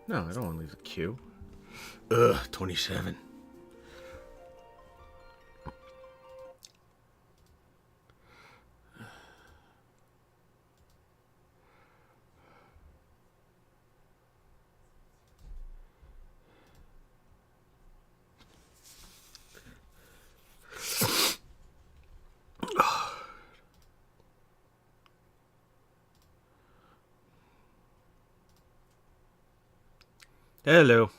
No, I don't want to leave the queue. Ugh, 27. Hello.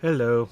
Hello.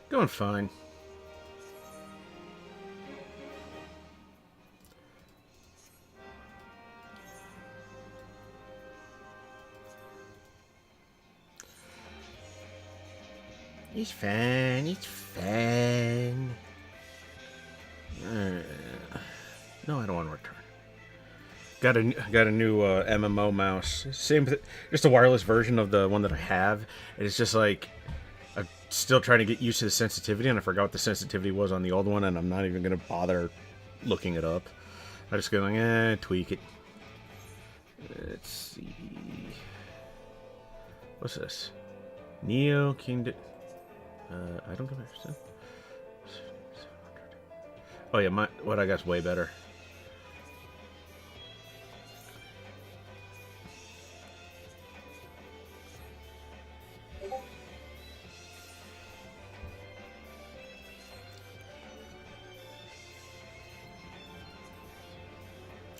Going fine. It's fine. It's fine. No, I don't want to return. Got a new MMO mouse. Same, just a wireless version of the one that I have. It's just like I'm still trying to get used to the sensitivity, and I forgot what the sensitivity was on the old one, and I'm not even gonna bother looking it up. I just go like, tweak it. Let's see. What's this? Neo Kingdom. I don't understand. Oh yeah, what I got's way better.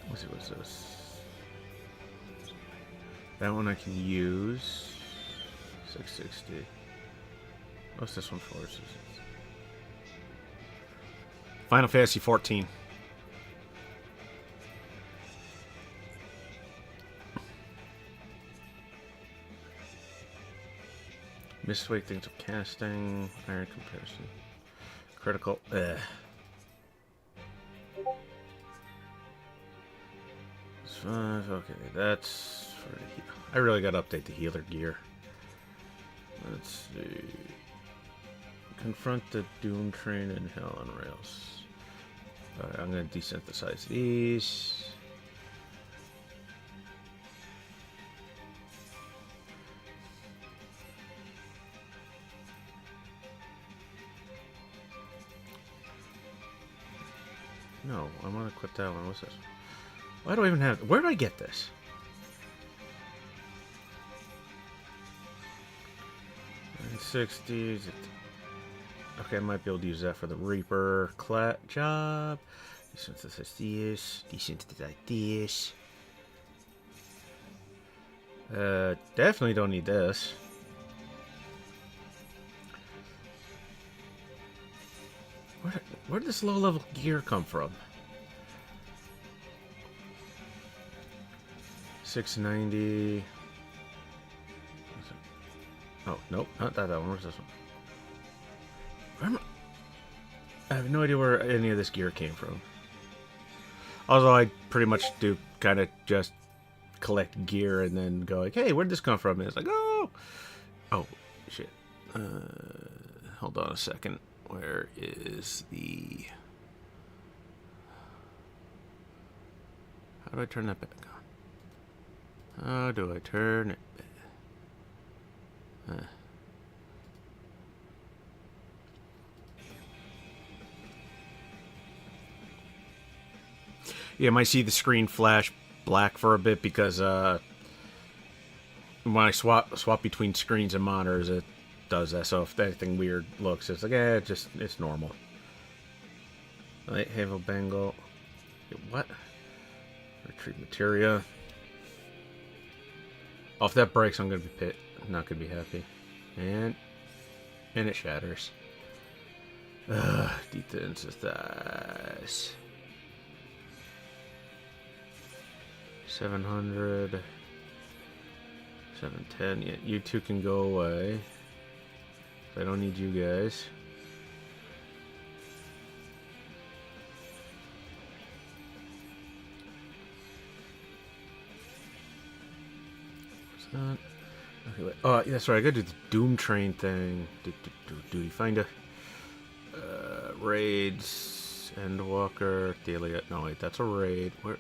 Let's see, what's this? That one I can use. 660. What's this one for? Final Fantasy 14. Mistwake things of casting. Iron comparison. Critical. It's 5. Okay, that's for the heal. I really gotta update the healer gear. Let's see. Confront the Doom Train in Hell on Rails. Alright, I'm gonna desynthesize these. No, I want to quit that one. What's this? Why do I even have... Where do I get this? $960s. Okay, I might be able to use that for the Reaper job. Desynthesize this. Desynthesize this. Definitely don't need this. Where did this low-level gear come from? 690. Oh, nope, not that one. Where's this one? I have no idea where any of this gear came from. Although I pretty much do kind of just collect gear and then go like, hey, where'd this come from? And it's like, oh, shit. Hold on a second. Where is the... How do I turn that back on? How do I turn it back? You might see the screen flash black for a bit because when I swap between screens and monitors, it does that. So if anything weird looks, it's like, it's normal. Light Havel Bangle. What? Retreat materia. Oh, if that breaks, I'm gonna be not gonna be happy. And it shatters. Desensitize. 700. 710. Yeah, you two can go away. I don't need you guys. What's that? Okay, wait. Oh, that's right. I gotta do the Doom Train thing. Do you find a raids? Endwalker. Delia. No, wait. That's a raid. Where?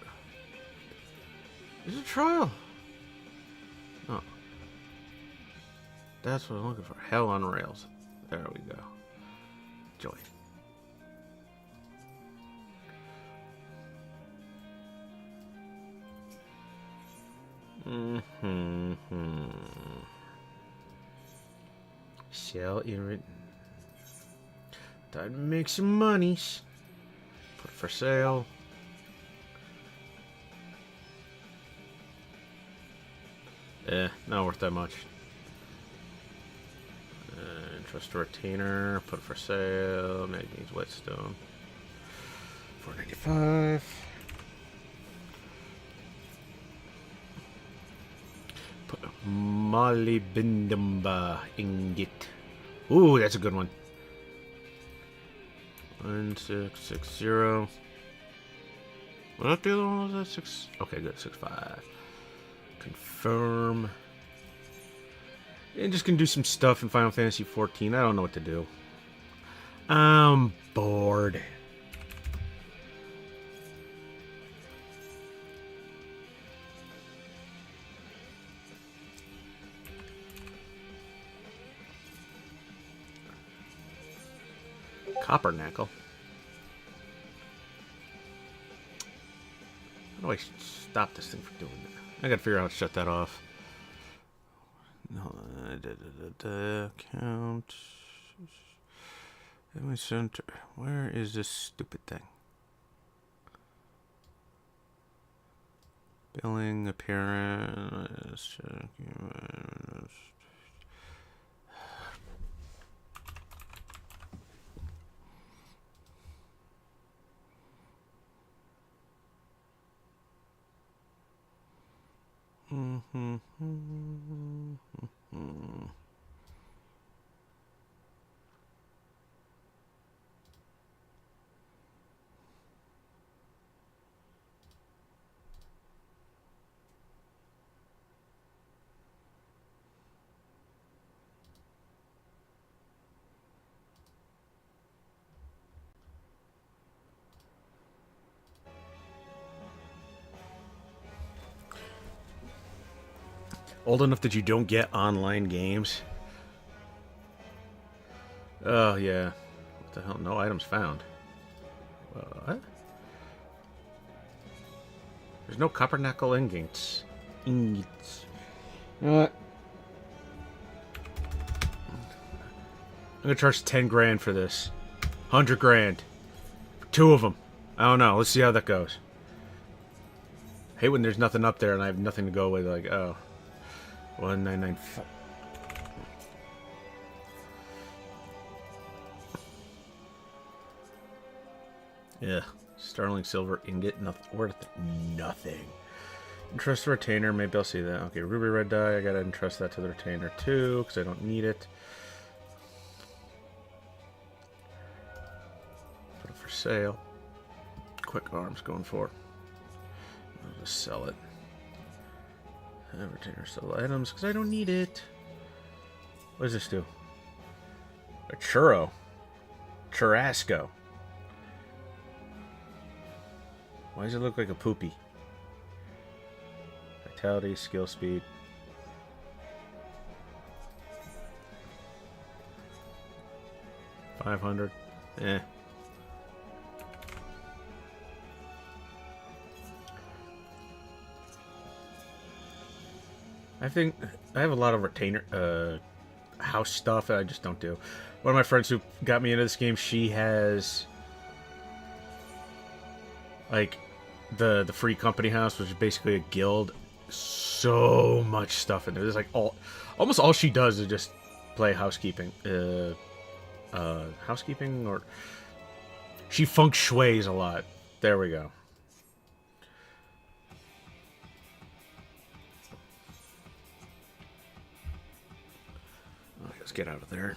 Is it a trial? Oh. That's what I'm looking for. Hell on rails. There we go. Joy. Sell it. Time to make some monies. Put it for sale. Not worth that much. Trust a retainer. Put it for sale. Manganese whetstone. $4.95. Put molybdenum ingot. Ooh, that's a good one. 1660. What the other one was that? 6. Okay, good. 65. Confirm. And just gonna do some stuff in Final Fantasy XIV. I don't know what to do. I'm bored. Coppernackle. How do I stop this thing from doing that? I gotta figure out how to shut that off. No, count. Center. Where is this stupid thing? Billing appearance. Old enough that you don't get online games? Oh, yeah. What the hell? No items found. What? There's no coppernackle ingots. Ingots. You know what? I'm gonna charge 10 grand for this. 100 grand. For 2 of them. I don't know. Let's see how that goes. I hate when there's nothing up there and I have nothing to go with. Like, oh. 1995. Yeah. Sterling silver ingot. Nothing. Worth nothing. Entrust the retainer. Maybe I'll see that. Okay, ruby red dye. I gotta entrust that to the retainer too, because I don't need it. Put it for sale. Quick arms going for. The just sell it. Return or sell items because I don't need it. What does this do? A churro. Churrasco. Why does it look like a poopy? Vitality, skill speed. $500. Eh. I think I have a lot of retainer house stuff that I just don't do. One of my friends who got me into this game, she has like the free company house, which is basically a guild. So much stuff in there. There's like almost all she does is just play housekeeping. Housekeeping, or she feng shuis a lot. There we go. Let's get out of there.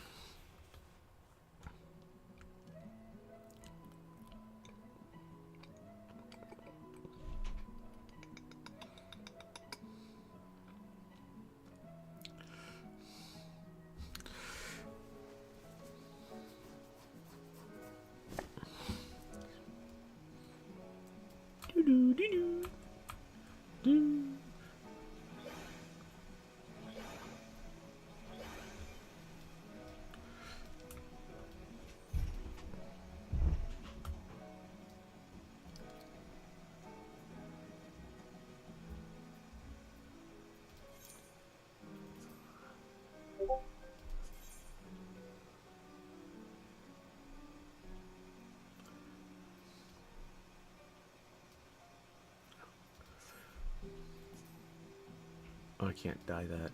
Oh, I can't dye that.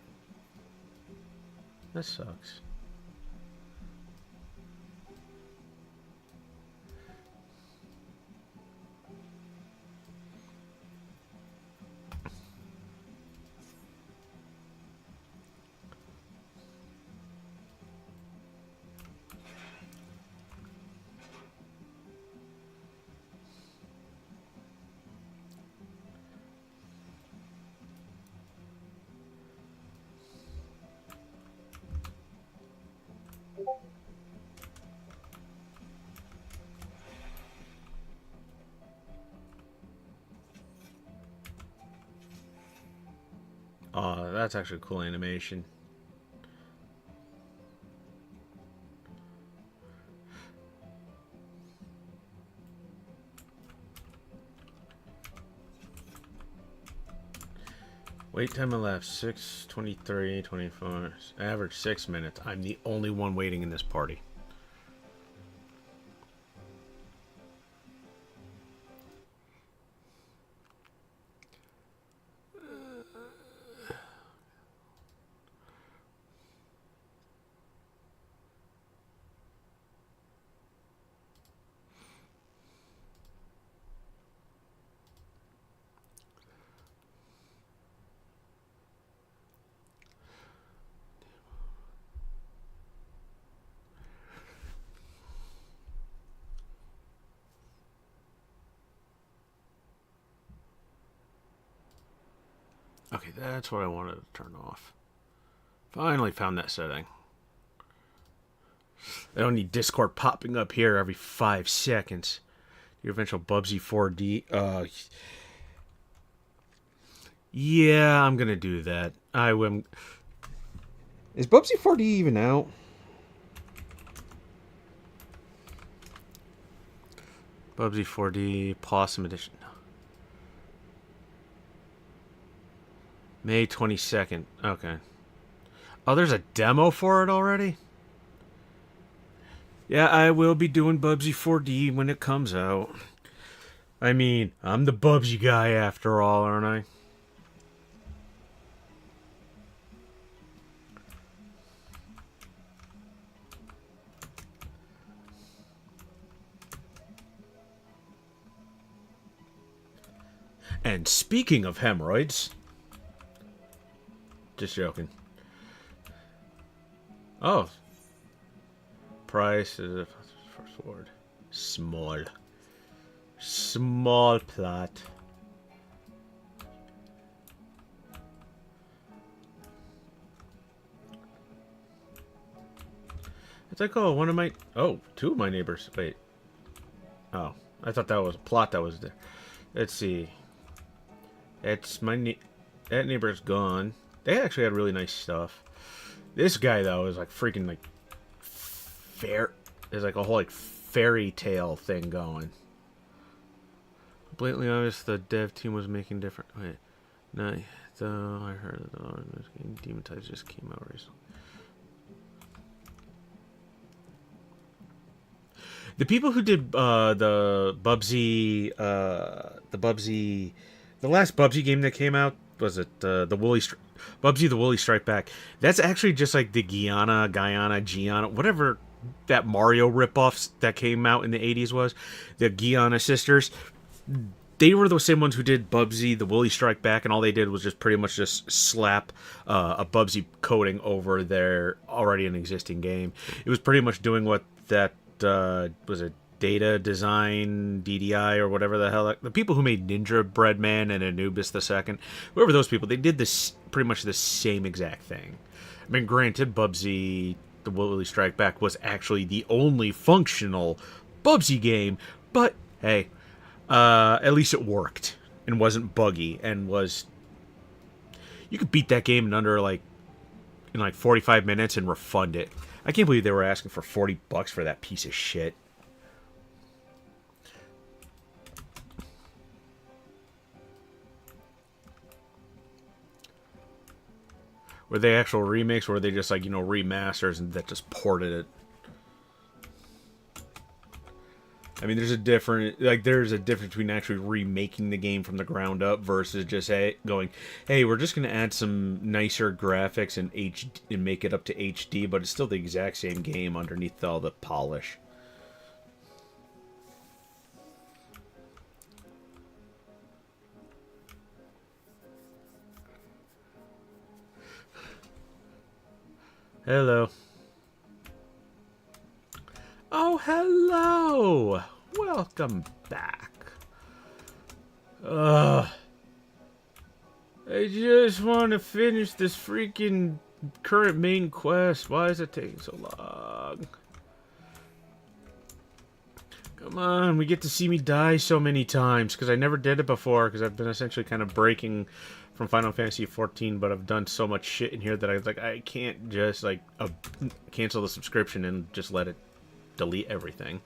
That sucks. Oh, that's actually a cool animation. Wait time elapsed 6:23, 24. Average 6 minutes. I'm the only one waiting in this party. Okay, that's what I wanted to turn off. Finally found that setting. I don't need Discord popping up here every 5 seconds. Your eventual Bubsy 4D. Yeah, I'm gonna do that. I will. Is Bubsy 4D even out? Bubsy 4D Possum Edition. May 22nd. Okay. Oh, there's a demo for it already? Yeah, I will be doing Bubsy 4D when it comes out. I mean, I'm the Bubsy guy after all, aren't I? And speaking of hemorrhoids... Just joking. Oh. Price is a first word. Small. Small plot. What's that called? One of my... Oh, two of my neighbors. Wait. Oh, I thought that was a plot that was there. Let's see. It's my... That neighbor's gone. They actually had really nice stuff. This guy, though, is like freaking, like... There's like a whole, like, fairy tale thing going. Blatantly obvious the dev team was making different... Wait. No, though I heard that the game Demonetized just came out recently. The people who did the last Bubsy game that came out, was it Bubsy the Woolly Strike Back? That's actually just like the Gianna, whatever that Mario ripoffs that came out in the 80s was. The Gianna sisters. They were the same ones who did Bubsy the Woolly Strike Back, and all they did was just pretty much just slap a Bubsy coating over their already an existing game. It was pretty much doing what that was it Data Design DDI or whatever the hell, the people who made Ninja Breadman and Anubis II, whoever those people, they did this pretty much the same exact thing. I mean, granted, Bubsy the Woolly Strike Back was actually the only functional Bubsy game, but hey, at least it worked and wasn't buggy and was... You could beat that game in under like 45 minutes and refund it. I can't believe they were asking for $40 for that piece of shit. Were they actual remakes, or were they just like, you know, remasters and that just ported it? I mean, there's a difference between actually remaking the game from the ground up versus just going, hey, we're just going to add some nicer graphics and make it up to HD, but it's still the exact same game underneath all the polish. Hello. Oh, hello! Welcome back. I just want to finish this freaking current main quest. Why is it taking so long? Come on, we get to see me die so many times, because I never did it before, because I've been essentially kind of breaking from Final Fantasy XIV, but I've done so much shit in here that I was like, I can't just, like, cancel the subscription and just let it delete everything.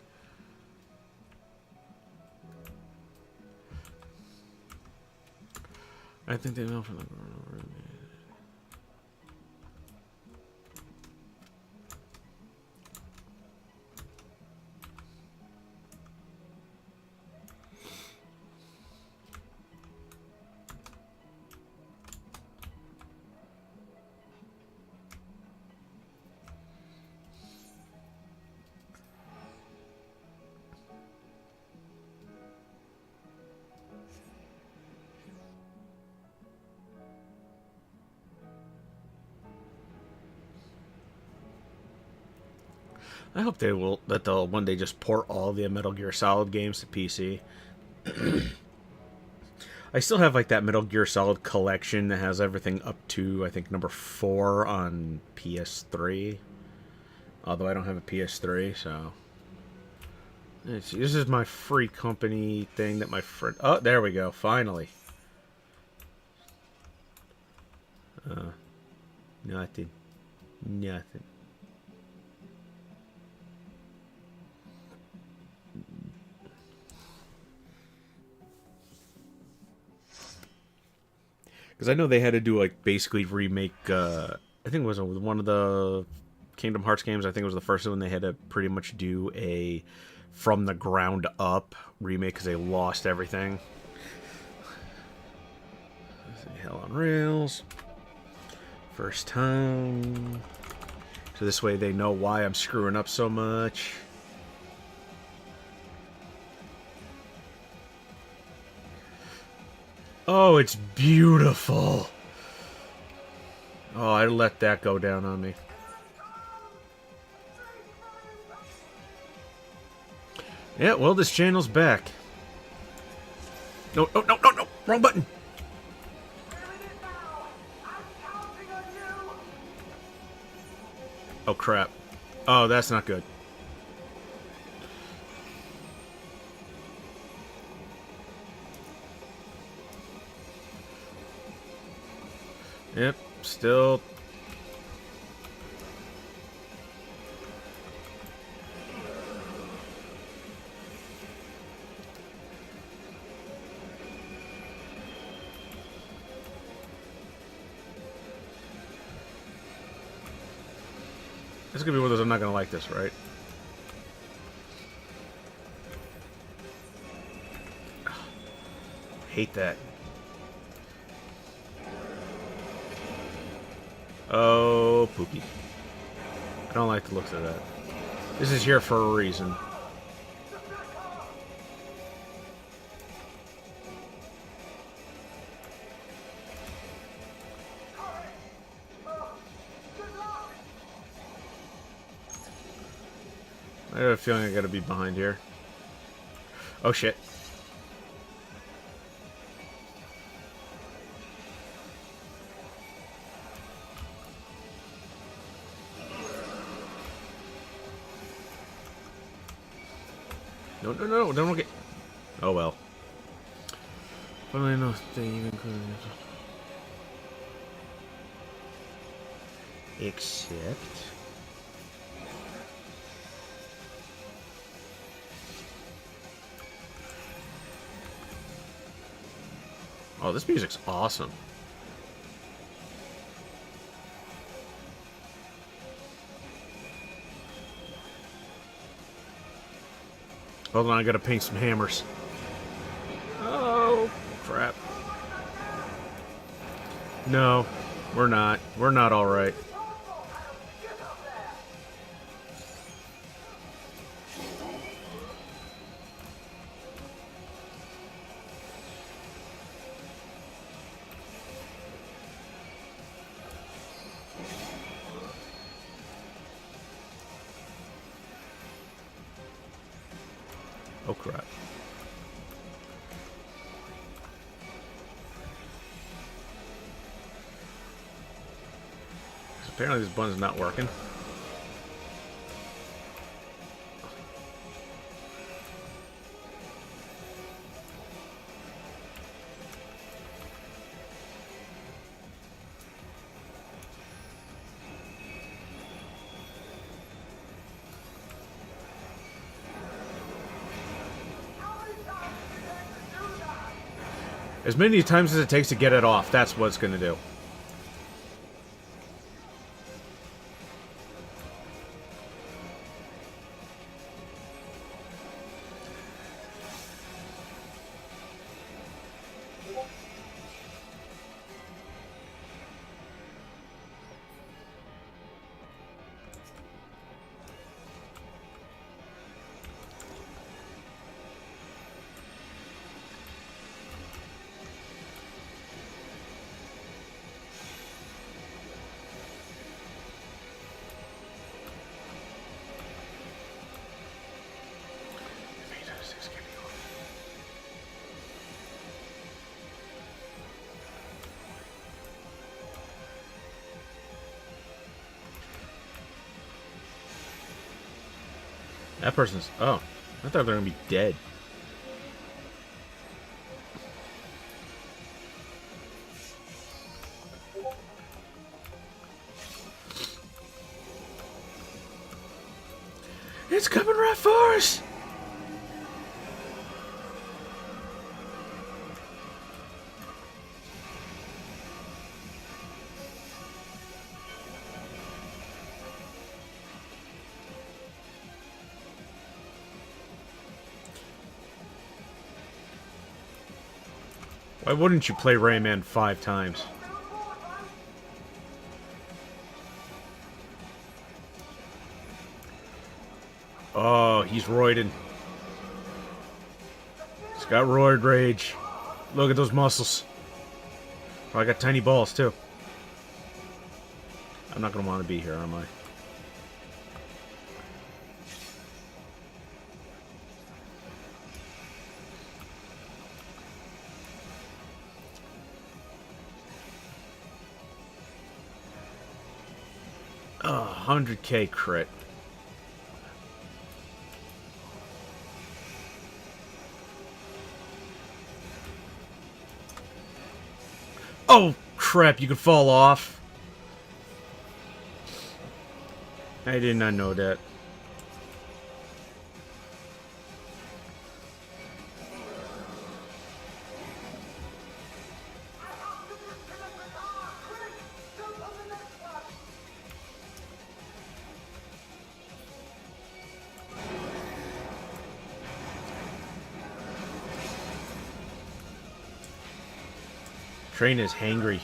I think they know from the... I hope that they'll one day just port all the Metal Gear Solid games to PC. I still have like that Metal Gear Solid collection that has everything up to, I think, number 4 on PS3. Although I don't have a PS3, so... Let's see, this is my free company thing that my friend... Oh, there we go, finally. Nothing. Nothing. Because I know they had to do, like, basically remake, I think it was one of the Kingdom Hearts games. I think it was the first one they had to pretty much do a from the ground up remake because they lost everything. Hell on Rails. First time. So this way they know why I'm screwing up so much. Oh, it's beautiful. Oh, I let that go down on me. Yeah, well, this channel's back. No, no, no, no, no! Wrong button! Oh, crap. Oh, that's not good. Yep, still. This is gonna be one of those I'm not gonna like this, right? Hate that. Oh, poopy. I don't like the looks of that. This is here for a reason. I have a feeling I gotta be behind here. Oh shit. No, no, no, don't get... Oh well. Finally enough, they even could... Except... Oh, this music's awesome. Hold on, I gotta paint some hammers. Oh, crap. No, we're not. We're not alright. Oh, crap. Apparently this button's not working. As many times as it takes to get it off, that's what it's going to do. That person's... Oh, I thought they were going to be dead. It's coming right for us! Why wouldn't you play Rayman 5 times? Oh, he's roided. He's got roid rage. Look at those muscles. Oh, I got tiny balls, too. I'm not going to want to be here, am I? Oh, 100k crit. Oh, crap, you could fall off. I did not know that. Train is hangry.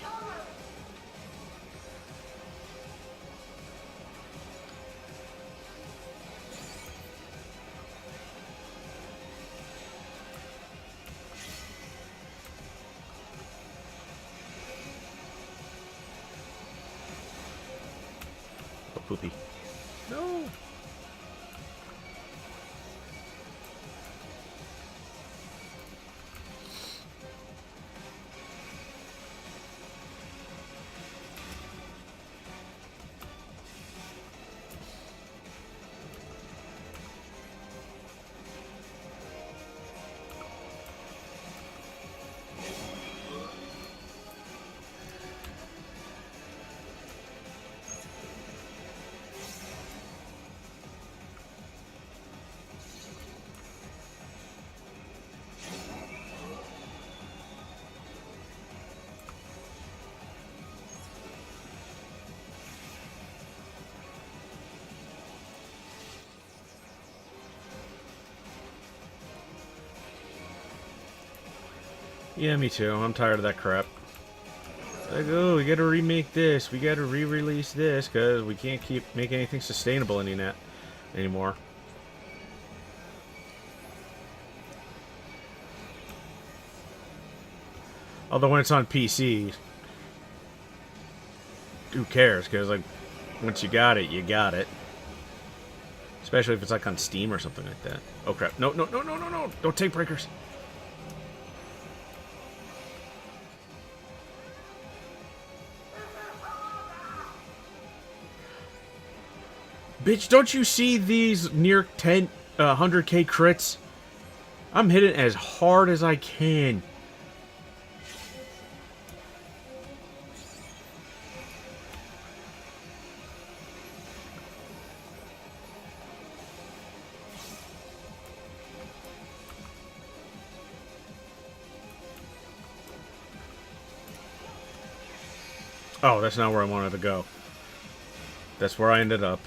Oh, poopy. No. Yeah, me too. I'm tired of that crap. Like, oh, we gotta remake this. We gotta re-release this, because we can't keep making anything sustainable anymore. Although when it's on PC, who cares? Because, like, once you got it, you got it. Especially if it's, like, on Steam or something like that. Oh, crap. No, no, no, no, no, no! Don't take breakers! Bitch, don't you see these near 100k crits? I'm hitting as hard as I can. Oh, that's not where I wanted to go. That's where I ended up.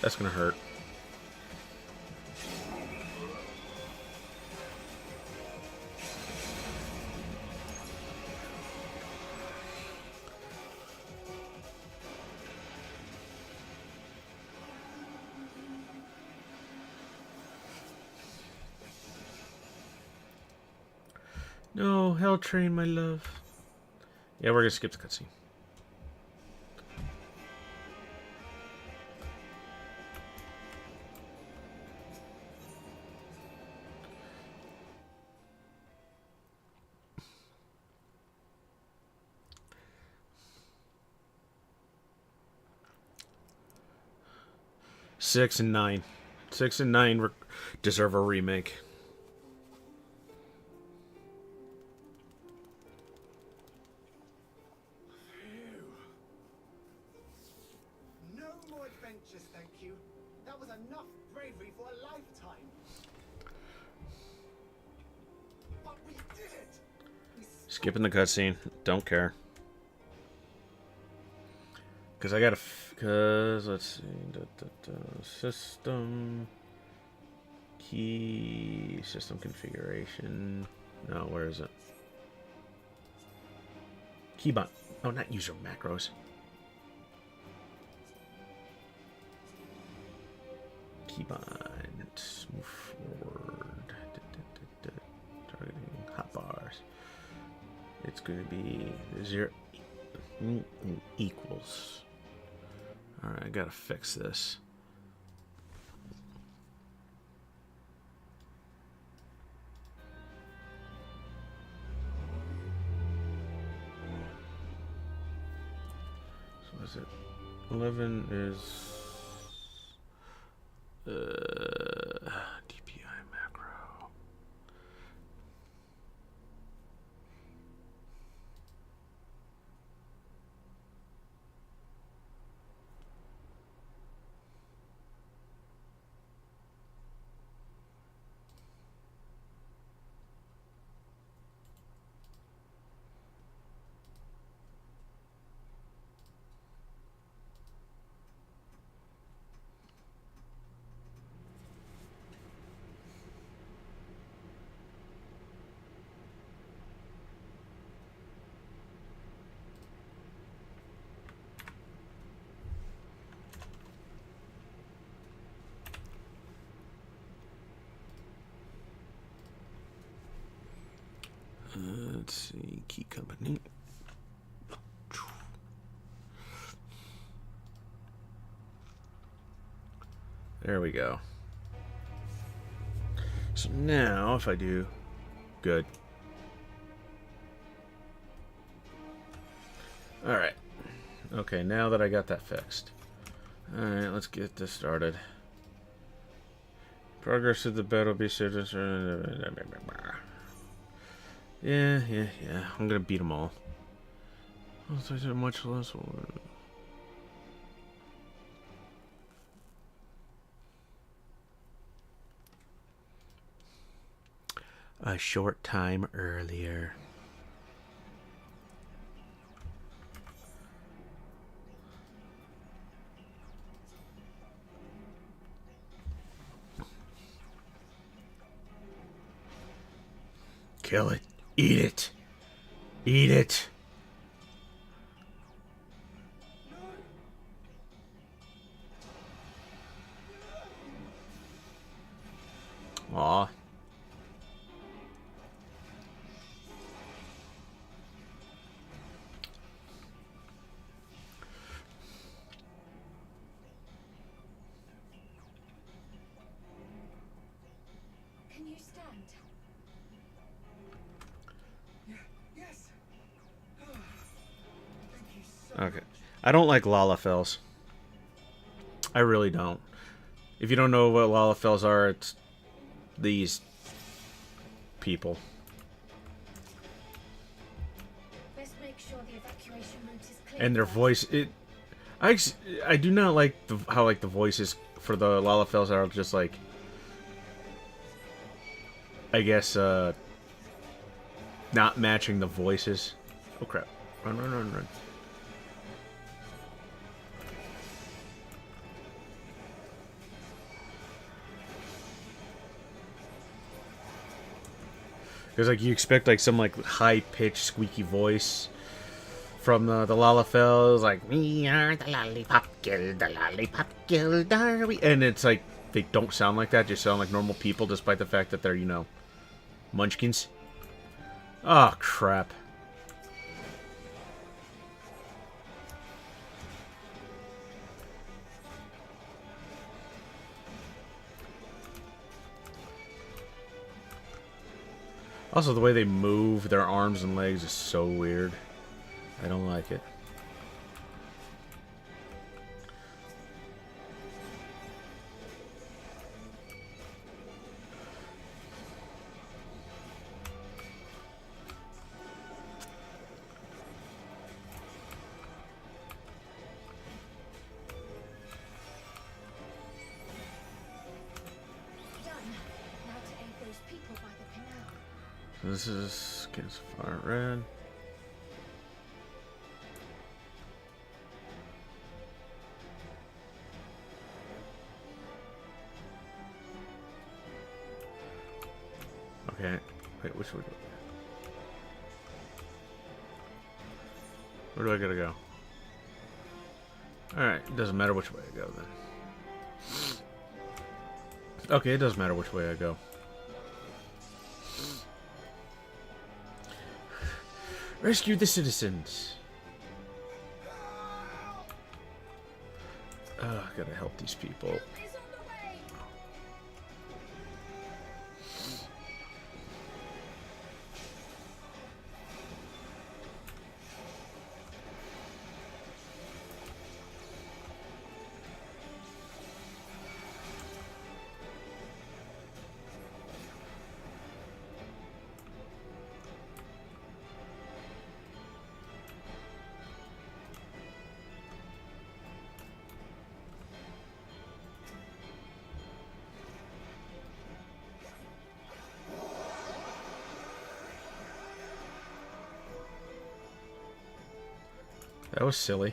That's gonna hurt. No, Hell Train, my love. Yeah, we're gonna skip the cutscene. Six and nine deserve a remake. No more adventures, thank you. That was enough bravery for a lifetime. But we did it. Skipping the cutscene. Don't care. Because I gotta. Because let's see. System key. System configuration. No, where is it? Keybind. Oh, not user macros. Keybind. Move forward. Targeting hotbars. It's going to be 0 equals. Alright, I gotta fix this. Was it 11 is DPI macro. Let's see, key company. There we go. So now, if I do, good. All right. Okay, now that I got that fixed. All right, let's get this started. Progress of the battle be certain. Yeah. I'm gonna beat them all. Much less. A short time earlier. Kill it. Eat it. Eat it. Aw. Can you stand? Yes. Thank you so Okay. I don't like Lalafels. I really don't. If you don't know what Lalafels are, it's these people. Best make sure the evacuation route is clear. And their voice, I do not like how like the voices for the Lalafels are just like, I guess not matching the voices. Oh crap. Run. Because like you expect like some like high pitched squeaky voice from the Lalafels, like we are the lollipop guild, are we? And it's like they don't sound like that; just sound like normal people, despite the fact that they're munchkins. Oh crap! Also, the way they move their arms and legs is so weird. I don't like it. Done. Now to aid those people by the canal. So this is against fire red. Okay. Wait, which way do Where do I gotta go? Alright, it doesn't matter which way I go then. Okay, it doesn't matter which way I go. Rescue the citizens! Gotta help these people. Is on the way. That was silly.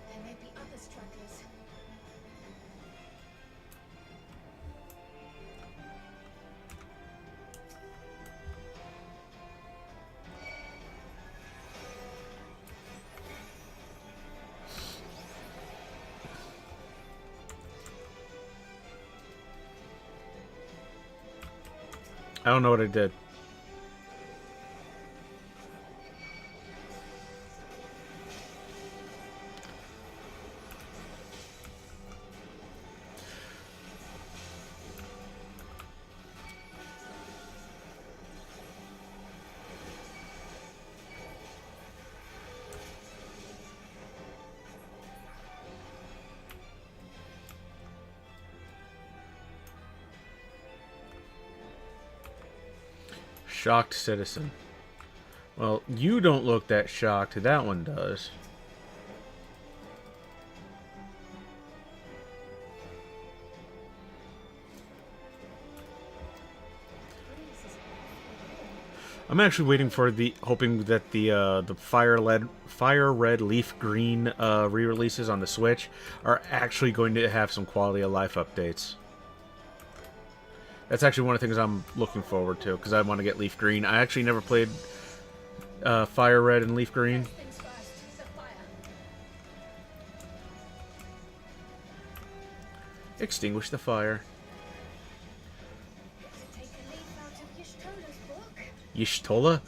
There may be other stragglers. I don't know what I did. Shocked citizen. Well, you don't look that shocked. That one does. I'm actually waiting for hoping that the fire red leaf green re-releases on the Switch are actually going to have some quality of life updates. That's actually one of the things I'm looking forward to, because I want to get Leaf Green. I actually never played Fire Red and Leaf Green. Things first, the fire. Extinguish the fire. To take a leaf out of Yishtola's book. Yishtola?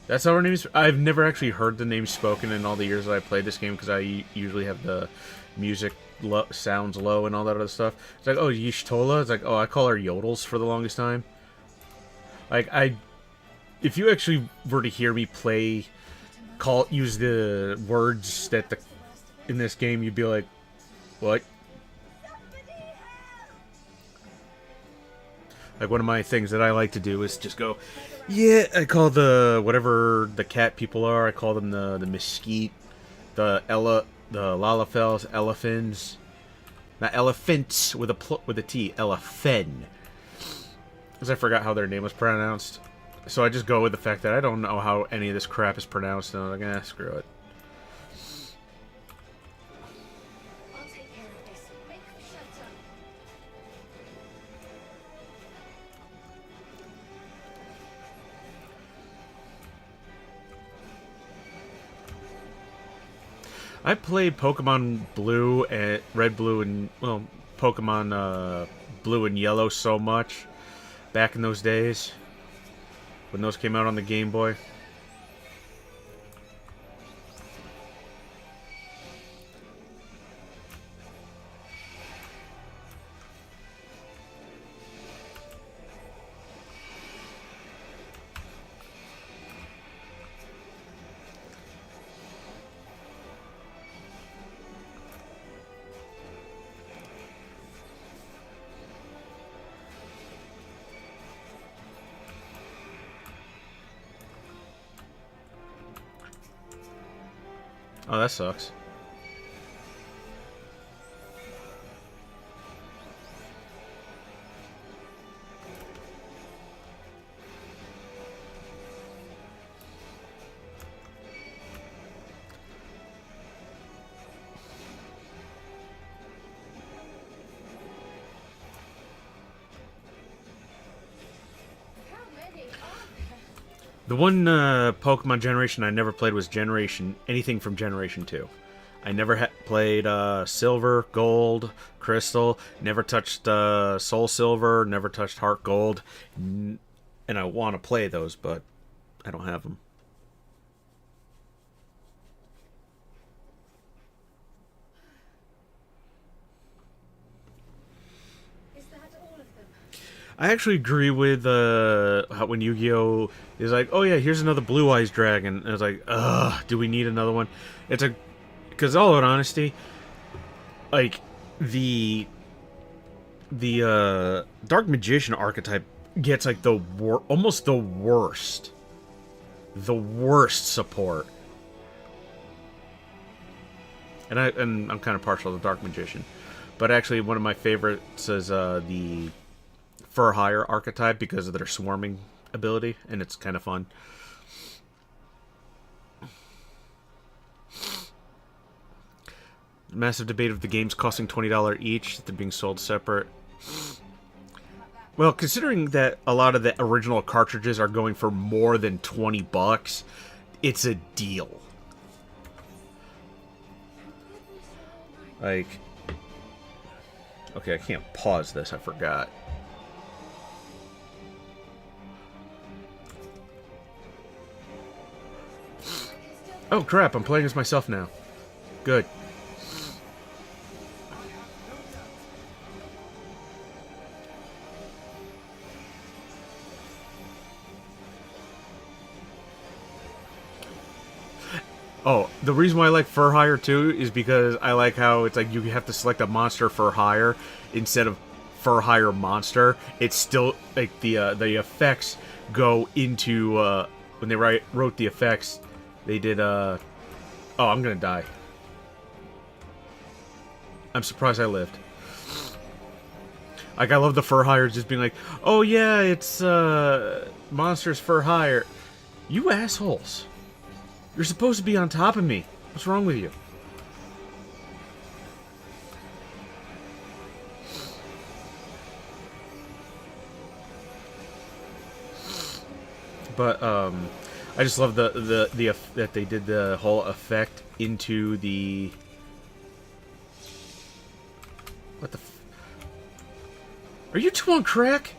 That's how her name is? I've never actually heard the name spoken in all the years that I played this game, because I usually have the music sounds low and all that other stuff. It's like, oh, Yishtola? It's like, oh, I call her Yodels for the longest time. Like, if you actually were to hear me use the words that in this game, you'd be like, what? Like, one of my things that I like to do is just go, yeah, I call whatever the cat people are, I call them the mesquite, the lalafels, elephants. Not elephants with a T, elephant. Because I forgot how their name was pronounced. So I just go with the fact that I don't know how any of this crap is pronounced, and I'm like, screw it. I'll take care of this. Make shelter. I played Pokemon Blue and Red, Blue, and well, Pokemon Blue and Yellow so much back in those days when those came out on the Game Boy. Oh, that sucks. How many are there? The one Pokemon generation I never played was anything from Generation 2. I never played Silver, Gold, Crystal, never touched Soul Silver, never touched Heart Gold, and I want to play those, but I don't have them. Is that all of them? I actually agree with how when Yu-Gi-Oh! Is like, oh yeah, here's another Blue Eyes Dragon. And it's like, ugh, do we need another one? Because all in honesty, like, the Dark Magician archetype gets like almost the worst support. And I'm kind of partial to Dark Magician, but actually one of my favorites is the Fur Hire archetype because of their swarming ability, and it's kind of fun. Massive debate of the games costing $20 each. They're being sold separate. Well, considering that a lot of the original cartridges are going for more than 20 bucks, it's a deal. Like, okay, I can't pause this, I forgot. Oh crap, I'm playing as myself now. Good. Oh, the reason why I like For Hire too is because I like how it's like you have to select a monster for hire instead of For Hire monster. It's still like the effects go into when they wrote the effects, they did oh, I'm gonna die. I'm surprised I lived. Like I love the For Hire just being like, oh yeah, it's monsters for hire. You assholes. You're supposed to be on top of me. What's wrong with you? But I just love the that they did the whole effect into the what the are you two on crack?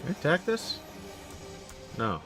Can I attack this? No.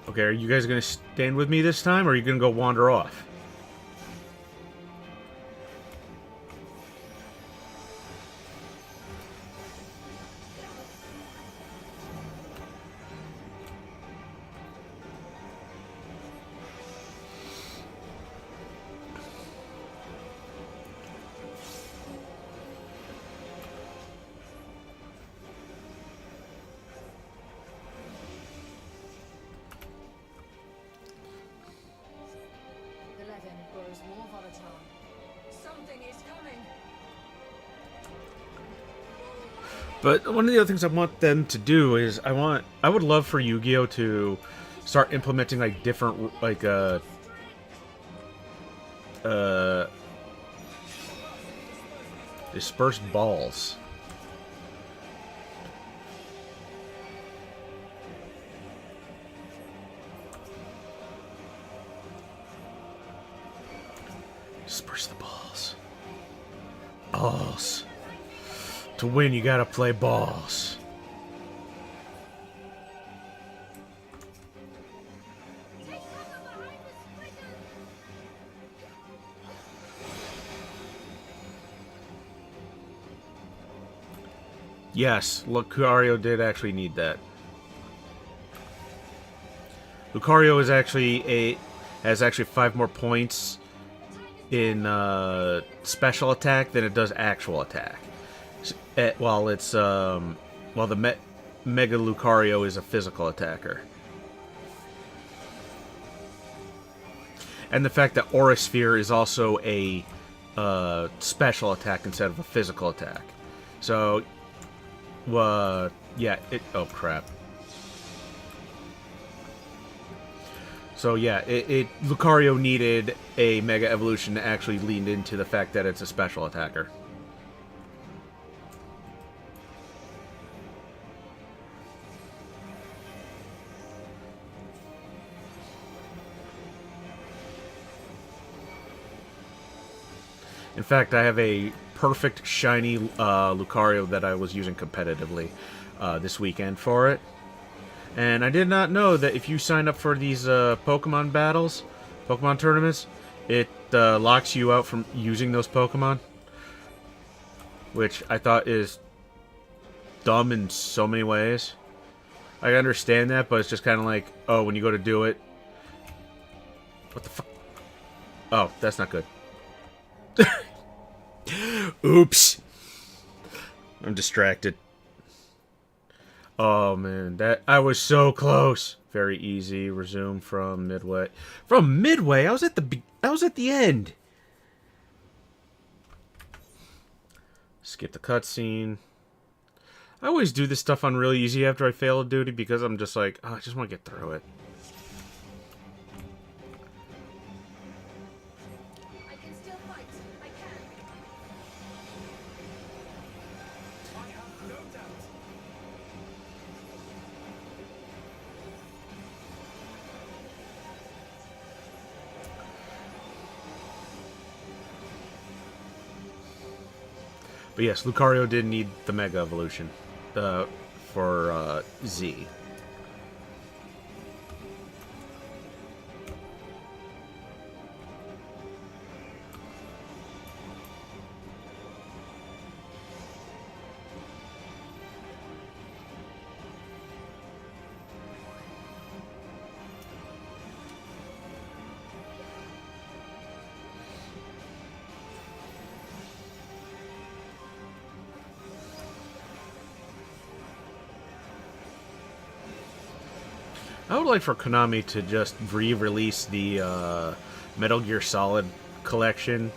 Okay, are you guys gonna stand with me this time, or are you gonna go wander off? But one of the other things I want them to do is I would love for Yu-Gi-Oh to start implementing like different like dispersed balls. Disperse the balls. Balls. To win, you gotta play balls. Yes, Lucario did actually need that. Lucario is actually has 5 more points in special attack than it does actual attack. While the Mega Lucario is a physical attacker. and the fact that Aura Sphere is also a special attack instead of a physical attack. So, yeah, oh crap. So yeah, Lucario needed a Mega Evolution to actually lean into the fact that it's a special attacker. In fact, I have a perfect shiny Lucario that I was using competitively this weekend for it. And I did not know that if you sign up for these Pokemon battles, Pokemon tournaments, it locks you out from using those Pokemon. Which I thought is dumb in so many ways. I understand that, but it's just kind of like, oh, when you go to do it... What the fuck? Oh, that's not good. Oops. I'm distracted. Oh man, that I was so close. Very easy. Resume from midway. From midway, I was at the end. Skip the cutscene. I always do this stuff on really easy after I fail a duty because I'm just like, oh, I just want to get through it. I can still fight. I can. I have no doubt. But yes, Lucario did need the Mega Evolution for Z. I would like for Konami to just re-release the Metal Gear Solid collection,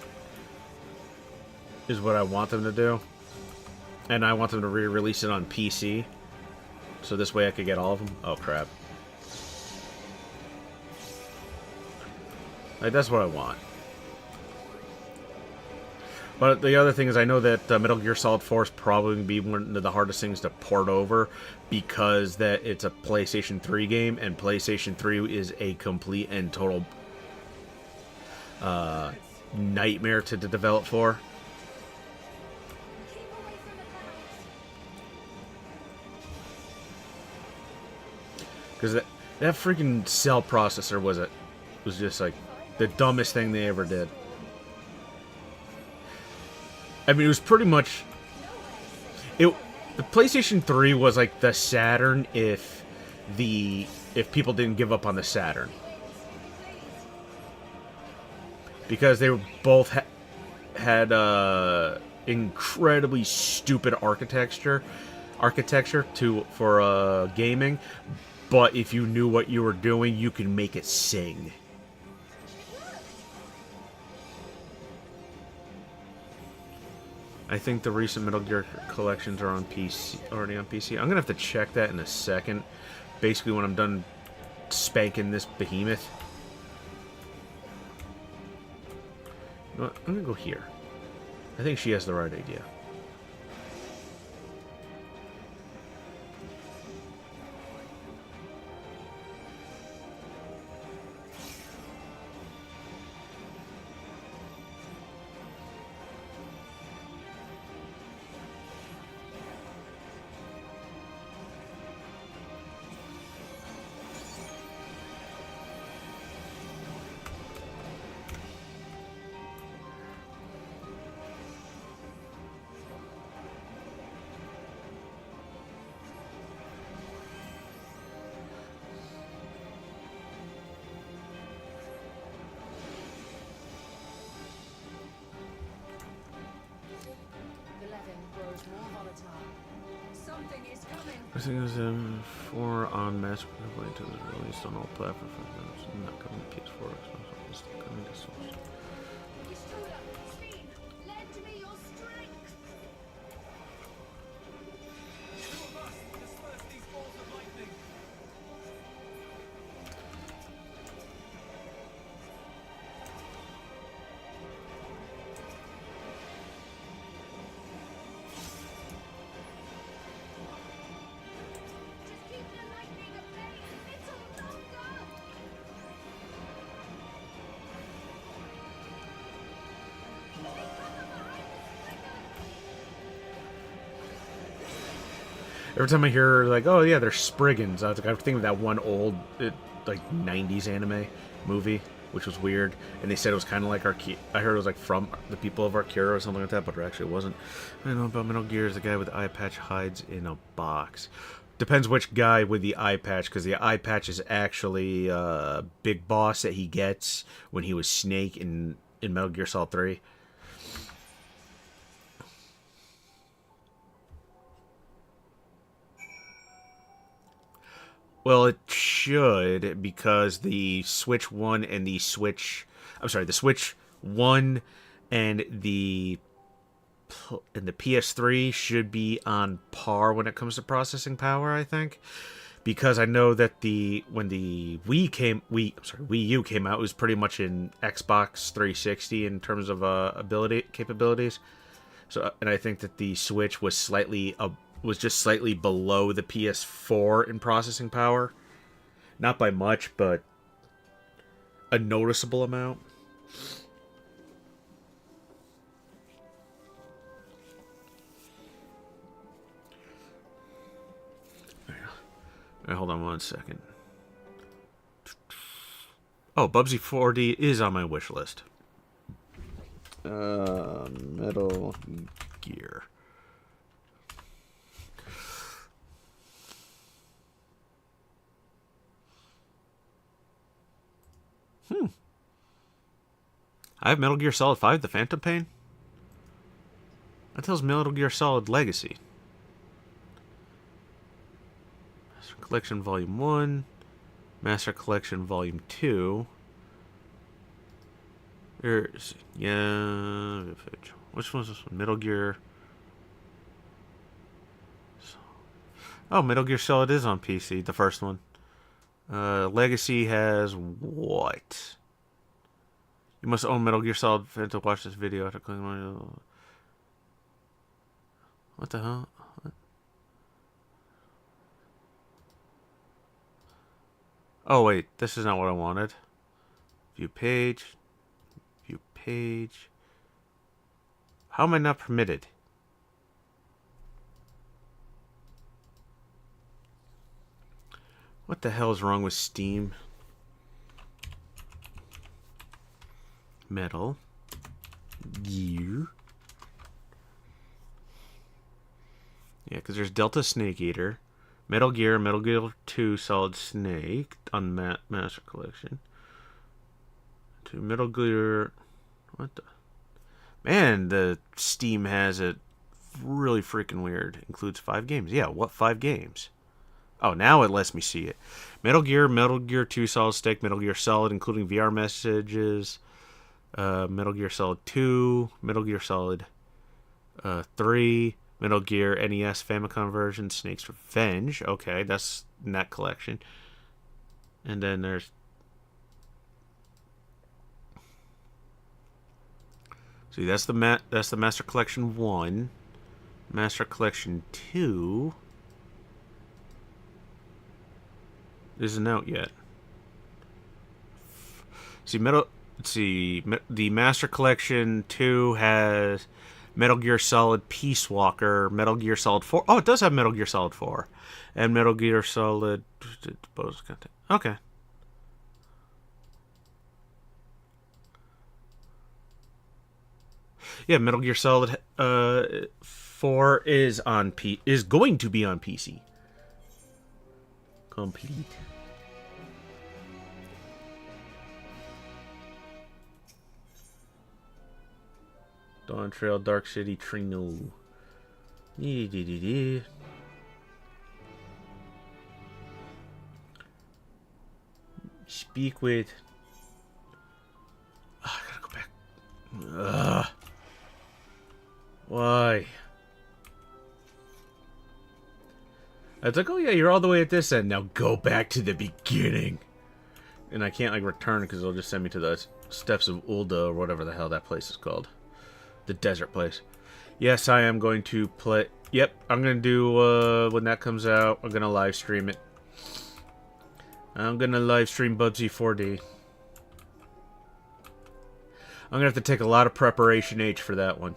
is what I want them to do. And I want them to re-release it on PC, so this way I could get all of them. Oh crap. Like, that's what I want. But the other thing is, I know that Metal Gear Solid 4 is probably going to be one of the hardest things to port over because that it's a PlayStation 3 game, and PlayStation 3 is a complete and total nightmare to develop for. Keep away from the clouds. Because that freaking Cell processor was just like the dumbest thing they ever did. I mean, it was pretty much... The PlayStation 3 was like the Saturn if people didn't give up on the Saturn. Because they were both had incredibly stupid architecture for gaming, but if you knew what you were doing, you could make it sing. I think the recent Metal Gear collections are on PC, already on PC. I'm gonna have to check that in a second. Basically, when I'm done spanking this behemoth. You know what? I'm gonna go here. I think she has the right idea. The leaven grows more volatile. So I think it was 4 on Master Complaint to was released on all platforms. Not coming to PS4. It's still coming to Switch. Every time I hear like, oh yeah, they're Spriggans, I think of that one old like 90s anime movie, which was weird. And they said it was kind of like I heard it was like from the people of Arkura or something like that, but it actually wasn't. I know about Metal Gear is the guy with the eye patch hides in a box. Depends which guy with the eye patch, because the eye patch is actually Big Boss that he gets when he was Snake in Metal Gear Solid 3. Well, it should, because the Switch 1 and the Switch... I'm sorry, the Switch 1 and the PS3 should be on par when it comes to processing power, I think. Because I know that when the Wii U came out, it was pretty much in Xbox 360 in terms of capabilities. So, and I think that the Switch was just slightly below the PS4 in processing power. Not by much, but a noticeable amount. Right, hold on one second. Oh, Bubsy 4D is on my wish list. Metal Gear. I have Metal Gear Solid 5, The Phantom Pain. That tells Metal Gear Solid Legacy. Master Collection Volume 1. Master Collection Volume 2. Yeah. Which one's this one? Metal Gear. Oh, Metal Gear Solid is on PC, the first one. Legacy has what? You must own Metal Gear Solid to watch this video. What the hell? What? Oh, wait. This is not what I wanted. View page. View page. How am I not permitted? What the hell is wrong with Steam? Metal Gear. Yeah, because there's Delta Snake Eater, Metal Gear 2 Solid Snake on Master Collection. To Metal Gear. What the? Man, the Steam has it really freaking weird. Includes 5 games. Yeah, what 5 games? Oh, now it lets me see it. Metal Gear 2 Solid Snake, Metal Gear Solid, including VR messages. Metal Gear Solid 2, Metal Gear Solid 3, Metal Gear NES Famicom version, Snake's Revenge. Okay, that's in that collection. And then there's... See, that's the Master Collection 1. Master Collection 2 isn't out yet. See, the Master Collection 2 has Metal Gear Solid Peace Walker, Metal Gear Solid 4. Oh, it does have Metal Gear Solid 4. And Metal Gear Solid... bonus content. Okay. Yeah, Metal Gear Solid 4 is going to be on PC. Complete. Dawn Trail, Dark City, Trino. Speak with... Oh, I gotta go back. Ugh. Why? It's like, oh yeah, you're all the way at this end. Now go back to the beginning. And I can't, like, return because it'll just send me to the Steppes of Ulda or whatever the hell that place is called. The desert place. Yes, I am going to play... Yep, I'm going to do, when that comes out, I'm going to live stream it. I'm going to live stream Bubsy 4D. I'm going to have to take a lot of preparation H for that one.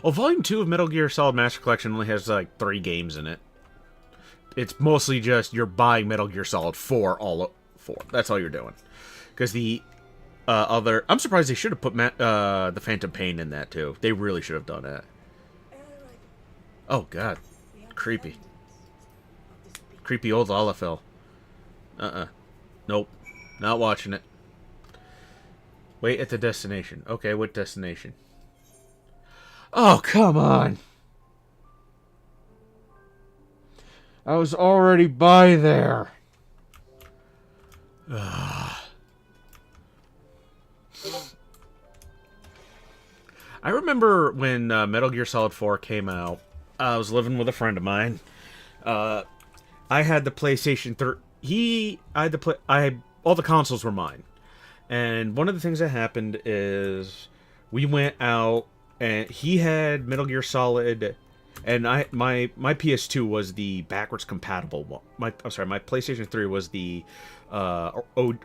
Well, Volume 2 of Metal Gear Solid Master Collection only has, like, 3 games in it. It's mostly just you're buying Metal Gear Solid 4 all 4. That's all you're doing. Because the other... I'm surprised they should have put the Phantom Pain in that, too. They really should have done that. Oh, God. Creepy. Creepy old Olafel. Nope. Not watching it. Wait at the destination. Okay, what destination? Oh, come on! I was already by there. Ugh. I remember when Metal Gear Solid 4 came out. I was living with a friend of mine. I had the PlayStation 3. All the consoles were mine. And one of the things that happened is we went out and he had Metal Gear Solid, and my PS2 was the backwards compatible one. My PlayStation 3 was the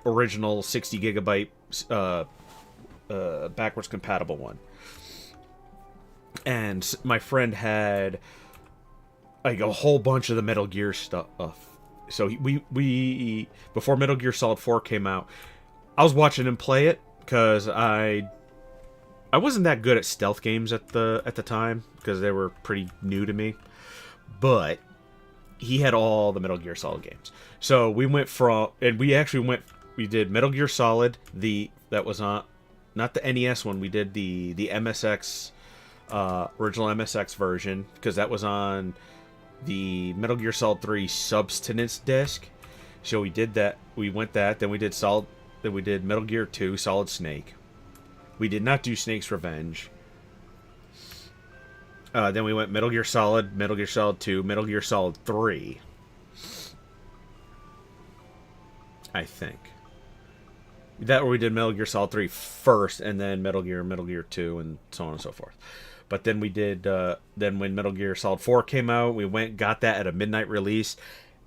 original 60 gigabyte backwards compatible one. And my friend had like a whole bunch of the Metal Gear stuff. So we before Metal Gear Solid 4 came out, I was watching him play it because I wasn't that good at stealth games at the time because they were pretty new to me. But he had all the Metal Gear Solid games. So we went we did Metal Gear Solid, that was not the NES one, we did the MSX original MSX version because that was on the Metal Gear Solid 3 Substance disc. So we did that. We went that. Then we did Metal Gear 2 Solid Snake. We did not do Snake's Revenge. Then we went Metal Gear Solid 2, Metal Gear Solid 3. I think. That where we did Metal Gear Solid 3 first, and then Metal Gear 2, and so on and so forth. But then we did, then when Metal Gear Solid 4 came out, we got that at a midnight release,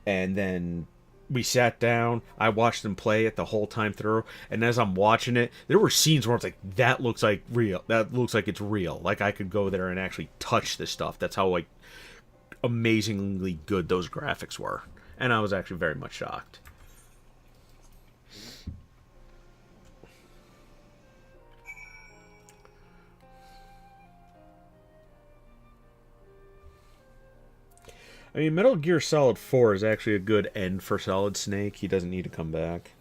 and then we sat down, I watched them play it the whole time through, and as I'm watching it, there were scenes where I was like, that looks like real, that looks like it's real, like I could go there and actually touch this stuff. That's how, like, amazingly good those graphics were, and I was actually very much shocked. I mean, Metal Gear Solid 4 is actually a good end for Solid Snake. He doesn't need to come back.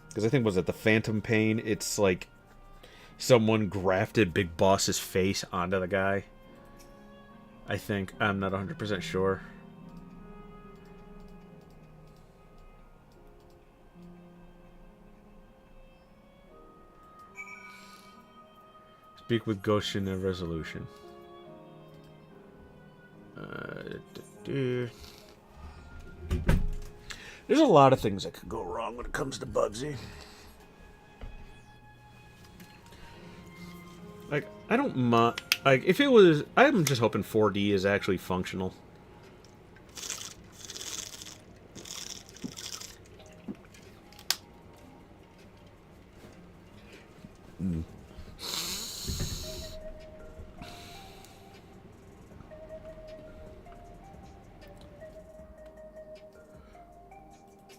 Because I think, was it the Phantom Pain? It's like someone grafted Big Boss's face onto the guy. I think. I'm not 100% sure. Speak with Goshen and Resolution. There's a lot of things that could go wrong when it comes to Bubsy. Like, I don't mind. Like, if it was, I'm just hoping 4D is actually functional.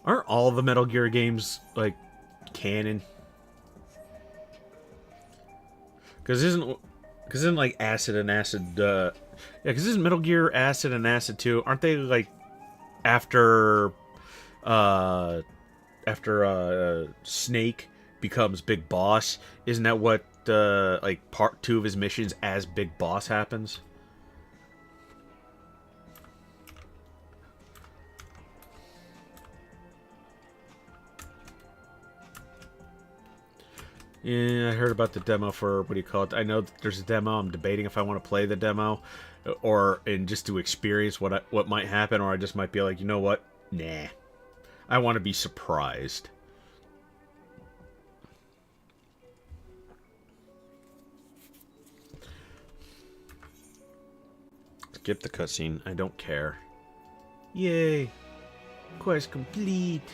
Aren't all the Metal Gear games, like, canon? Because isn't like Acid and Acid, yeah, because isn't Metal Gear Acid and Acid 2, aren't they, like, after Snake becomes Big Boss? Isn't that what, like, part 2 of his missions as Big Boss happens? Yeah, I heard about the demo for, what do you call it? I know that there's a demo. I'm debating if I want to play the demo, and just to experience what might happen, or I just might be like, you know what? Nah. I want to be surprised. Skip the cutscene. I don't care. Yay! Quest complete.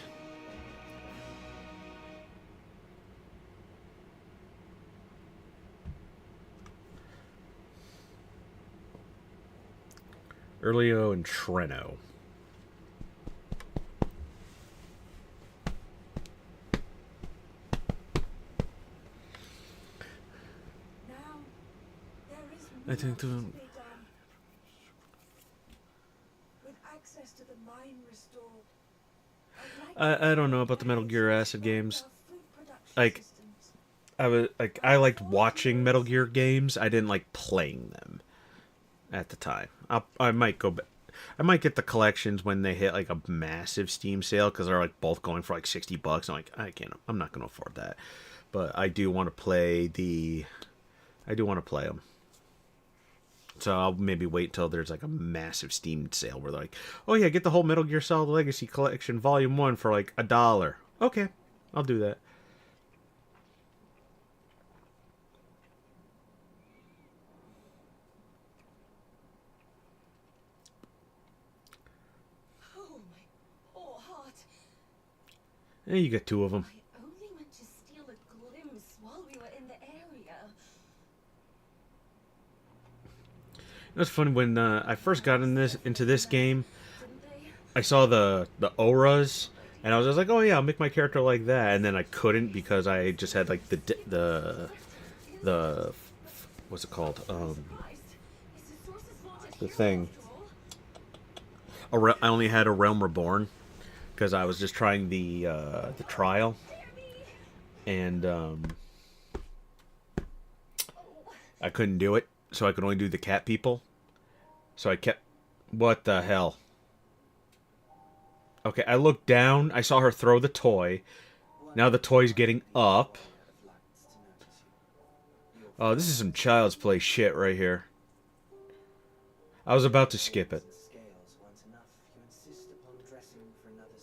Earlio and Treno. Now, there is I think much to the- be done. With access to the mine restored, I'd like I don't know about the Metal Gear Acid games. our food production Like, systems. I liked watching Metal Gear games. I didn't like playing them at the time. I might go back. I might get the collections when they hit like a massive Steam sale because they're like both going for like $60. I'm like, I'm not gonna afford that. But I do want to play the. I do want to play them. So I'll maybe wait till there's like a massive Steam sale where they're like, oh yeah, get the whole Metal Gear Solid Legacy Collection Volume 1 for like $1. Okay, I'll do that. Oh, my poor heart. And you get two of them. I only went to steal a glimpse while we were in the area. It was funny when I first got into this game. Didn't they? I saw the auras, and I was just like, oh yeah, I'll make my character like that. And then I couldn't because I just had like the what's it called? Christ. Is the sources wanted The here thing. after all? I only had a Realm Reborn because I was just trying the trial, and I couldn't do it, so I could only do the cat people. So I kept. What the hell? Okay, I looked down. I saw her throw the toy. Now the toy's getting up. Oh, this is some child's play shit right here. I was about to skip it.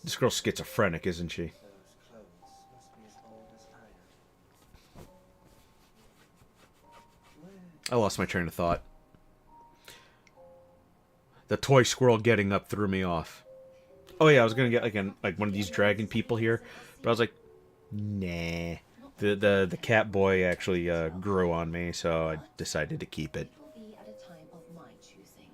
This girl's schizophrenic, isn't she? I lost my train of thought. The toy squirrel getting up threw me off. Oh yeah, I was gonna get like one of these dragon people here, but I was like, nah. The cat boy actually grew on me, so I decided to keep it. It will be at a time of my choosing.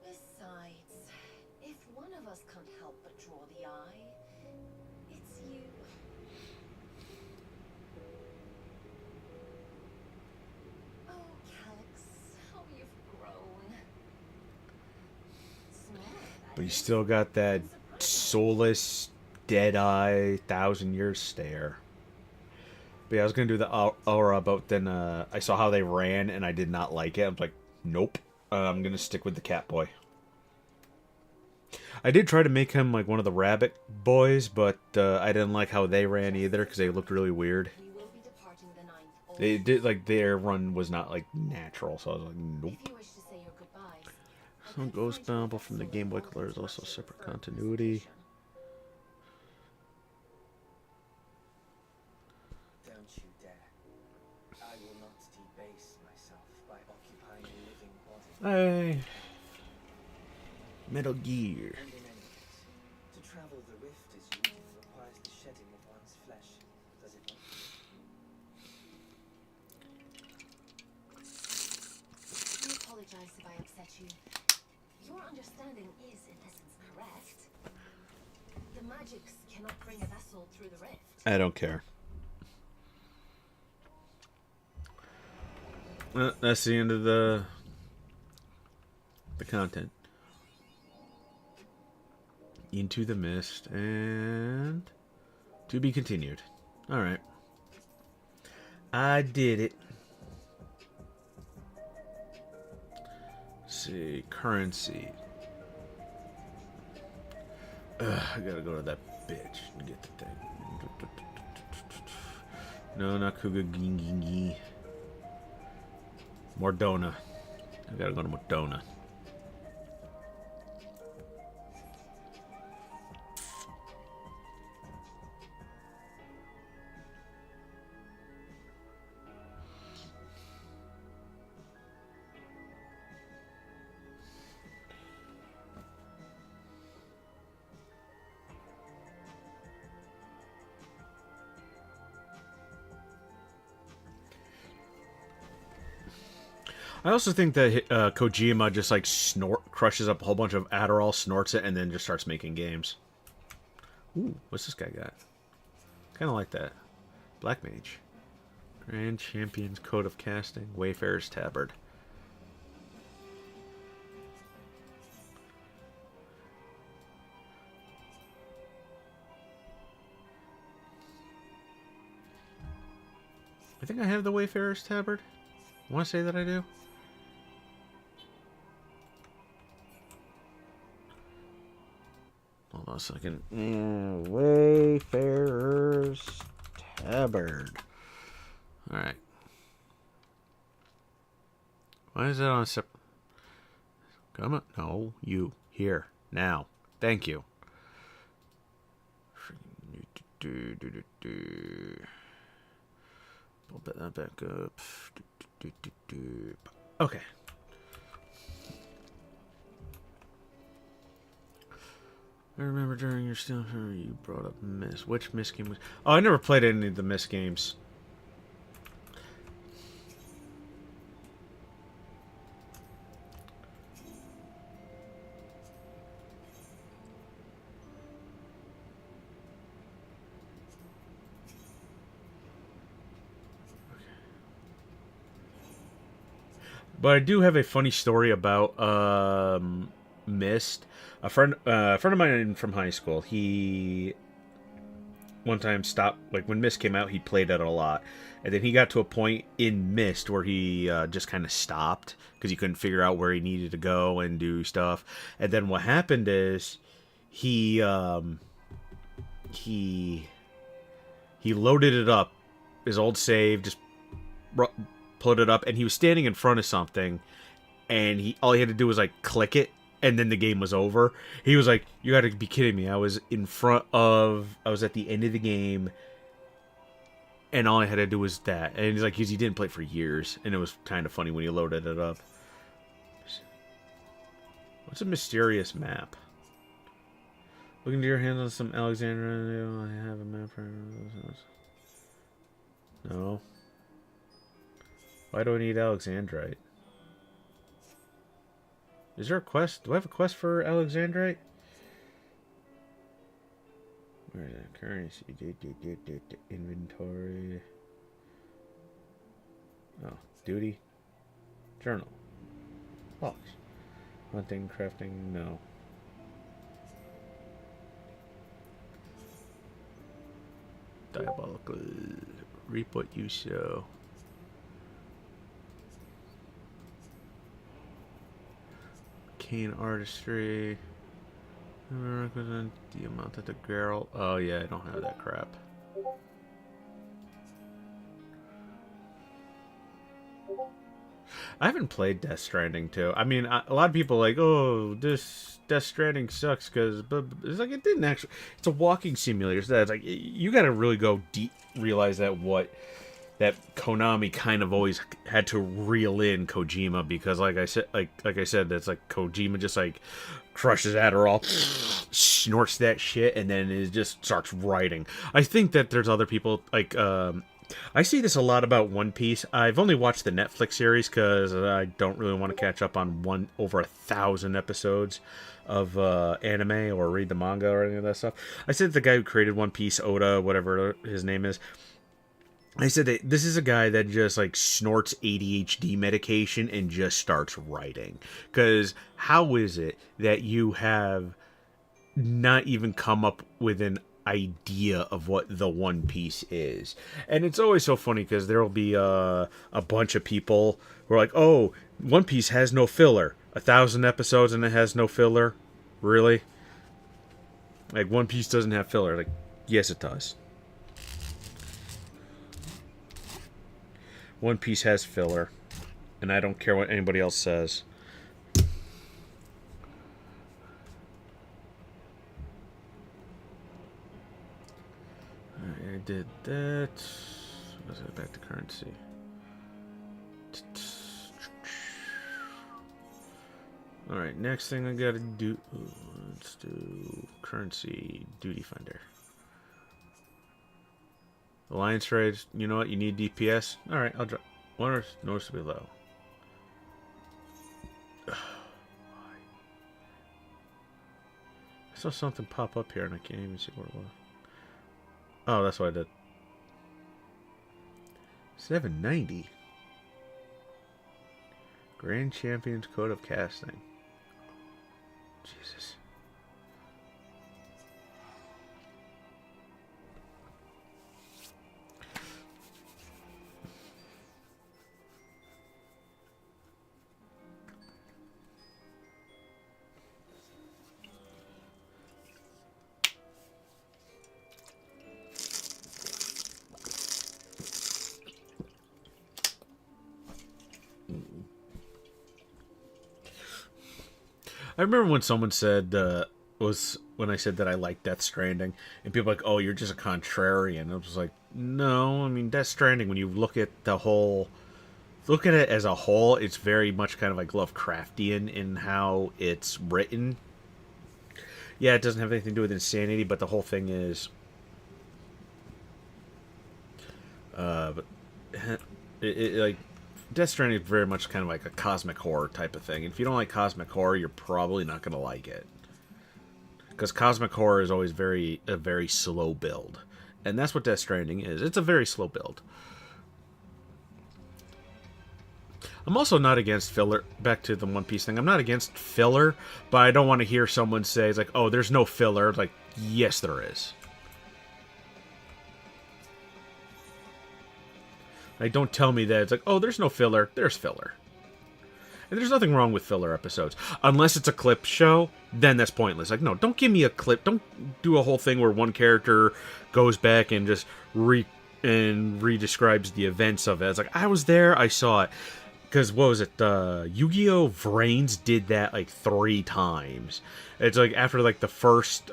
Besides, if one of us can't help but draw the eye, it's you. Oh, Calyx, how you've grown. Smaller, that But you is. still got that soulless, dead-eye, thousand-year stare. But yeah, I was gonna do the aura, but then I saw how they ran, and I did not like it. I was like, nope. I'm gonna stick with the cat boy. I did try to make him like one of the rabbit boys, but I didn't like how they ran either because they looked really weird. We will be departing the ninth. They did like their run was not like natural, so I was like, nope. If you wish to say your goodbyes, I Some could Ghost find you Bound, but from the vessel Game Boy of Color is August also worship separate for continuity. preservation. Don't you dare. I will not debase myself by occupying a living body. Hey, Metal Gear. And in any case, to travel the rift as you do requires the shedding of one's flesh, does it not? I apologize if I upset you. Your understanding is, in essence, correct. The magics cannot bring a vessel through the rift. I don't care. That's the end of the content. Into the Mist and to be continued. All right. I did it. Let's see, currency. I gotta go to that bitch. Get the thing. No, not Kuga. Mordona. I gotta go to Mordona. I also think that Kojima just like crushes up a whole bunch of Adderall, snorts it, and then just starts making games. Ooh, what's this guy got? Kind of like that. Black Mage. Grand Champion's Code of Casting. Wayfarer's Tabard. I think I have the Wayfarer's Tabard. I want to say that I do. Hold on a second. Wayfarer's Tabard. Alright. Why is that on a separate... Come on. No, you. Here. Now. Thank you. Bump that back up. Okay. I remember during your still you brought up Miss. Which Miss game was... Oh, I never played any of the Miss games. But I do have a funny story about Myst. A friend of mine from high school, he one time stopped, like when Myst came out, he played it a lot. And then he got to a point in Myst where he just kind of stopped because he couldn't figure out where he needed to go and do stuff. And then what happened is he loaded it up, his old save, just put it up, and he was standing in front of something, and all he had to do was like click it, and then the game was over. He was like, "You got to be kidding me! I was at the end of the game, and all I had to do was that." And he's like, he didn't play for years, and it was kind of funny when he loaded it up. What's a mysterious map? Look into your hands on some Alexandria. I have a map for... No. Why do I need Alexandrite? Is there a quest? Do I have a quest for Alexandrite? Where is it? Currency. Inventory. Oh. Duty. Journal. Box. Hunting, crafting, no. Diabolical. Reap what you sow. Keen artistry. Represent the amount that the girl. Oh yeah, I don't have that crap. I haven't played Death Stranding 2. I mean, a lot of people are like, oh, this Death Stranding sucks because it's like it didn't actually. It's a walking simulator. So it's like you got to really go deep, realize that Konami kind of always had to reel in Kojima because, like I said, that's like Kojima just like crushes Adderall, snorts that shit, and then it just starts writing. I think that there's other people like. I see this a lot about One Piece. I've only watched the Netflix series because I don't really want to catch up on over 1,000 episodes of anime or read the manga or any of that stuff. I said the guy who created One Piece, Oda, whatever his name is, I said that this is a guy that just like snorts ADHD medication and just starts writing. Because how is it that you have not even come up with an idea of what the One Piece is? And it's always so funny because there will be a bunch of people who are like, oh, One Piece has no filler. 1,000 episodes and it has no filler? Really? Like, One Piece doesn't have filler. Like, yes, it does. One Piece has filler. And I don't care what anybody else says. Alright, I did that. Let's go back to currency. Alright, next thing I gotta do... Let's do currency duty finder. Alliance trades. You know what? You need DPS? Alright, I'll drop. One noticeably low. I saw something pop up here and I can't even see what it was. Oh, that's what I did. 790. Grand Champions Code of Casting. Jesus. I remember when someone said, was when I said that I liked Death Stranding, and people were like, oh, you're just a contrarian. I was like, no, I mean, Death Stranding, when you look at the whole, look at it as a whole, it's very much kind of like Lovecraftian in how it's written. Yeah, it doesn't have anything to do with insanity, but the whole thing is, but like, Death Stranding is very much kind of like a cosmic horror type of thing. If you don't like cosmic horror, you're probably not going to like it. Because cosmic horror is always a very slow build. And that's what Death Stranding is. It's a very slow build. I'm also not against filler. Back to the One Piece thing. I'm not against filler, but I don't want to hear someone say, it's like, oh, there's no filler. Like, yes, there is. Like, don't tell me that it's like, oh, there's no filler. There's filler. And there's nothing wrong with filler episodes. Unless it's a clip show, then that's pointless. Like, no, don't give me a clip. Don't do a whole thing where one character goes back and just re-describes the events of it. It's like, I was there, I saw it. Because, what was it? Yu-Gi-Oh! Vrains did that, like, 3 times. It's like, after, like, the first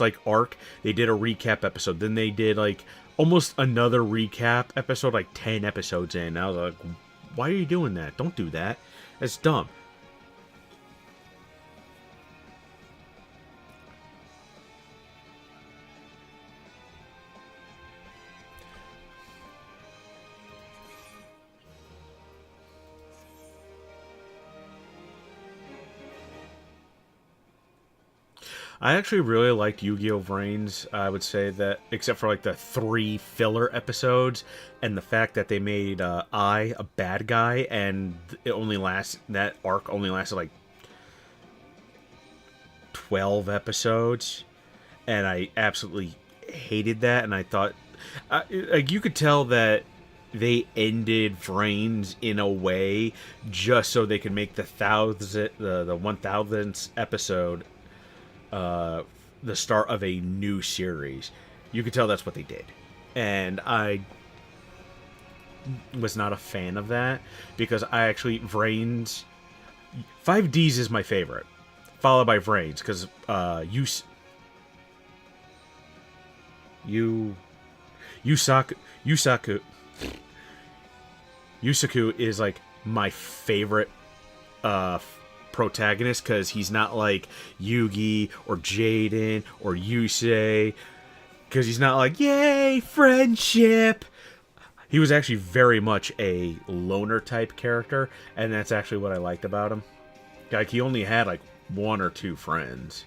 like, arc, they did a recap episode. Then they did, like, almost another recap episode, like 10 episodes in. I was like, why are you doing that? Don't do that. That's dumb. I actually really liked Yu-Gi-Oh! Vrains. I would say that, except for like the 3 filler episodes, and the fact that they made I a bad guy, and that arc only lasted like 12 episodes, and I absolutely hated that. And I thought, like, you could tell that they ended Vrains in a way just so they could make the 1000th episode the start of a new series. You could tell that's what they did. And I was not a fan of that, because I actually, Vrains, 5Ds is my favorite, followed by Vrains, because Yusaku is like my favorite protagonist, because he's not like Yugi or Jaden or Yusei, because he's not like, yay, friendship. He was actually very much a loner type character, and that's actually what I liked about him. Like, he only had like 1 or 2 friends.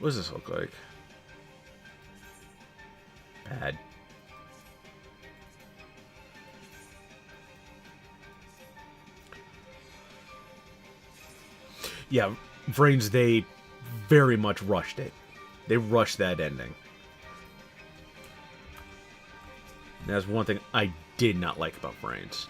What does this look like? Bad. Yeah, Vrains, they very much rushed it. They rushed that ending. And that's one thing I did not like about Vrains.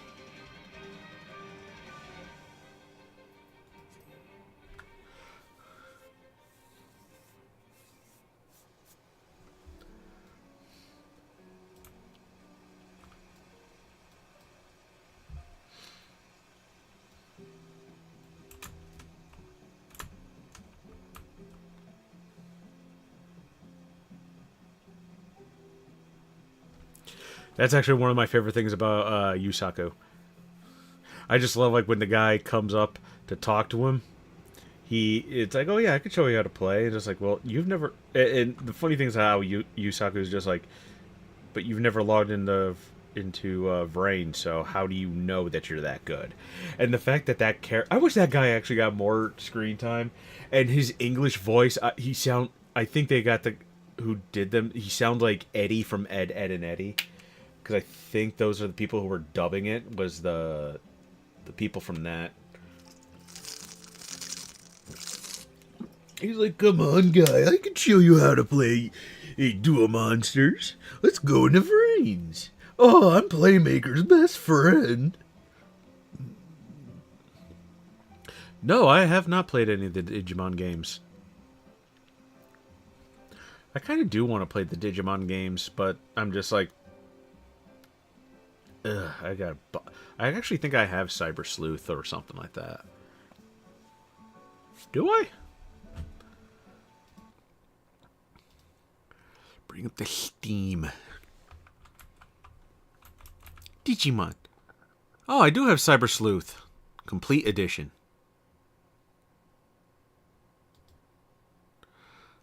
That's actually one of my favorite things about Yusaku. I just love like when the guy comes up to talk to him. It's like, oh yeah, I could show you how to play. And it's like, well, you've never. And the funny thing is how Yusaku is just like, but you've never logged into Vrain, so how do you know that you're that good? And the fact that I wish that guy actually got more screen time. And his English voice, I think they got who did them. He sounds like Eddie from Ed, Ed and Eddie. Because I think those are the people who were dubbing it, was the people from that. He's like, come on, guy, I can show you how to play Duel Monsters. Let's go into Vrains. Oh, I'm Playmaker's best friend. No, I have not played any of the Digimon games. I kind of do want to play the Digimon games, but I'm just like, ugh, I actually think I have Cyber Sleuth or something like that. Do I? Bring up the Steam. Digimon. Oh, I do have Cyber Sleuth. Complete Edition.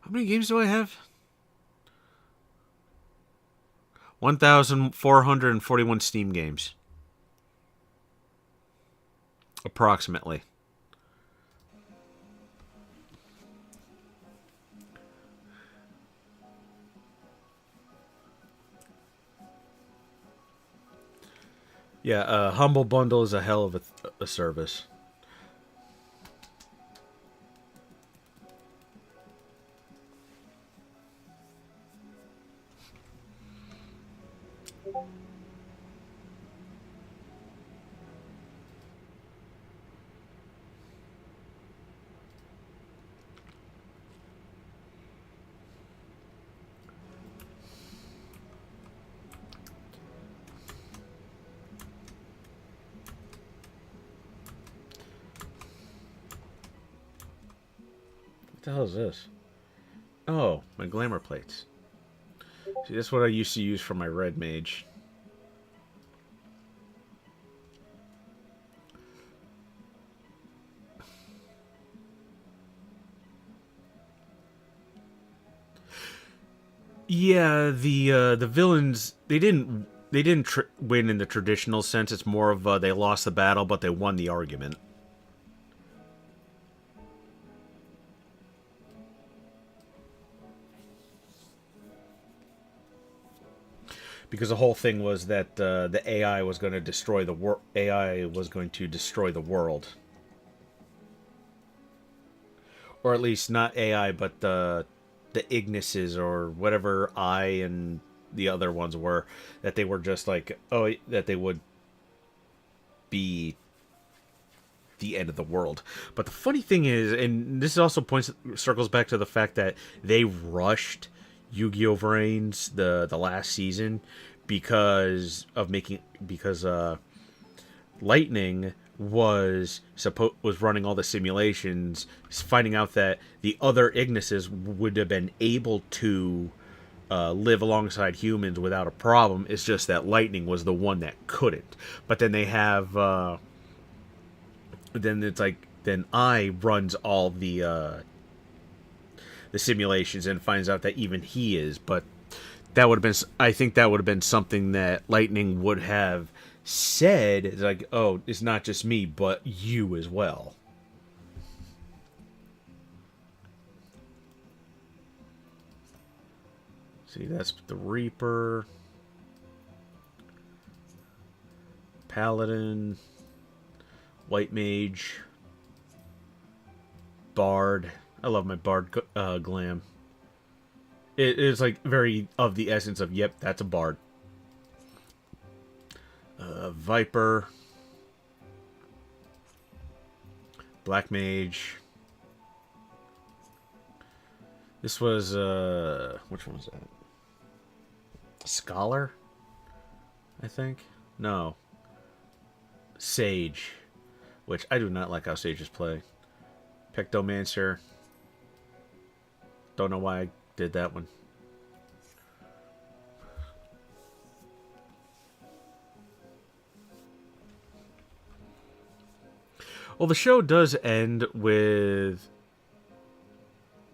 How many games do I have? 1,441 Steam games. Approximately. Yeah, Humble Bundle is a hell of a service. What the hell is this? Oh, my glamour plates. See, that's what I used to use for my red mage. Yeah, the villains, they didn't win in the traditional sense. It's more of they lost the battle, but they won the argument. Because the whole thing was that the AI was going to destroy the world. AI was going to destroy the world, or at least not AI, but the Ignises or whatever I and the other ones were. That they were just like, oh, that they would be the end of the world. But the funny thing is, and this also circles back to the fact that they rushed Yu-Gi-Oh! Vrains the last season because Lightning was running all the simulations, finding out that the other Ignises would have been able to live alongside humans without a problem. It's just that Lightning was the one that couldn't. But then they have then I runs all the simulations and finds out that even he is. But that would have been, I think that would have been something that Lightning would have said. It's like, oh, it's not just me, but you as well. See, that's the Reaper, Paladin, White Mage, Bard. I love my Bard glam. It is like very of the essence of, yep, that's a Bard. Viper. Black Mage. This was, which one was that? Scholar? I think? No. Sage. Which I do not like how sages play. Pectomancer. Don't know why I did that one. Well, the show does end with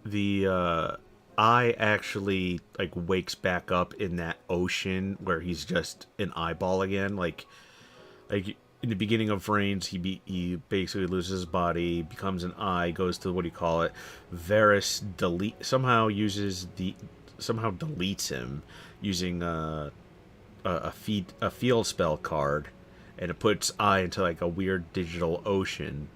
the Eye actually like wakes back up in that ocean where he's just an eyeball again. Like in the beginning of Reigns, he basically loses his body, becomes an eye, goes to what do you call it? Varys somehow deletes him using a field spell card, and it puts Eye into like a weird digital ocean.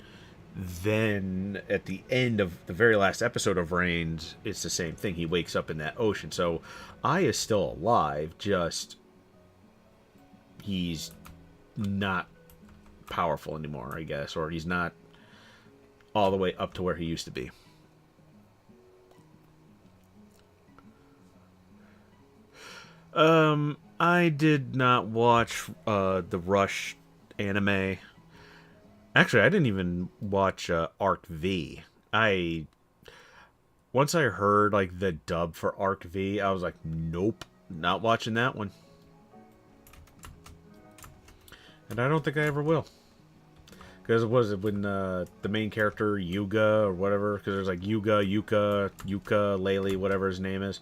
Then at the end of the very last episode of Reigns, it's the same thing. He wakes up in that ocean. So Eye is still alive, just he's not powerful anymore, I guess, or he's not all the way up to where he used to be. I did not watch the Rush anime. Actually, I didn't even watch Arc V. Once I heard like the dub for Arc V, I was like, nope, not watching that one. And I don't think I ever will. Because it was when the main character, Yuga, or whatever, because there's like Yuka, Lele, whatever his name is.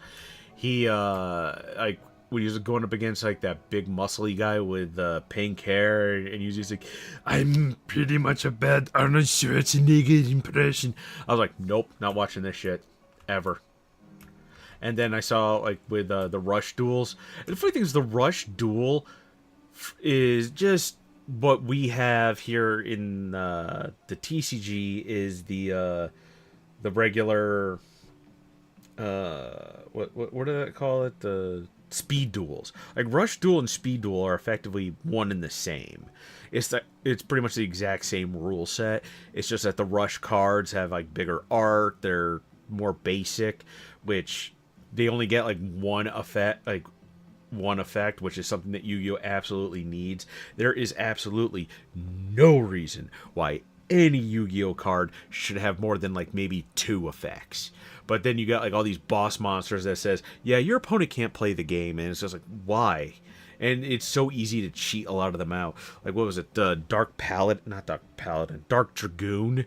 He, like, when he was going up against, like, that big muscly guy with pink hair, and he was just like, I'm pretty much a bad Arnold Schwarzenegger impression. I was like, nope, not watching this shit. Ever. And then I saw, like, with the Rush duels. And the funny thing is, the Rush duel is just what we have here in the TCG is the regular what do they call it, the speed duels. Like Rush Duel and Speed Duel are effectively one and the same. It's pretty much the exact same rule set. It's just that the Rush cards have like bigger art, they're more basic, which they only get like one effect, which is something that Yu-Gi-Oh! Absolutely needs. There is absolutely no reason why any Yu-Gi-Oh! Card should have more than like maybe 2 effects. But then you got like all these boss monsters that says, yeah, your opponent can't play the game, and it's just like, why? And it's so easy to cheat a lot of them out. Like, what was it? Dark Dragoon?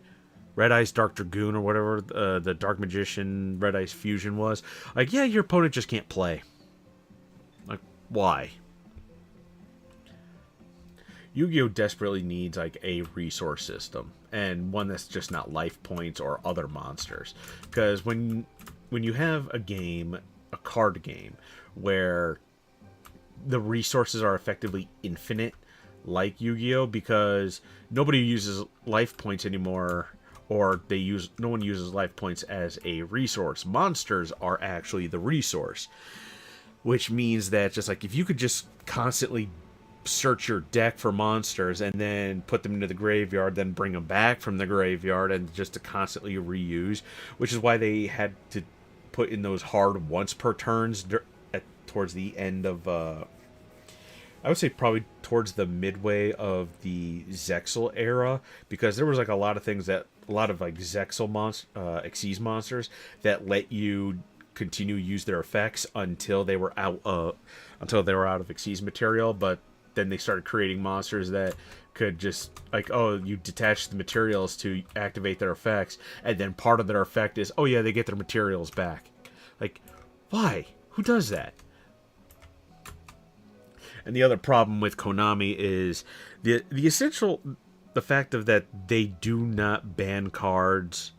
Red Eyes Dark Dragoon, or whatever the Dark Magician Red Eyes Fusion was. Like, yeah, your opponent just can't play. Like, why? Yu-Gi-Oh! Desperately needs like a resource system, and one that's just not life points or other monsters. Because when you have a game, a card game, where the resources are effectively infinite, like Yu-Gi-Oh! Because nobody uses life points anymore, or no one uses life points as a resource. Monsters are actually the resource. Which means that just like if you could just constantly search your deck for monsters and then put them into the graveyard, then bring them back from the graveyard, and just to constantly reuse, which is why they had to put in those hard once per turns towards the end of I would say probably towards the midway of the Zexal era, because there was like a lot of like Zexal Xyz monsters that let you continue to use their effects until they were out of Xyz material. But then they started creating monsters that could just like, oh, you detach the materials to activate their effects, and then part of their effect is, oh yeah, they get their materials back. Like, why? Who does that? And the other problem with Konami is the fact of that they do not ban cards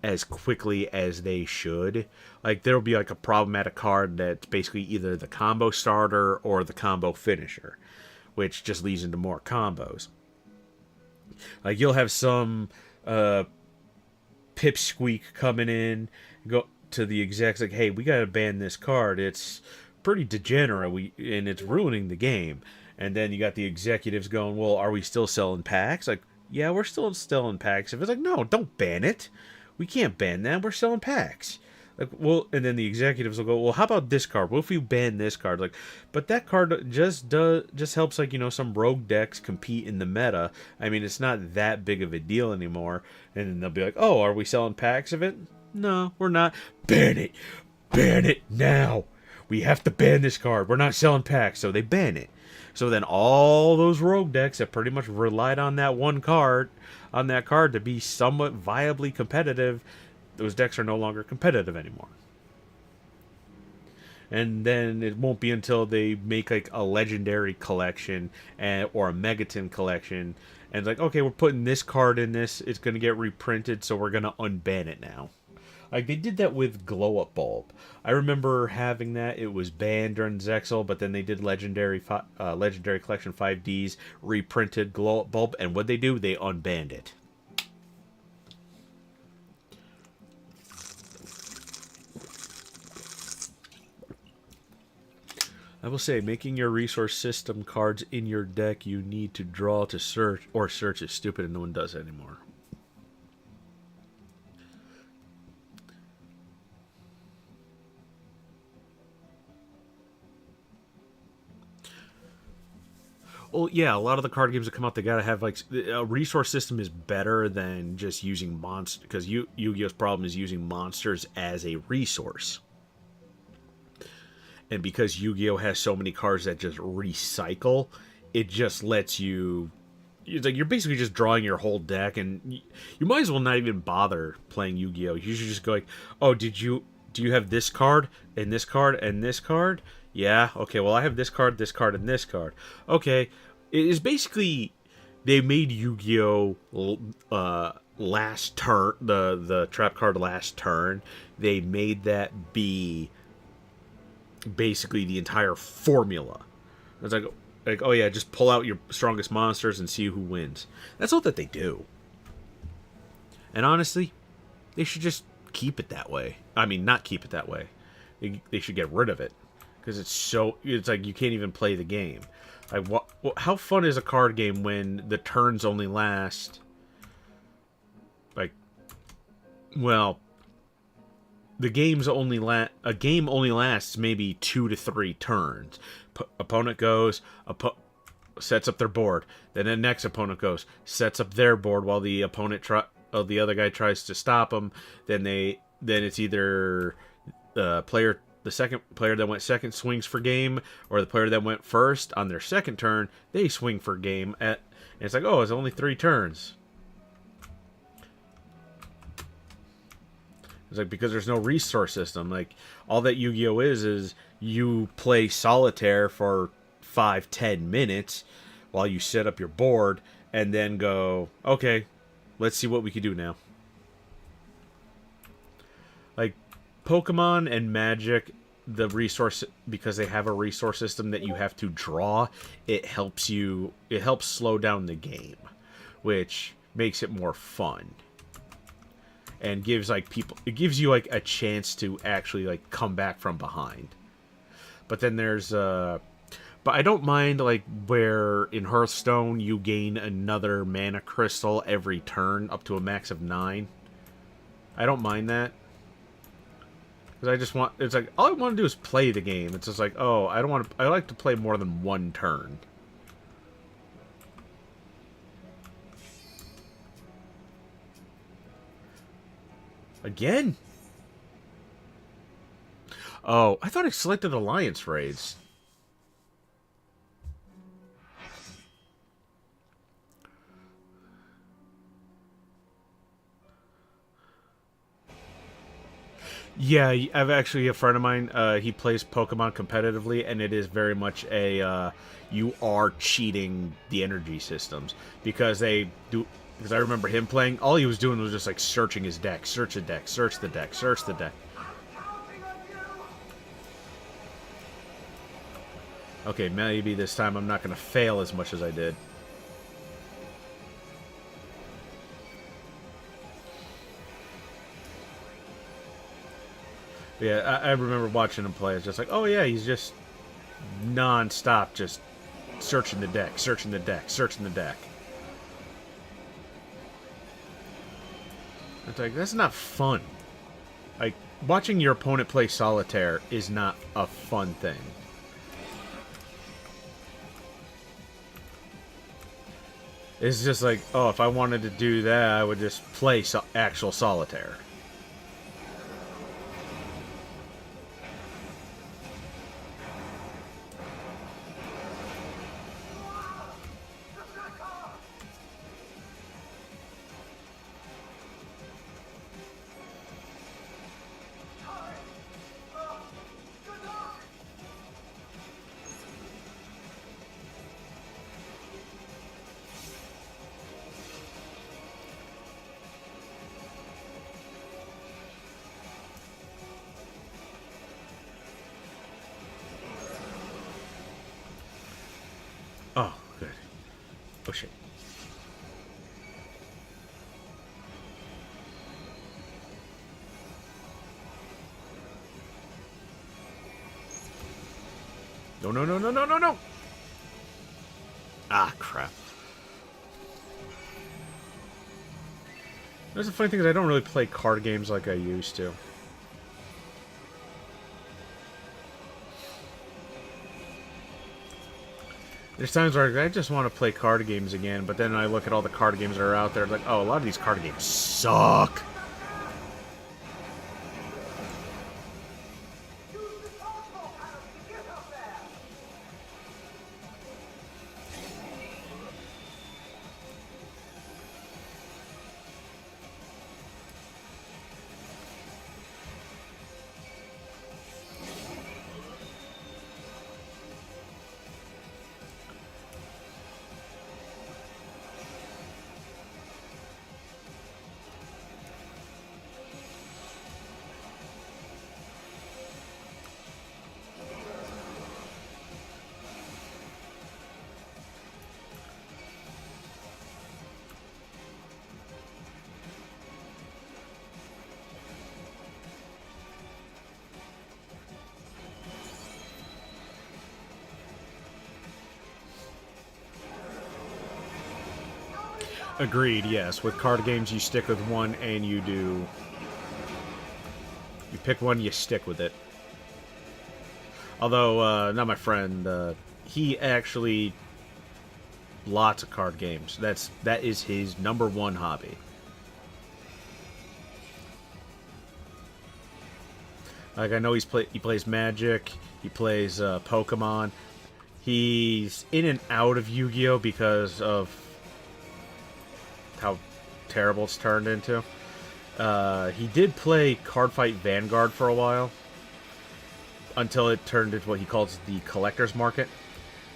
as quickly as they should. Like, there'll be like a problematic card that's basically either the combo starter or the combo finisher, which just leads into more combos. Like, you'll have some pipsqueak coming in, go to the execs like, hey, we gotta ban this card, it's pretty degenerate, and it's ruining the game. And then you got the executives going, well, are we still selling packs? Like, yeah, we're still selling packs. If it's like, no, don't ban it. We can't ban that. We're selling packs. Like, well, and then the executives will go, well, how about this card? What if we ban this card? Like, but that card just helps, like, some rogue decks compete in the meta. I mean, it's not that big of a deal anymore. And then they'll be like, oh, are we selling packs of it? No, we're not. Ban it. Ban it now. We have to ban this card. We're not selling packs, so they ban it. So then all those rogue decks that pretty much relied on that one card, to be somewhat viably competitive, those decks are no longer competitive anymore. And then it won't be until they make like a legendary collection or a Megaton collection, and it's like, okay, we're putting this card in this, it's going to get reprinted, so we're going to unban it now. Like, they did that with Glow Up Bulb. I remember having that. It was banned during Zexal, but then they did Legendary Collection 5Ds, reprinted Glow Up Bulb, and what they do? They unbanned it. I will say, making your resource system cards in your deck you need to draw to search, or search, is stupid and no one does it anymore. Well, yeah, a lot of the card games that come out, they gotta have, like, a resource system is better than just using monsters, because Yu-Gi-Oh's problem is using monsters as a resource. And because Yu-Gi-Oh has so many cards that just recycle, it just lets you... It's like you're basically just drawing your whole deck, and you might as well not even bother playing Yu-Gi-Oh. You should just go like, oh, do you have this card, and this card, and this card? Yeah, okay, well, I have this card, and this card. Okay, it is basically... They made Yu-Gi-Oh! Last turn, the trap card last turn, they made that be... basically the entire formula. It's like, oh yeah, just pull out your strongest monsters and see who wins. That's all that they do. And honestly, they should just keep it that way. I mean, not keep it that way. They should get rid of it, because it's like you can't even play the game. Like, how fun is a card game when the turns only last, like, well, a game only lasts maybe 2 to 3 turns. Opponent goes, sets up their board. Then the next opponent goes, sets up their board while the the other guy tries to stop them. Then it's either the second player that went second swings for game, or the player that went first on their second turn, they swing for game. And it's like, oh, it's only 3 turns. It's like, because there's no resource system. Like, all that Yu-Gi-Oh is you play solitaire for 5-10 minutes while you set up your board, and then go, okay, let's see what we can do now. Like, Pokemon and Magic, because they have a resource system that you have to draw, it helps slow down the game, which makes it more fun. And gives you like a chance to actually like come back from behind. But then there's but I don't mind like where in Hearthstone you gain another mana crystal every turn up to a max of 9. I don't mind that, because it's like all I want to do is play the game. It's just like, oh, I like to play more than one turn. Again? Oh, I thought I selected Alliance Raids. Yeah, I've actually a friend of mine, he plays Pokemon competitively, and it is very much a, you are cheating the energy systems, because I remember him playing, all he was doing was just like searching his deck, search the deck, search the deck, search the deck. Okay, maybe this time I'm not going to fail as much as I did. Yeah, I remember watching him play. It's just like, oh yeah, he's just non-stop just searching the deck, searching the deck, searching the deck. It's like, that's not fun. Like, watching your opponent play solitaire is not a fun thing. It's just like, oh, if I wanted to do that, I would just play actual solitaire. Oh, good. Oh, shit. No, no, no, no, no, no, no! Ah, crap. There's the funny thing is I don't really play card games like I used to. There's times where I just want to play card games again, but then I look at all the card games that are out there, like, oh, a lot of these card games suck. Agreed, yes. With card games, you stick with one and you do... You pick one, you stick with it. Although, not my friend, he actually... Lots of card games. That is his #1 hobby. Like, I know he plays Magic, he plays Pokemon. He's in and out of Yu-Gi-Oh! Because of how terrible it's turned into. He did play Cardfight Vanguard for a while, until it turned into what he calls the collector's market,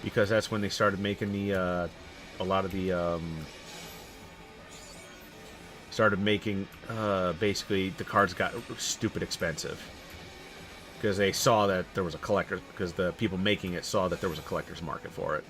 because that's when they started making the a lot of the basically the cards got stupid expensive because they saw that there was a collector, because the people making it saw that there was a collector's market for it.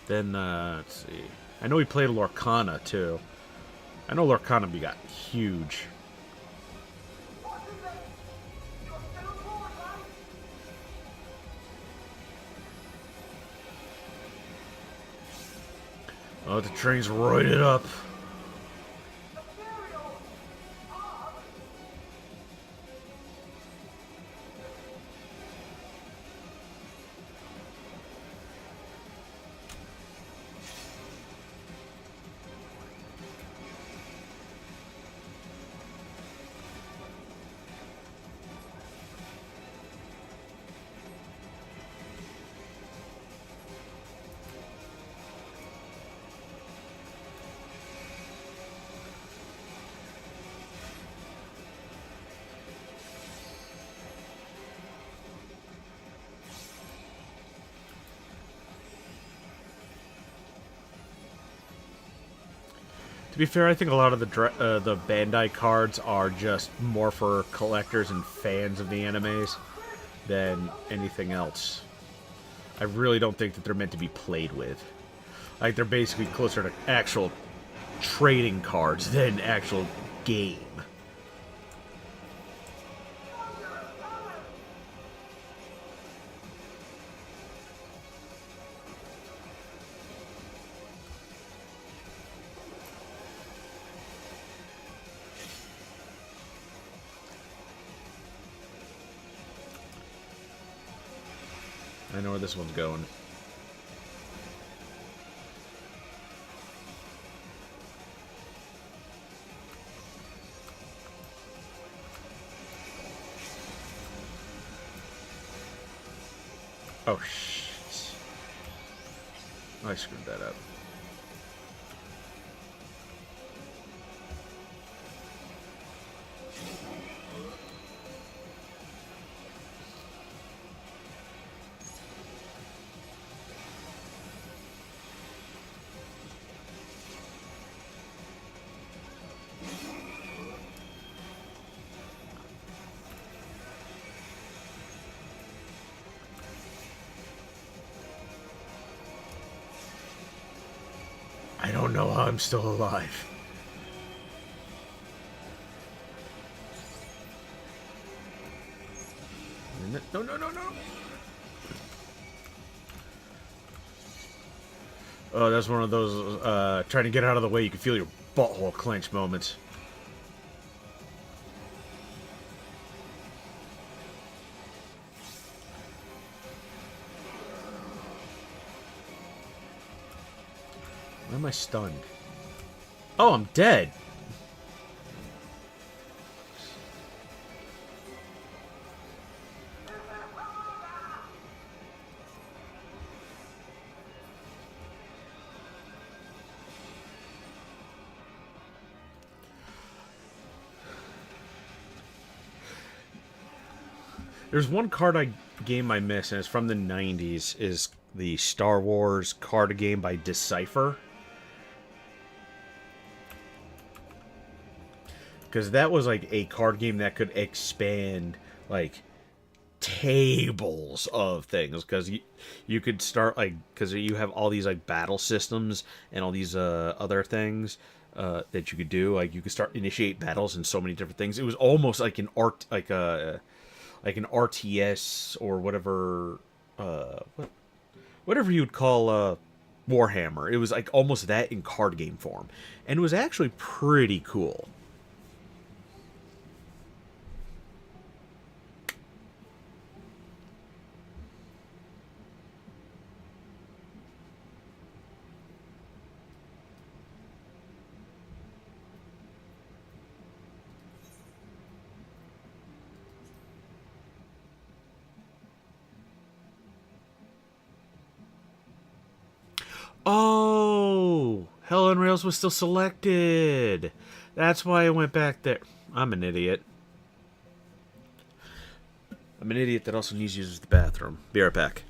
Then, let's see. I know he played Lorcana, too. I know Lorcana got huge. Oh, the train's roided up. To be fair, I think a lot of the Bandai cards are just more for collectors and fans of the animes than anything else. I really don't think that they're meant to be played with. Like, they're basically closer to actual trading cards than actual game. I know where this one's going. Oh, shit. I screwed that up. I don't know how I'm still alive. No, no, no, no! Oh, that's one of those, trying to get out of the way, you can feel your butthole clench moments. Why am I stunned? Oh, I'm dead! There's one game I miss, and it's from the 90s, is the Star Wars card game by Decipher. Because that was like a card game that could expand like tables of things. Because you could start like, because you have all these like battle systems and all these other things that you could do. Like you could start initiate battles and so many different things. It was almost like an like an RTS or whatever whatever you'd call Warhammer. It was like almost that in card game form, and it was actually pretty cool. Oh, Hell on Rails was still selected. That's why I went back there. I'm an idiot. I'm an idiot that also needs to use the bathroom. Be right back.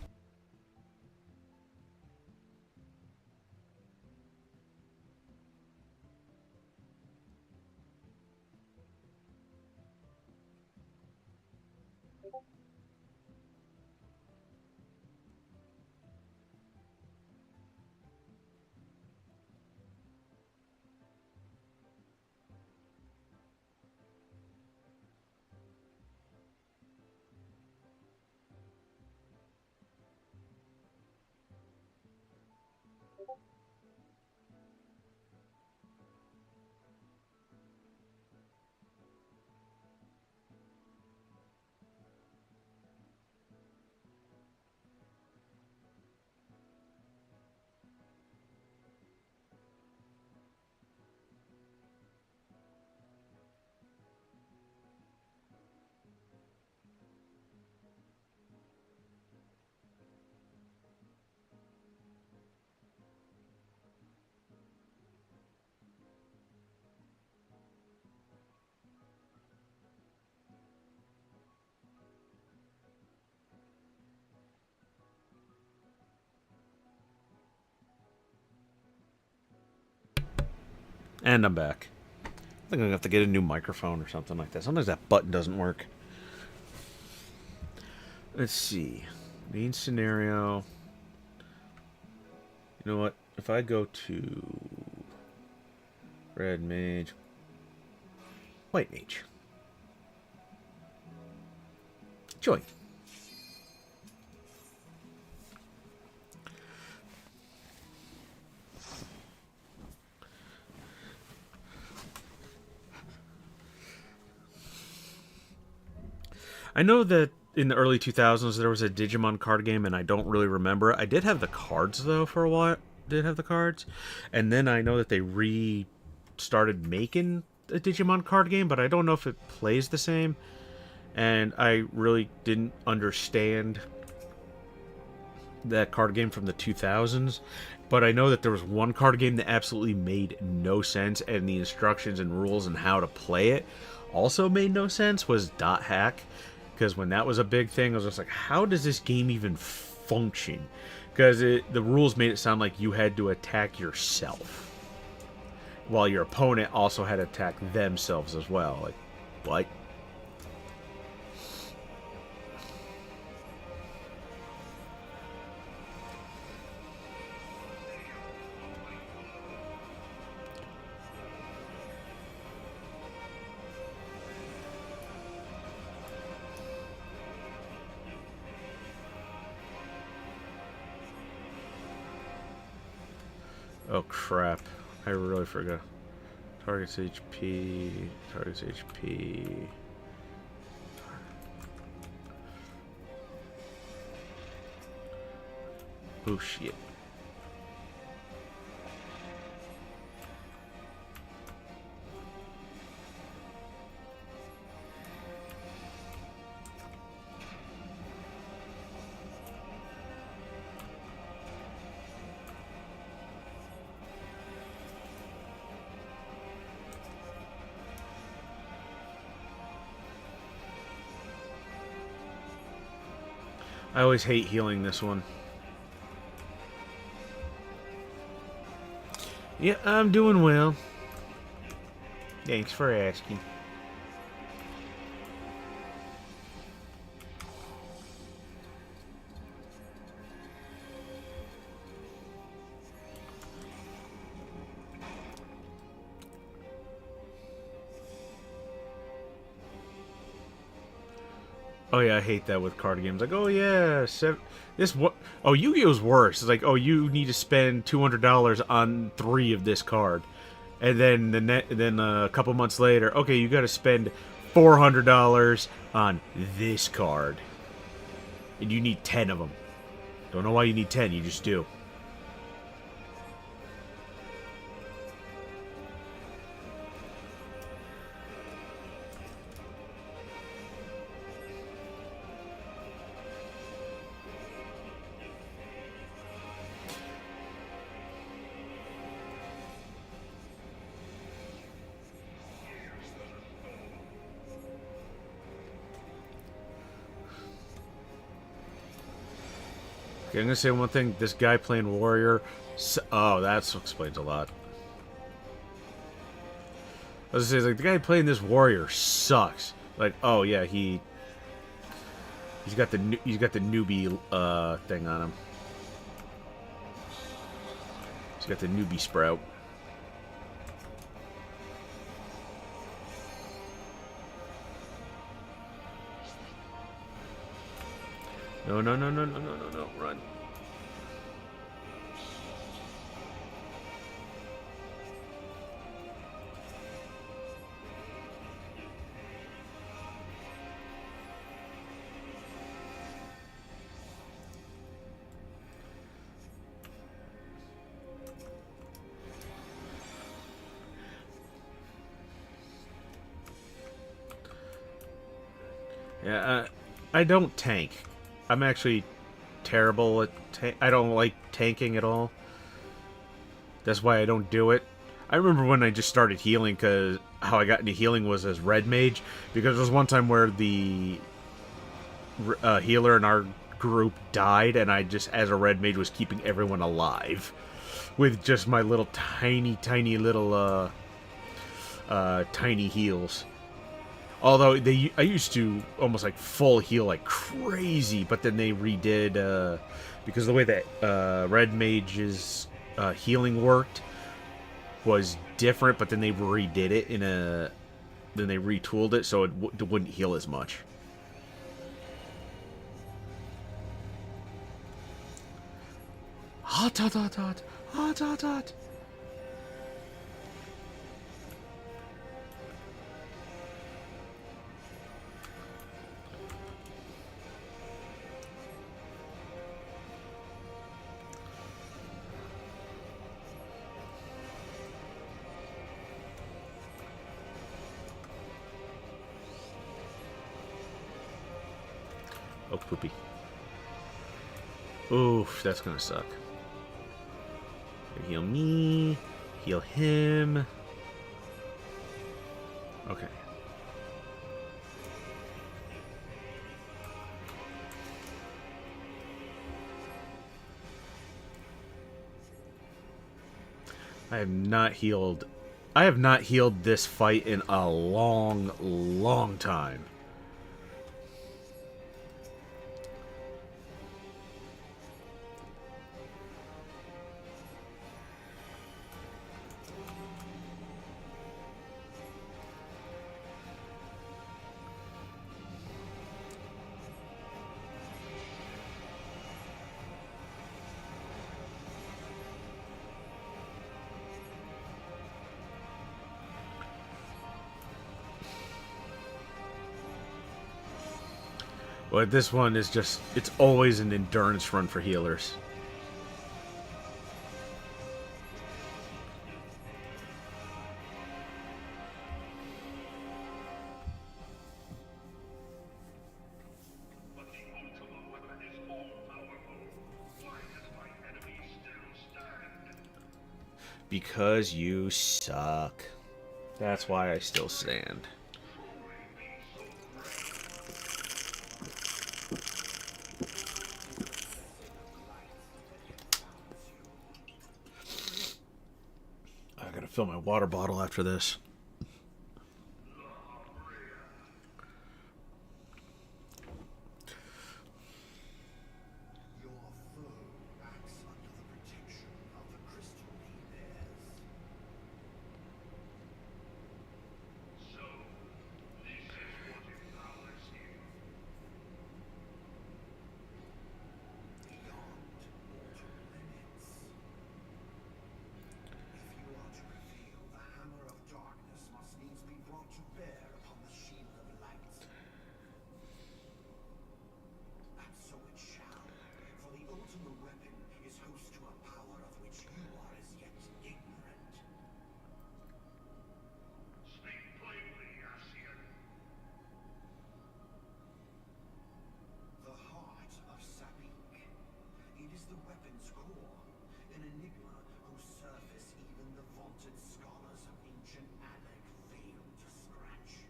And I'm back. I think I'm gonna have to get a new microphone or something like that. Sometimes that button doesn't work. Let's see. Main scenario. You know what? If I go to Red Mage, White Mage, join. I know that in the early 2000s there was a Digimon card game, and I don't really remember it. I did have the cards though for a while. Did have the cards, and then I know that they started making a Digimon card game, but I don't know if it plays the same. And I really didn't understand that card game from the 2000s. But I know that there was one card game that absolutely made no sense, and the instructions and rules and how to play it also made no sense, was Dot Hack. Because when that was a big thing, I was just like, how does this game even function? Because the rules made it sound like you had to attack yourself, while your opponent also had to attack themselves as well. Like, what? Oh crap, I really forgot. Target's HP, target's HP. Oh shit. I always hate healing this one. Yeah, I'm doing well. Thanks for asking. Oh yeah, I hate that with card games. Like, oh yeah, this what? Oh, Yu-Gi-Oh's worse. It's like, oh, you need to spend $200 on 3 of this card, and then a couple months later, okay, you got to spend $400 on this card, and you need 10 of them. Don't know why you need 10. You just do. Okay, I'm gonna say one thing. This guy playing warrior. Oh, that explains a lot. I was gonna say, like, the guy playing this warrior sucks. Like, oh yeah, he's got the newbie thing on him. He's got the newbie sprout. No, no, no, no, no, no, no, no, run. Yeah, I don't tank. I'm actually terrible at I don't like tanking at all. That's why I don't do it. I remember when I just started healing, because how I got into healing was as Red Mage, because there was one time where the healer in our group died, and I just, as a Red Mage, was keeping everyone alive with just my little tiny little tiny heals. Although I used to almost like full heal like crazy, but then they redid because of the way that Red Mage's healing worked was different, but then they redid it then they retooled it so it wouldn't heal as much. Hot, hot, hot, hot, hot, hot, hot. Oh, poopy. Oof, that's gonna suck. Heal me. Heal him. Okay. I have not healed. I have not healed this fight in a long, long time. But this one is just, it's always an endurance run for healers. Because you suck. That's why I still stand. I gotta fill my water bottle after this. Your foe acts under the protection of the crystal he bears. So, this is what empowers him. Beyond mortal limits. If you are to prevail, the hammer of darkness must needs be brought to bear upon the shield of light. And so it shall, for the ultimate weapon is host to a power of which you are as yet ignorant. Speak plainly, Ascian. The heart of Sapik. It is the weapon's core, an enigma whose surface even the vaunted scholars of ancient Alec failed to scratch.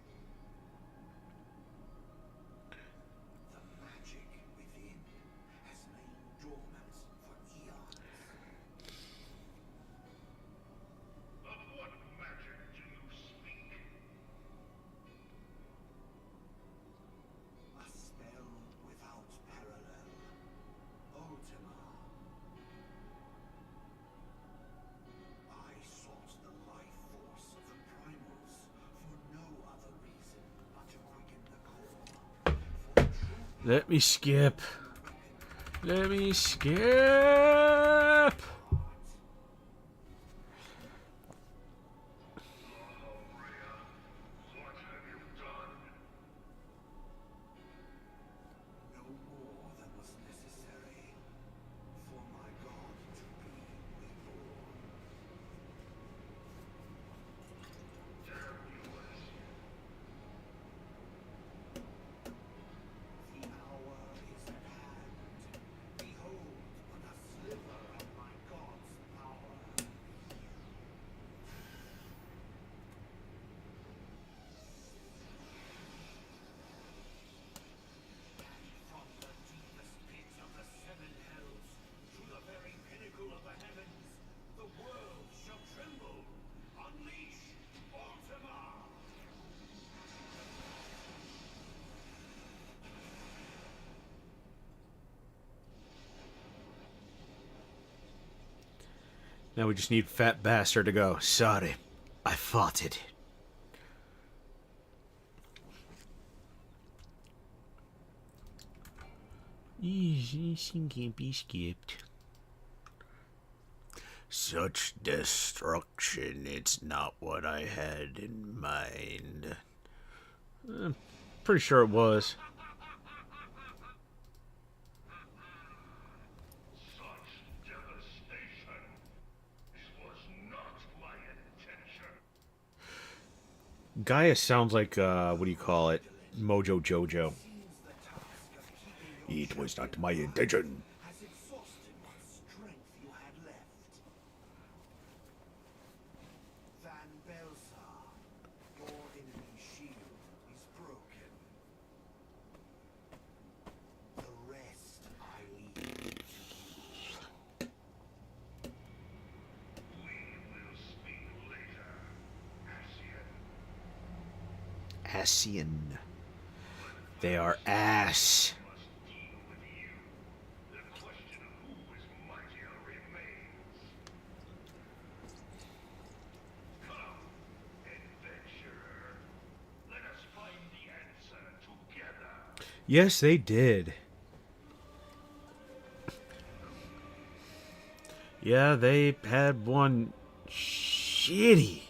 The magic within has lain dormant for eons. Of what magic do you speak? A spell without parallel. Ultima. I sought the life force of the primals for no other reason but to quicken the core. For truth Let me skip. Let me skip. What have you done? no more than was necessary for my god to be reborn. Damn you, Ascian. The hour is at hand. Behold, but a Now we just need Fat Bastard to go, sorry, I fought it. Easy, can't be skipped. Such destruction, it's not what I had in mind. I'm pretty sure it was. Such devastation. This was not my intention. Gaia sounds like, what do you call it? Mojo Jojo. It was not my intention. has exhausted what strength you had left. Van Belsar, your enemy's shield is broken. The rest I leave to you. We will speak later, Ascian. Ascian. They are ass. Must deal with you. The question of who is mightier remains. Come, adventurer. Let us find the answer together. Yes, they did. Yeah, they had one shitty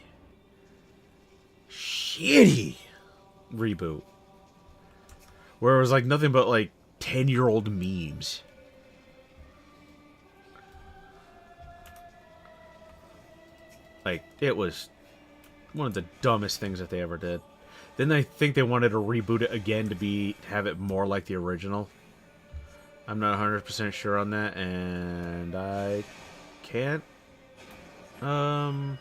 reboot. Where it was like nothing but like 10-year-old memes. Like, it was one of the dumbest things that they ever did. Then I think they wanted to reboot it again to have it more like the original. I'm not 100% sure on that, and I can't. I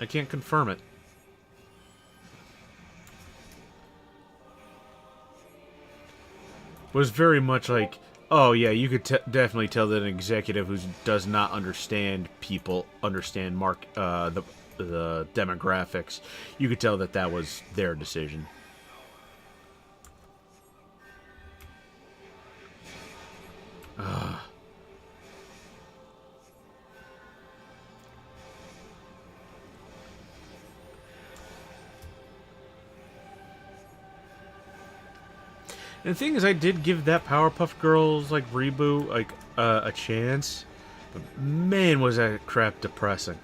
can't confirm it. Was very much like, oh yeah, you could definitely tell that an executive who does not understand people understand the demographics. You could tell that that was their decision. And the thing is, I did give that Powerpuff Girls like reboot like a chance, but man, was that crap depressing.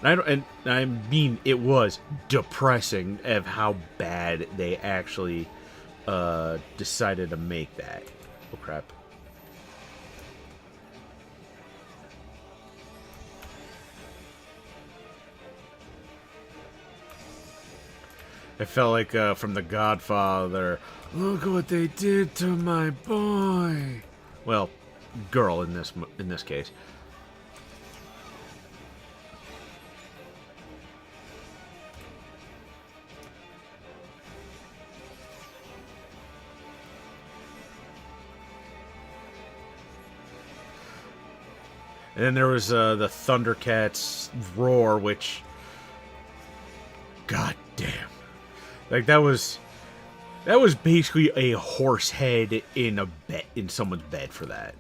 And I mean, it was depressing of how bad they actually decided to make that. Oh crap! I felt like from The Godfather. Look what they did to my boy. Well, girl in this case. And then there was the Thundercats roar, which, god damn, like that was basically a horse head in someone's bed for that.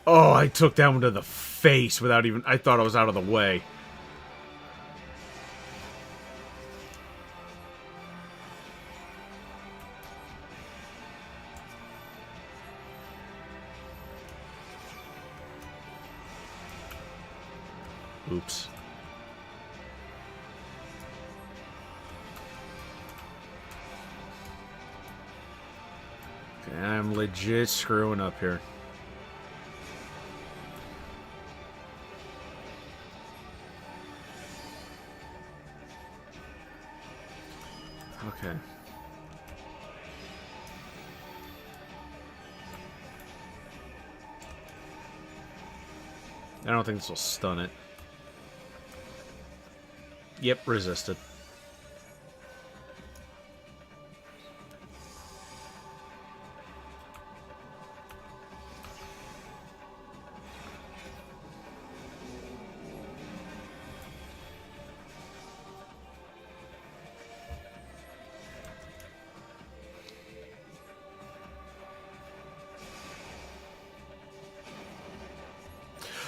Oh, I took that one to the face without even, I thought I was out of the way. Oops. Okay, I'm legit screwing up here. Okay. I don't think this will stun it. Yep, resisted.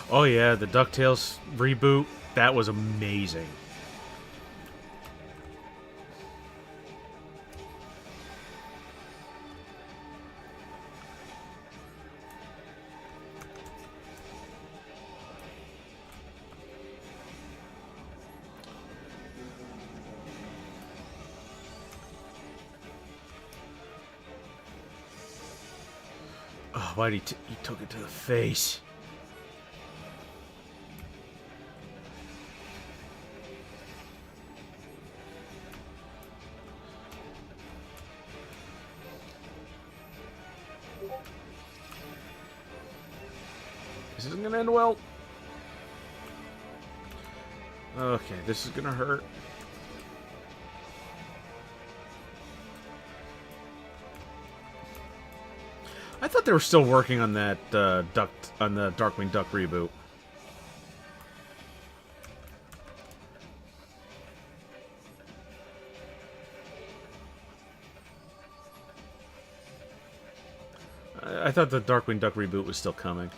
Oh yeah, the DuckTales reboot, that was amazing. Oh, why did he took it to the face? This isn't gonna end well. Okay, this is gonna hurt. I thought they were still working on that the Darkwing Duck reboot. I thought the Darkwing Duck reboot was still coming.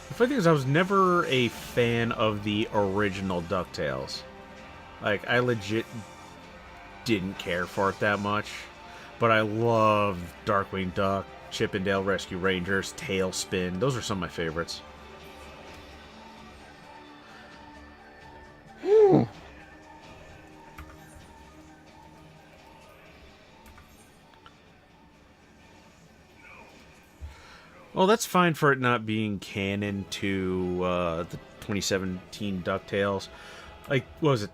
The funny thing is, I was never a fan of the original DuckTales. Like, I legit didn't care for it that much. But I loved Darkwing Duck, Chippendale Rescue Rangers, Tailspin. Those are some of my favorites. Well, that's fine for it not being canon to the 2017 DuckTales. Like, what was it?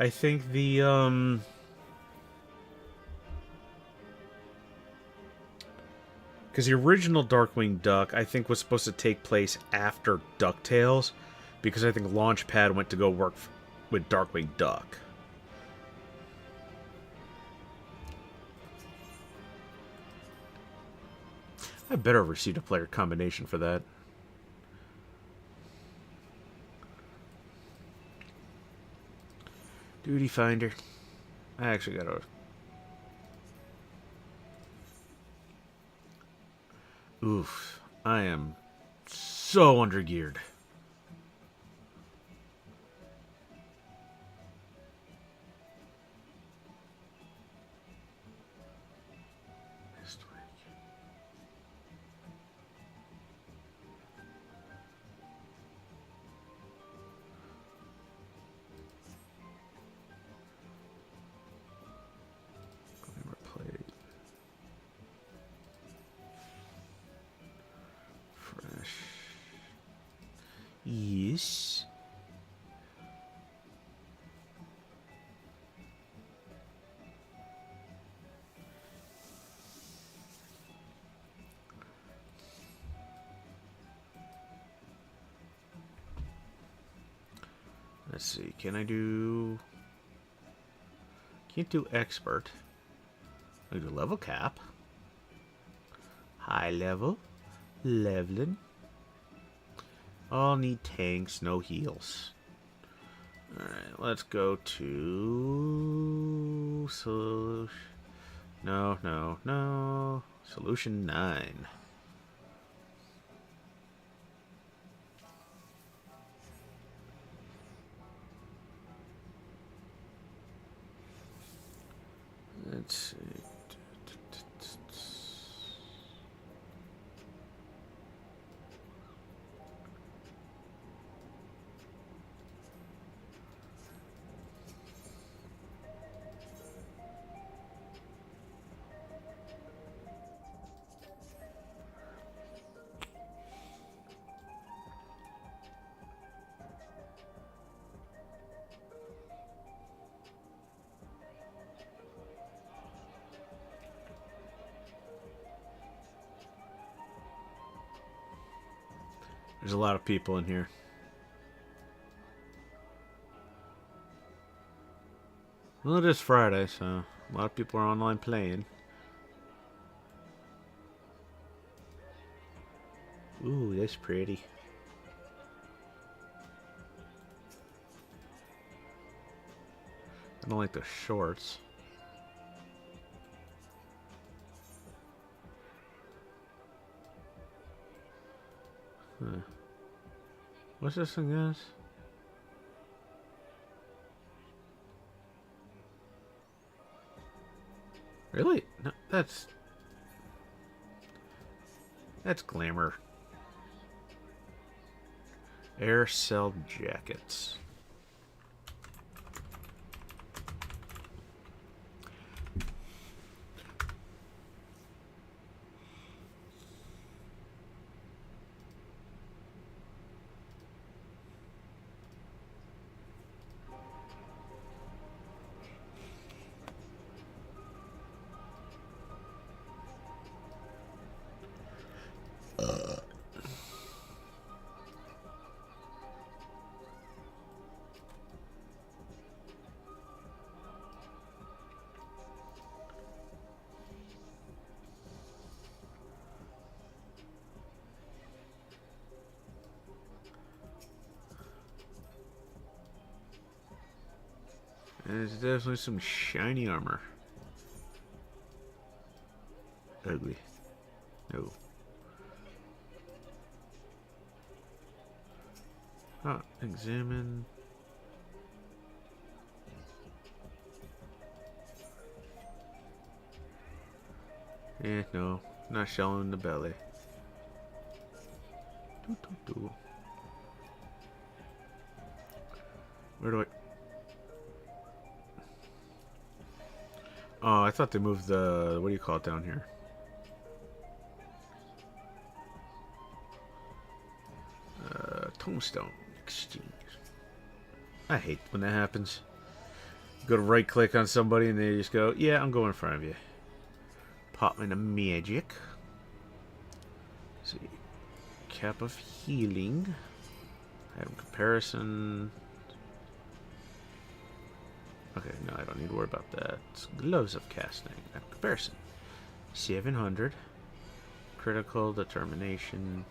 I think the, because the original Darkwing Duck, I think, was supposed to take place after DuckTales, because I think Launchpad went to go work with Darkwing Duck. I better have received a player combination for that. Duty Finder. I actually gotta... Oof. I am so undergeared. Yes. Let's see. Can I do... Can't do expert. I do level cap. High level. Leveling. All need tanks, no heals. Alright, let's go to... No. Solution 9. Let's see. There's a lot of people in here. Well, it is Friday, so a lot of people are online playing. Ooh, that's pretty. I don't like the shorts. Huh. What's this thing, guys? Really? No, that's glamour. Air cell jackets. There's definitely some shiny armor. Ugly. No. Oh, examine. No. Not shelling in the belly. Doo. Where do I... Oh, I thought they moved the... What do you call it down here? Tombstone exchange. I hate when that happens. You go to right click on somebody and they just go, yeah, I'm going in front of you. Pop in a magic. Let's see. Cap of healing. Item comparison. Okay, no, I don't need to worry about that. It's gloves of casting. Item comparison. 700. Critical determination.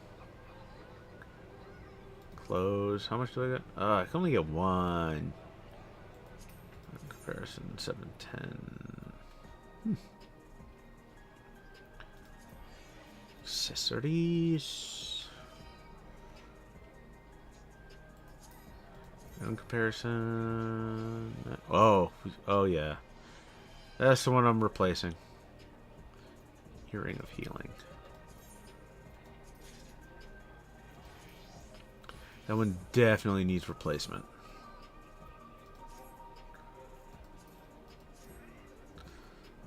Close. How much do I get? I can only get one. Comparison 710. Accessories. In comparison. Oh yeah. That's the one I'm replacing. Earring of healing. That one definitely needs replacement.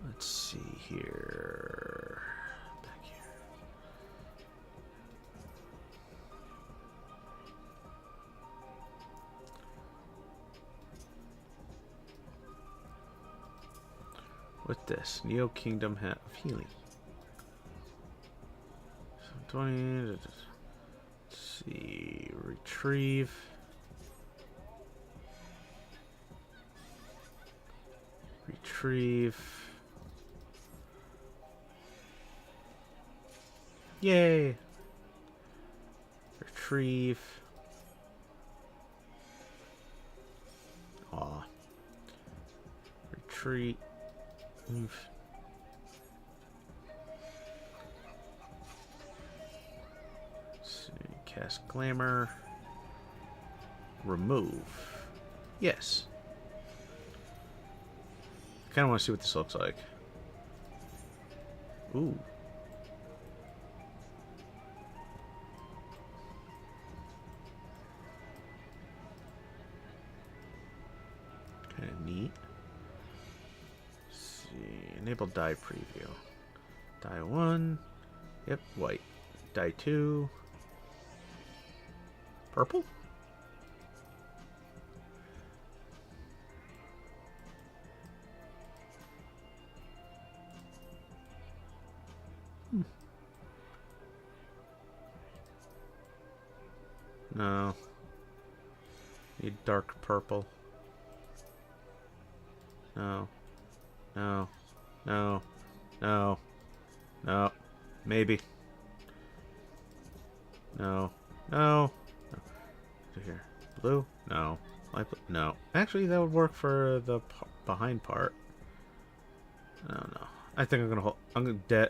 Let's see here. Back here. With this Neo Kingdom Hat of Healing. 20. Let's see. Retrieve. Retrieve. Yay. Retrieve. Aw. Retreat. Move. Cast Glamour. Remove. Yes. I kind of want to see what this looks like. Ooh. Kind of neat. Let's see. Enable dye preview. Dye 1. Yep, white. Dye 2. Purple? No. Need dark purple. No. No. No. No. No. Maybe. No. No. No. Here. Blue? No. Light blue? No. Actually, that would work for the behind part. I don't know. I think I'm gonna hold.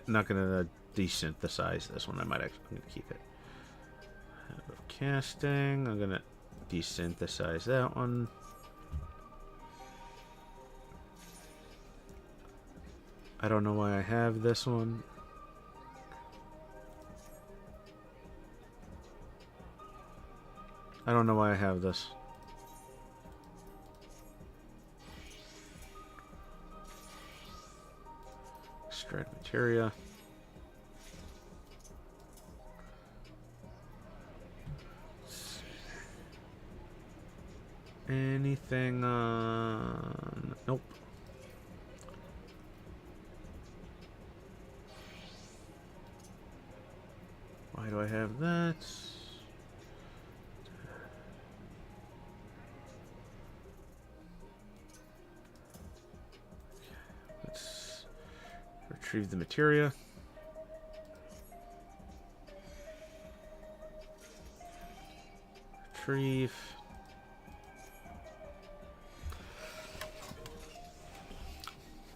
Not gonna desynthesize this one. I'm gonna keep it. Casting. I'm gonna desynthesize that one. I don't know why I have this one. I don't know why I have this. Extract materia. Anything on... Nope. Why do I have that? Let's retrieve the materia. Retrieve.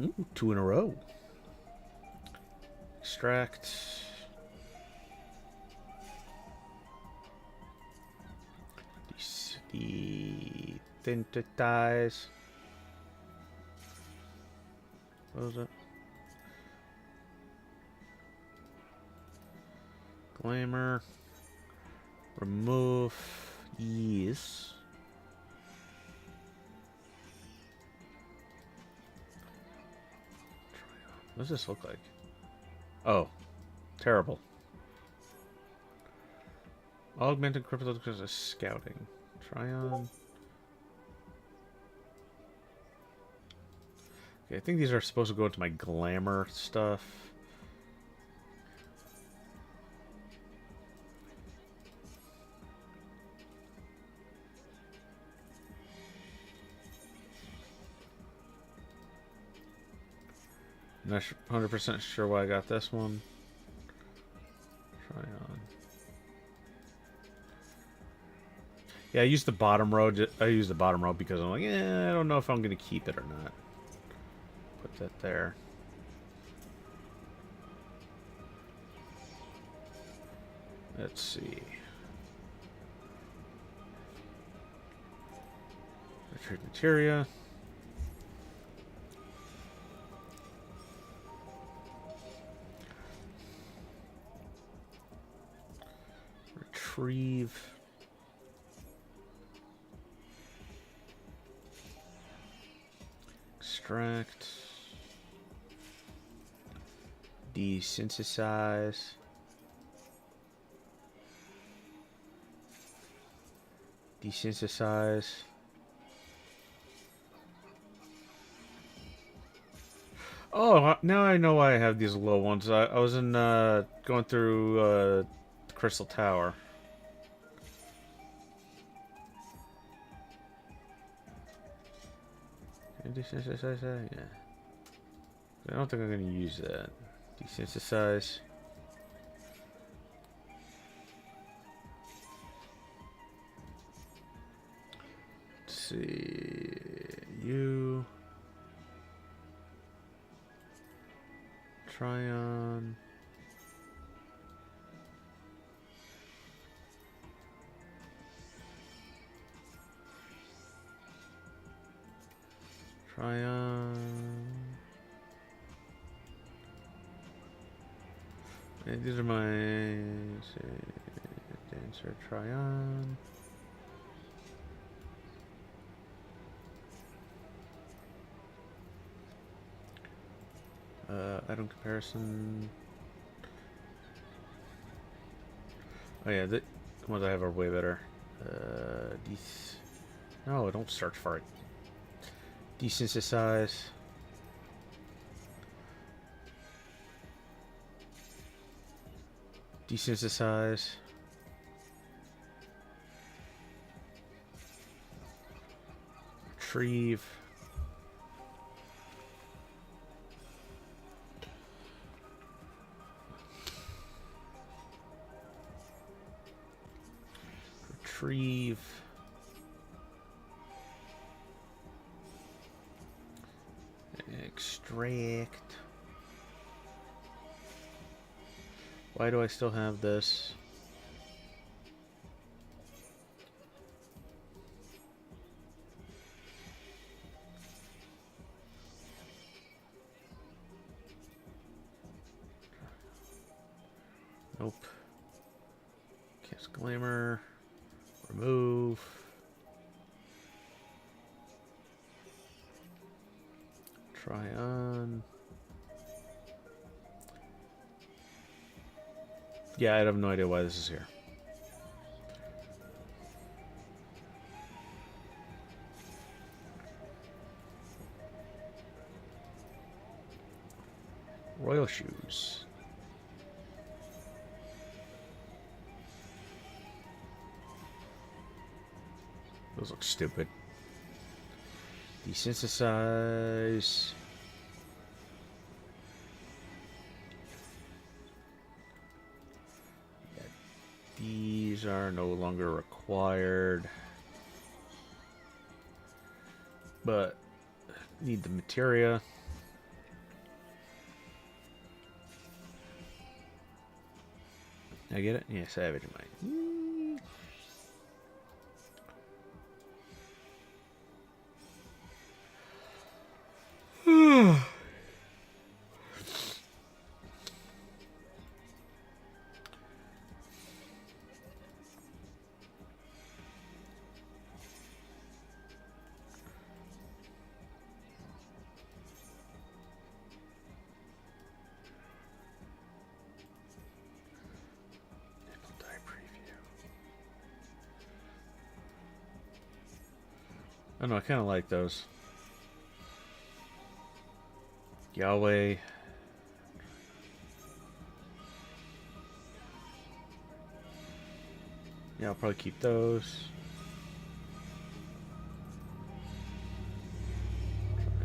Ooh, 2 in a row. Extract. Desynthesize. What was it? Glamour. Remove. Yes. What does this look like? Oh, terrible. Augmented crypto because of scouting. Try on. Okay, I think these are supposed to go into my glamour stuff. Not 100% sure why I got this one. Try on. Yeah, I used the bottom row. I used the bottom row because I'm like, I don't know if I'm going to keep it or not. Put that there. Let's see. Retrieve materia. Retrieve. Extract. Desynthesize. Desynthesize. Oh, now I know why I have these low ones. I was in going through the Crystal Tower. Desynthesize that? Yeah. I don't think I'm going to use that. Desynthesize. Let's see. You. Try on. Try on. And these are my dancer. Try on. Item comparison. Oh yeah, the ones I have are way better. These. No, don't search for it. Desynthesize. Desynthesize. Retrieve. retrieve. Extract. Why do I still have this? Nope. Cast Glamour. Remove. Try on. Yeah, I have no idea why this is here. Royal shoes. Those look stupid. Desensitize. Yeah, these are no longer required. But need the materia. I get it? Yeah, Savage Might. I don't know, I kind of like those. Yahweh. Yeah, I'll probably keep those.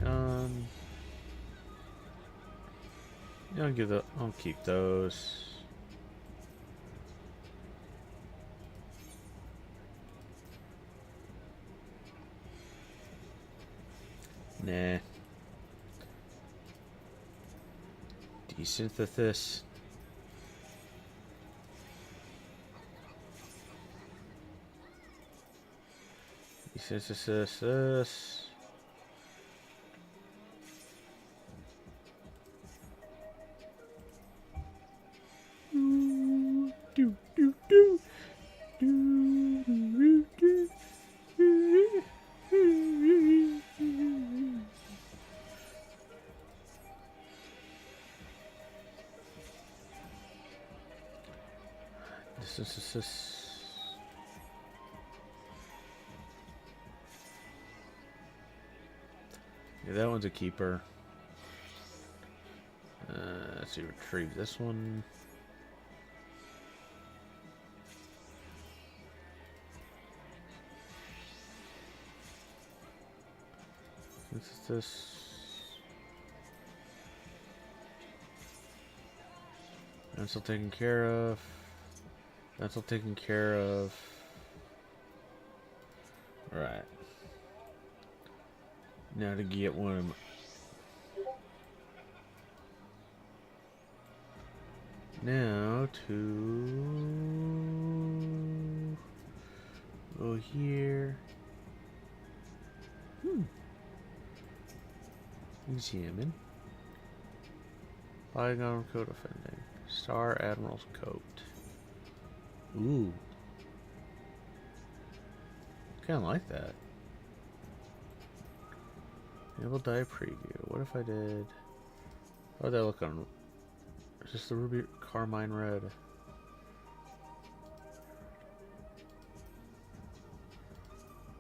Try on. Yeah, I'll keep those. Nah. Desynthesis. Desynthesis. Do do do do do do. This. Yeah, that one's a keeper. Let's see, retrieve this one. This. That's all taken care of. That's all taken care of. Right. Now to get one of my... Now to go here. Examine. Polygon coat offending. Star Admiral's coat. Ooh. Kinda like that. Enable die preview. What if I did... How would that look on... Is this the ruby carmine red?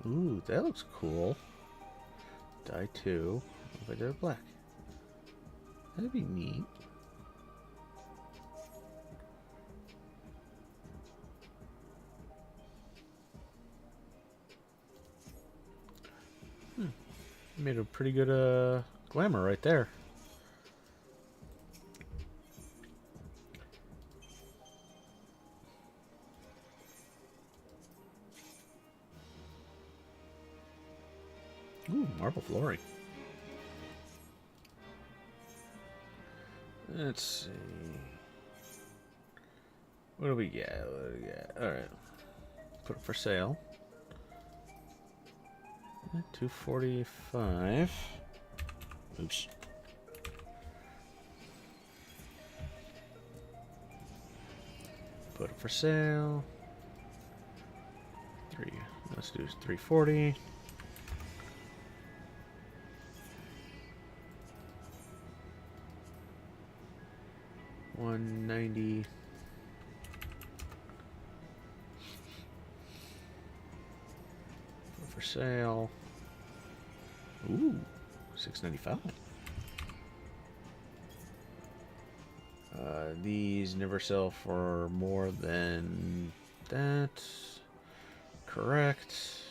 Ooh, that looks cool. Die 2. What if I did black? That'd be neat. Made a pretty good glamour right there. Ooh, marble flooring. Let's see. What do we get? What do we get? Alright. Put it for sale. 245. Oops. Put it for sale. Let's do 340. $190. For sale. Ooh, $695. These never sell for more than that. Correct.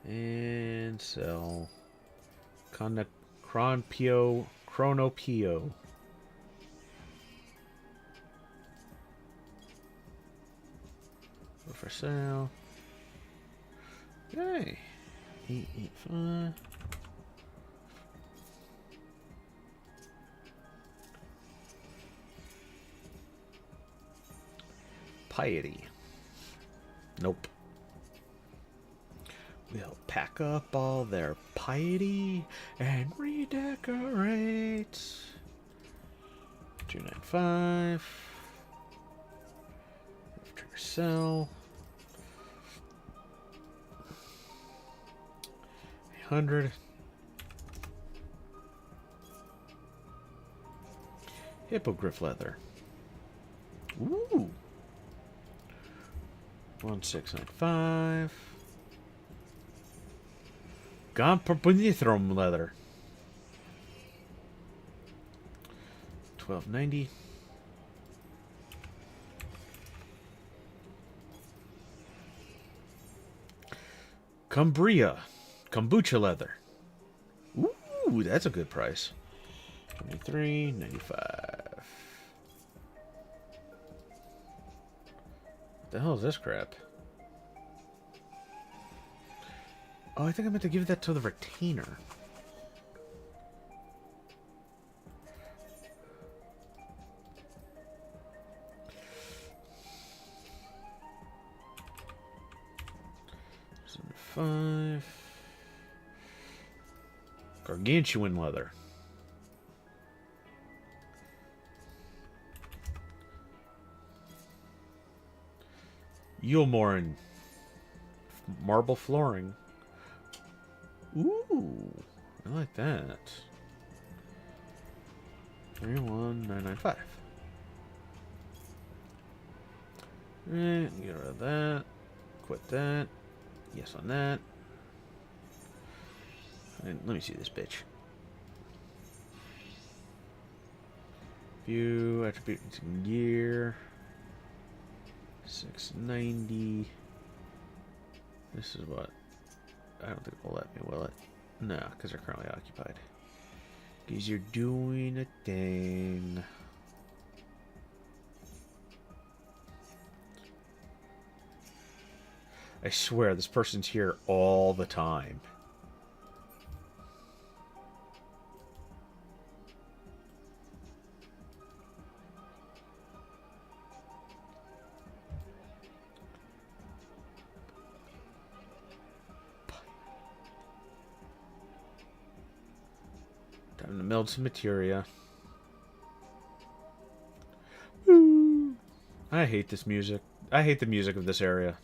And sell Chronopio. For sale. Okay. 885. Piety. Nope. We'll pack up all their piety and redecorate. 295. Trigger sell. 800. Hippogriff leather. Ooh. 1695. Gomperpunithrum leather. 1290. Kombucha leather. Ooh, that's a good price. 23.95. What the hell is this crap? Oh, I think I meant to give that to the retainer. $5. Gargantuan leather. Yulmorin. Marble flooring. Ooh, I like that. 31995. Get rid of that. Quit that. Yes on that. And let me see this bitch. View, attributes, and gear. 690. This is what? I don't think it'll let me, will it? No, because they're currently occupied. Because you're doing a thing. I swear, this person's here all the time. Time to meld some materia. Woo. I hate this music. I hate the music of this area.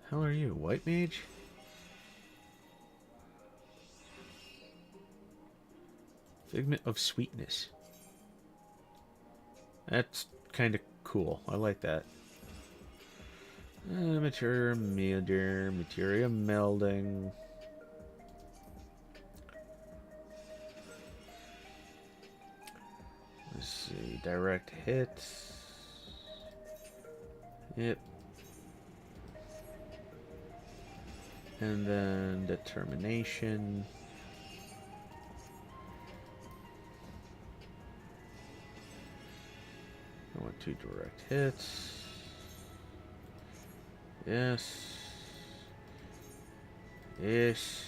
Hell are you, white mage? Figment of sweetness. That's kind of cool. I like that. Materia melding. Let's see. Direct hits. Yep. And then determination. 2 direct hits. Yes. Yes.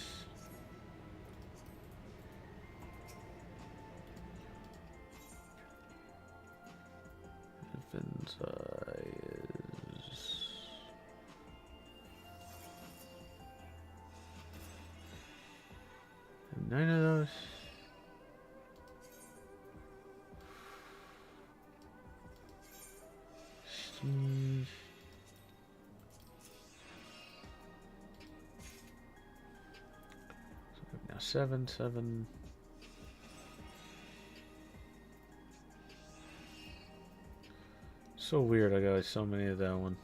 Defense is 9 of those. Sheesh. So now 7, 7. So weird, I got so many of that one.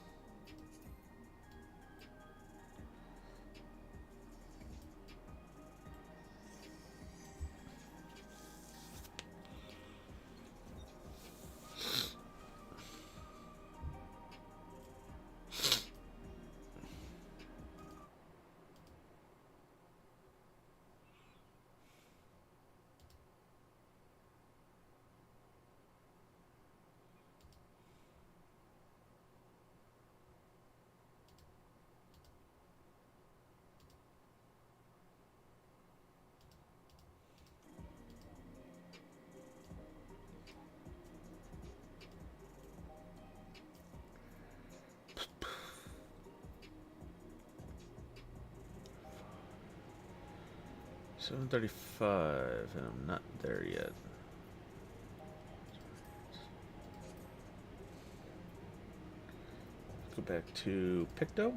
$735, and I'm not there yet. Go back to Picto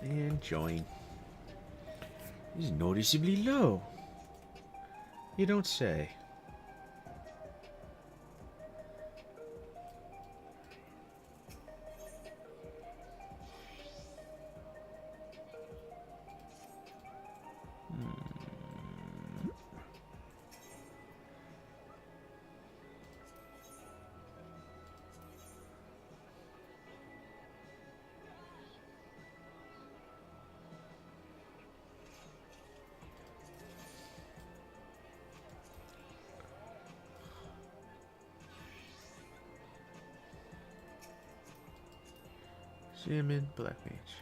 and join. He's noticeably low. You don't say. Salmon, Black Mage.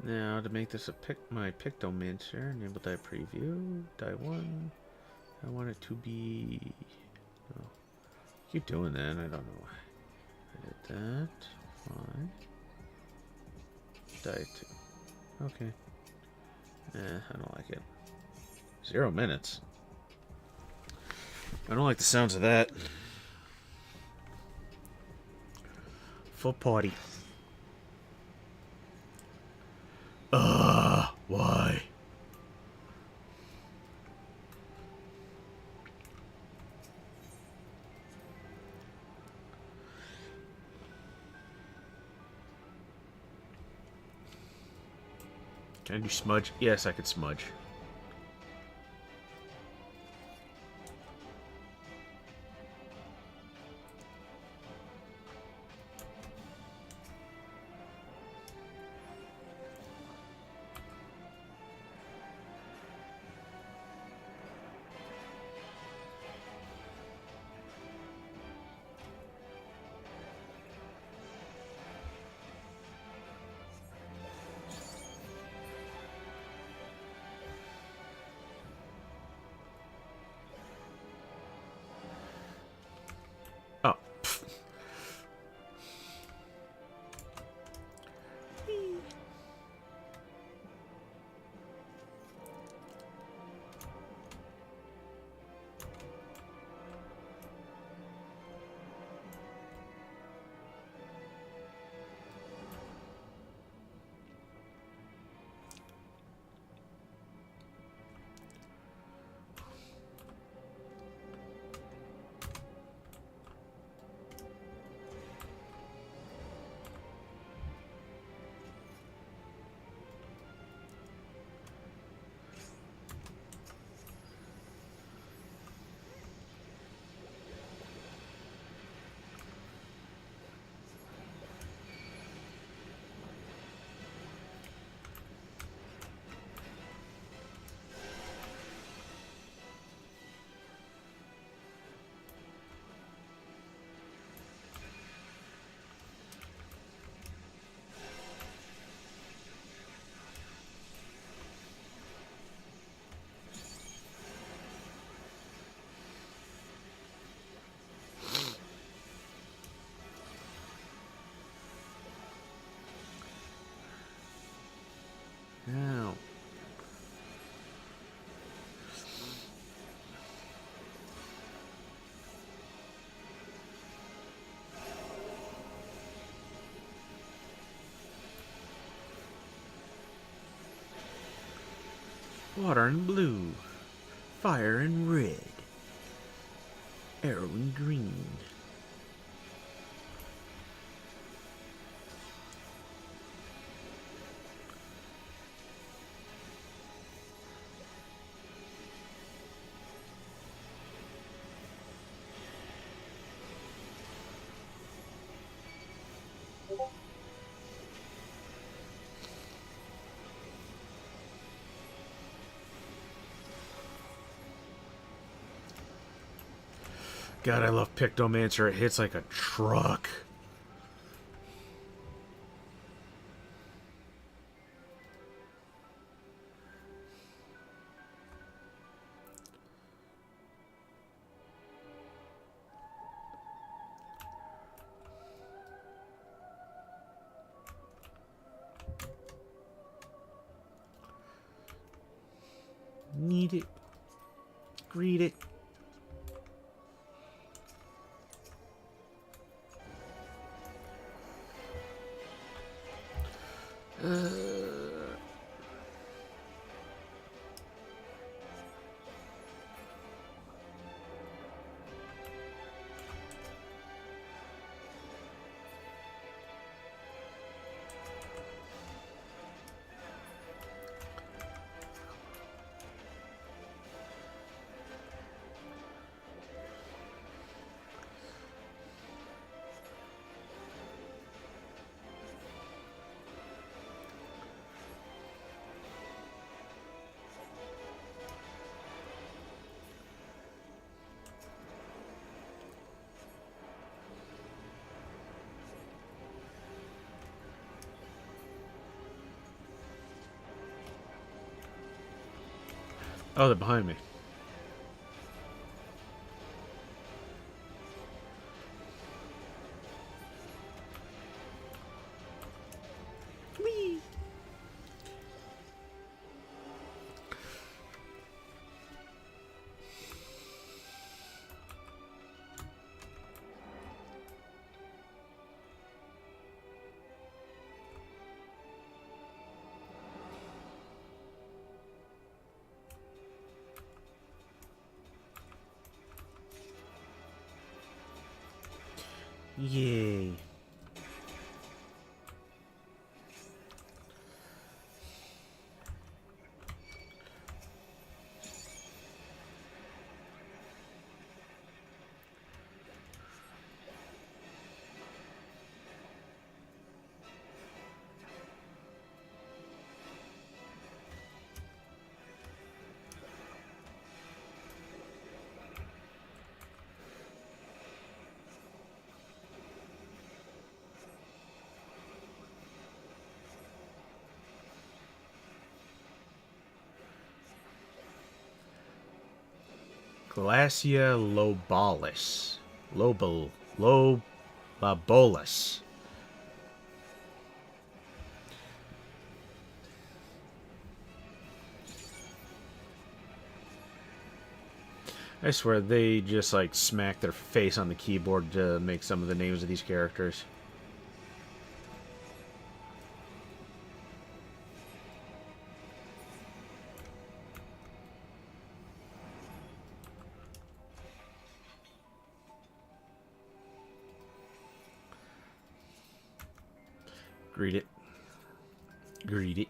Now to make this my Pictomancer, enable die preview, die 1. I want it to be. Oh, keep doing that. I don't know why. I did that. Fine. Die 2. Okay. I don't like it. 0 minutes. I don't like the sounds of that. Full party. Why? Can I do smudge? Yes, I could smudge. Water and blue. Fire and red. Arrow and green. God, I love Pictomancer. It hits like a truck. Need it. Greet it. Oh, they're behind me. Whee! Yay. Glacia lobalis. Lobolus. I swear they just like smack their face on the keyboard to make some of the names of these characters. Greet it. Greet it.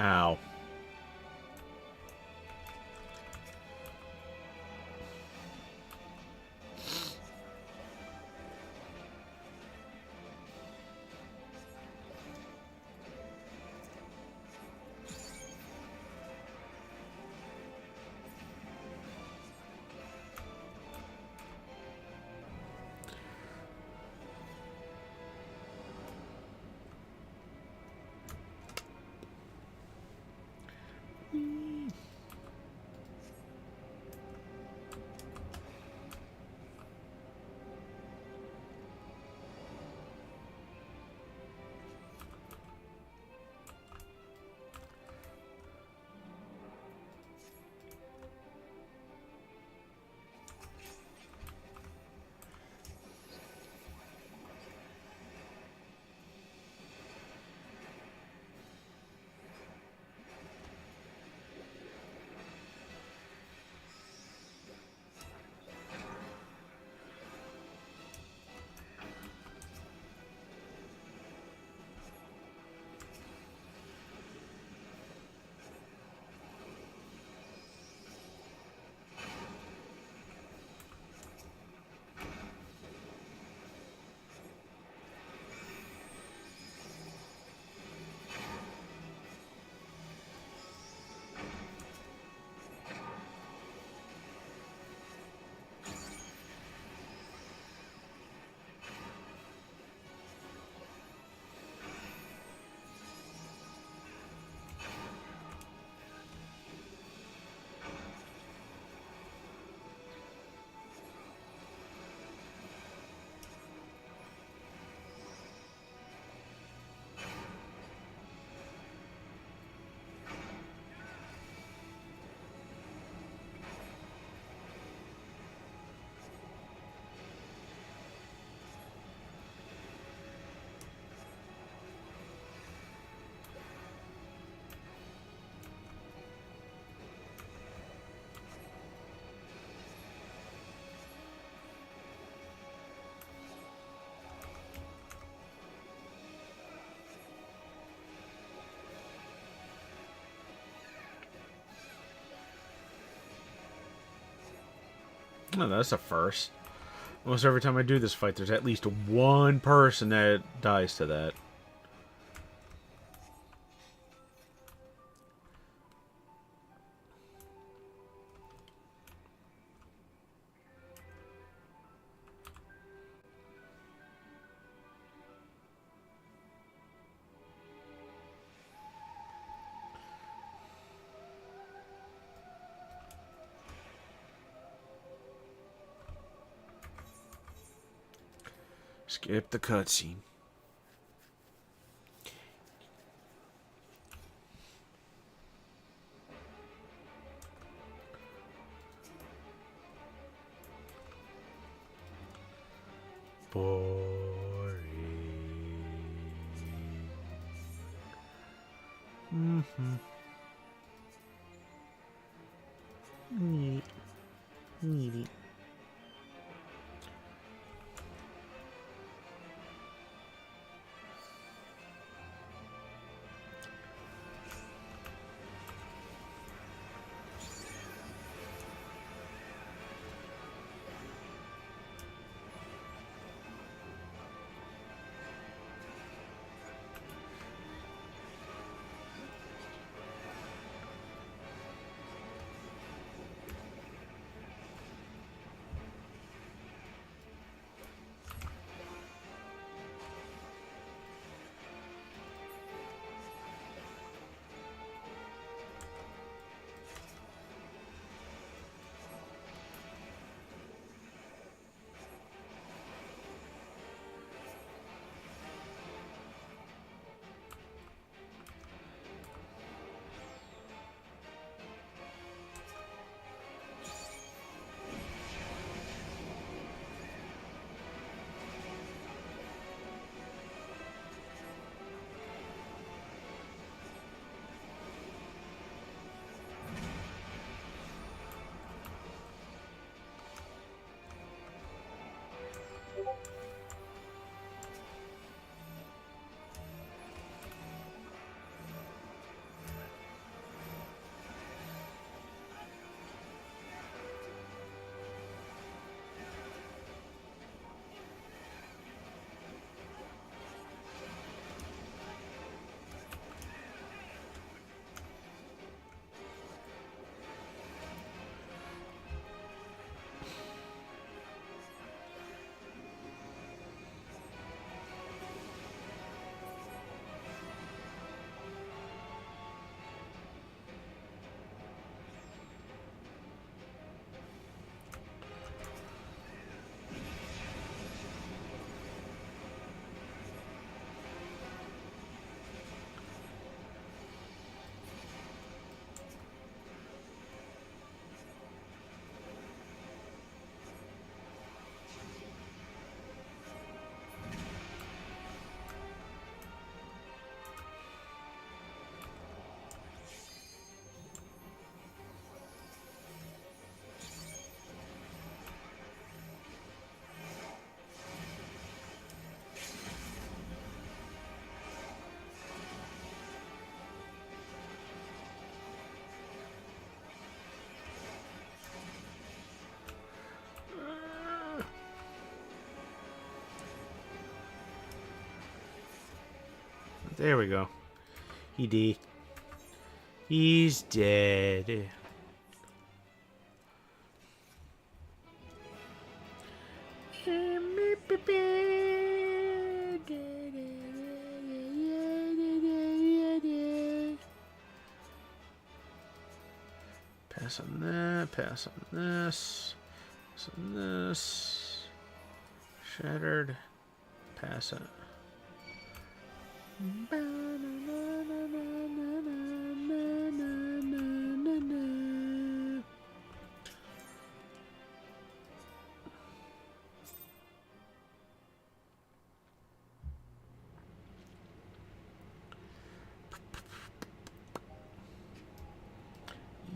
Ow. Oh, that's a first. Almost every time I do this fight, there's at least one person that dies to that. Skip the cutscene. Boring. Neat. Neat. There we go. He's dead. Pass on that, pass on this, pass on this. Shattered. Pass it.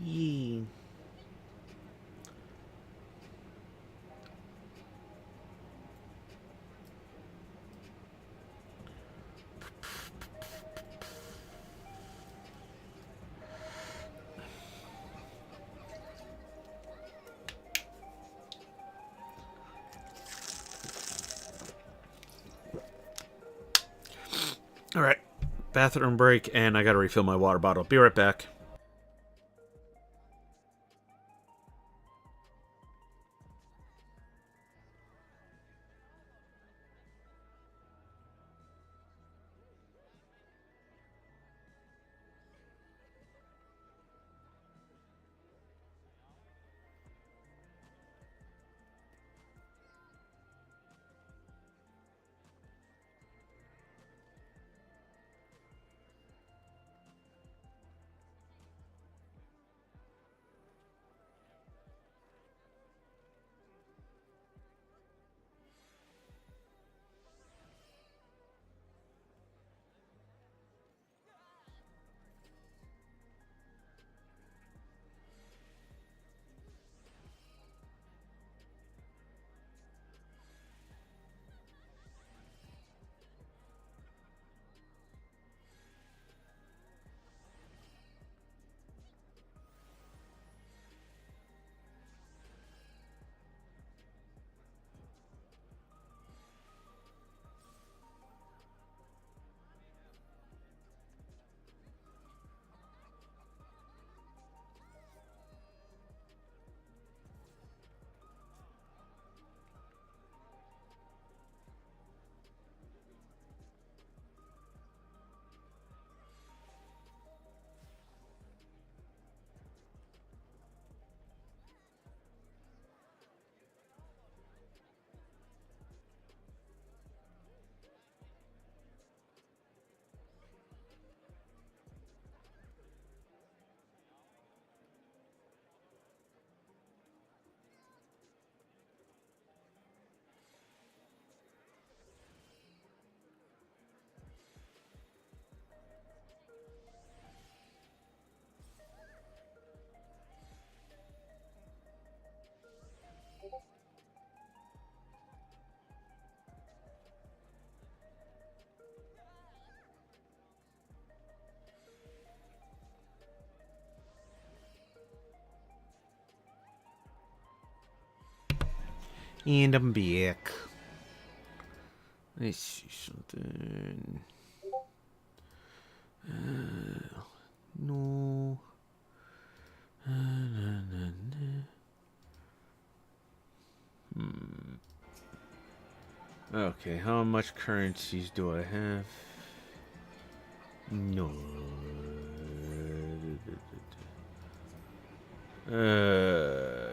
Yee. bathroom break, and I gotta refill my water bottle. Be right back. And I'm back. Let's see something. No. Okay, how much currencies do I have? No.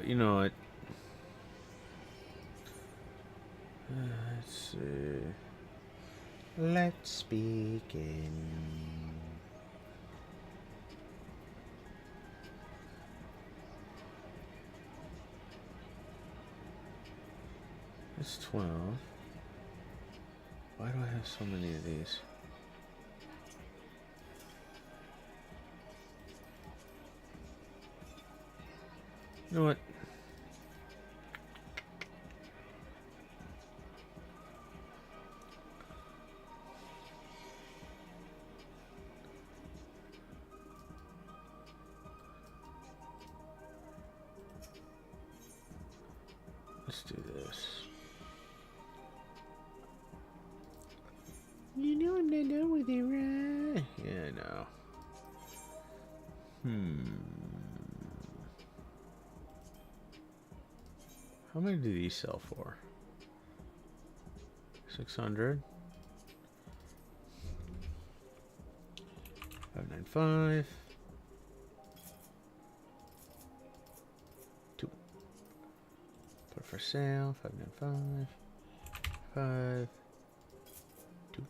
You know what? Let's see. Let's begin. That's 12. Why do I have so many of these? You know what? Let's do this. You know I'm not done with it, right? Yeah, I know. How many do these sell for? 600. 595. 2. Put it for sale. 595. 5. 2.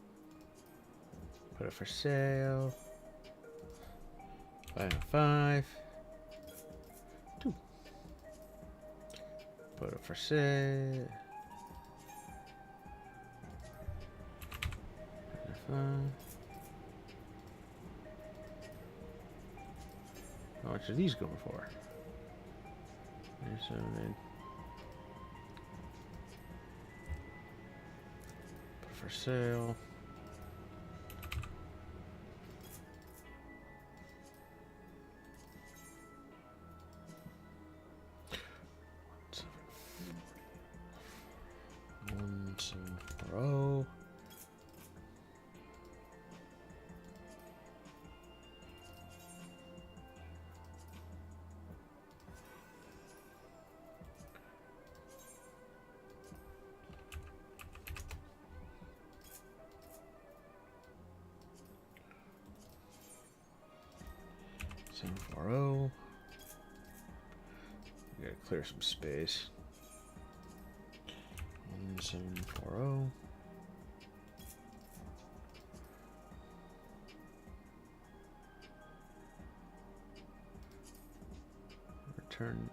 Put it for sale. 595. 2. Put it for sale. 5. How much are these going for? 97. Put for sale. 740. We gotta clear some space. 1740. Return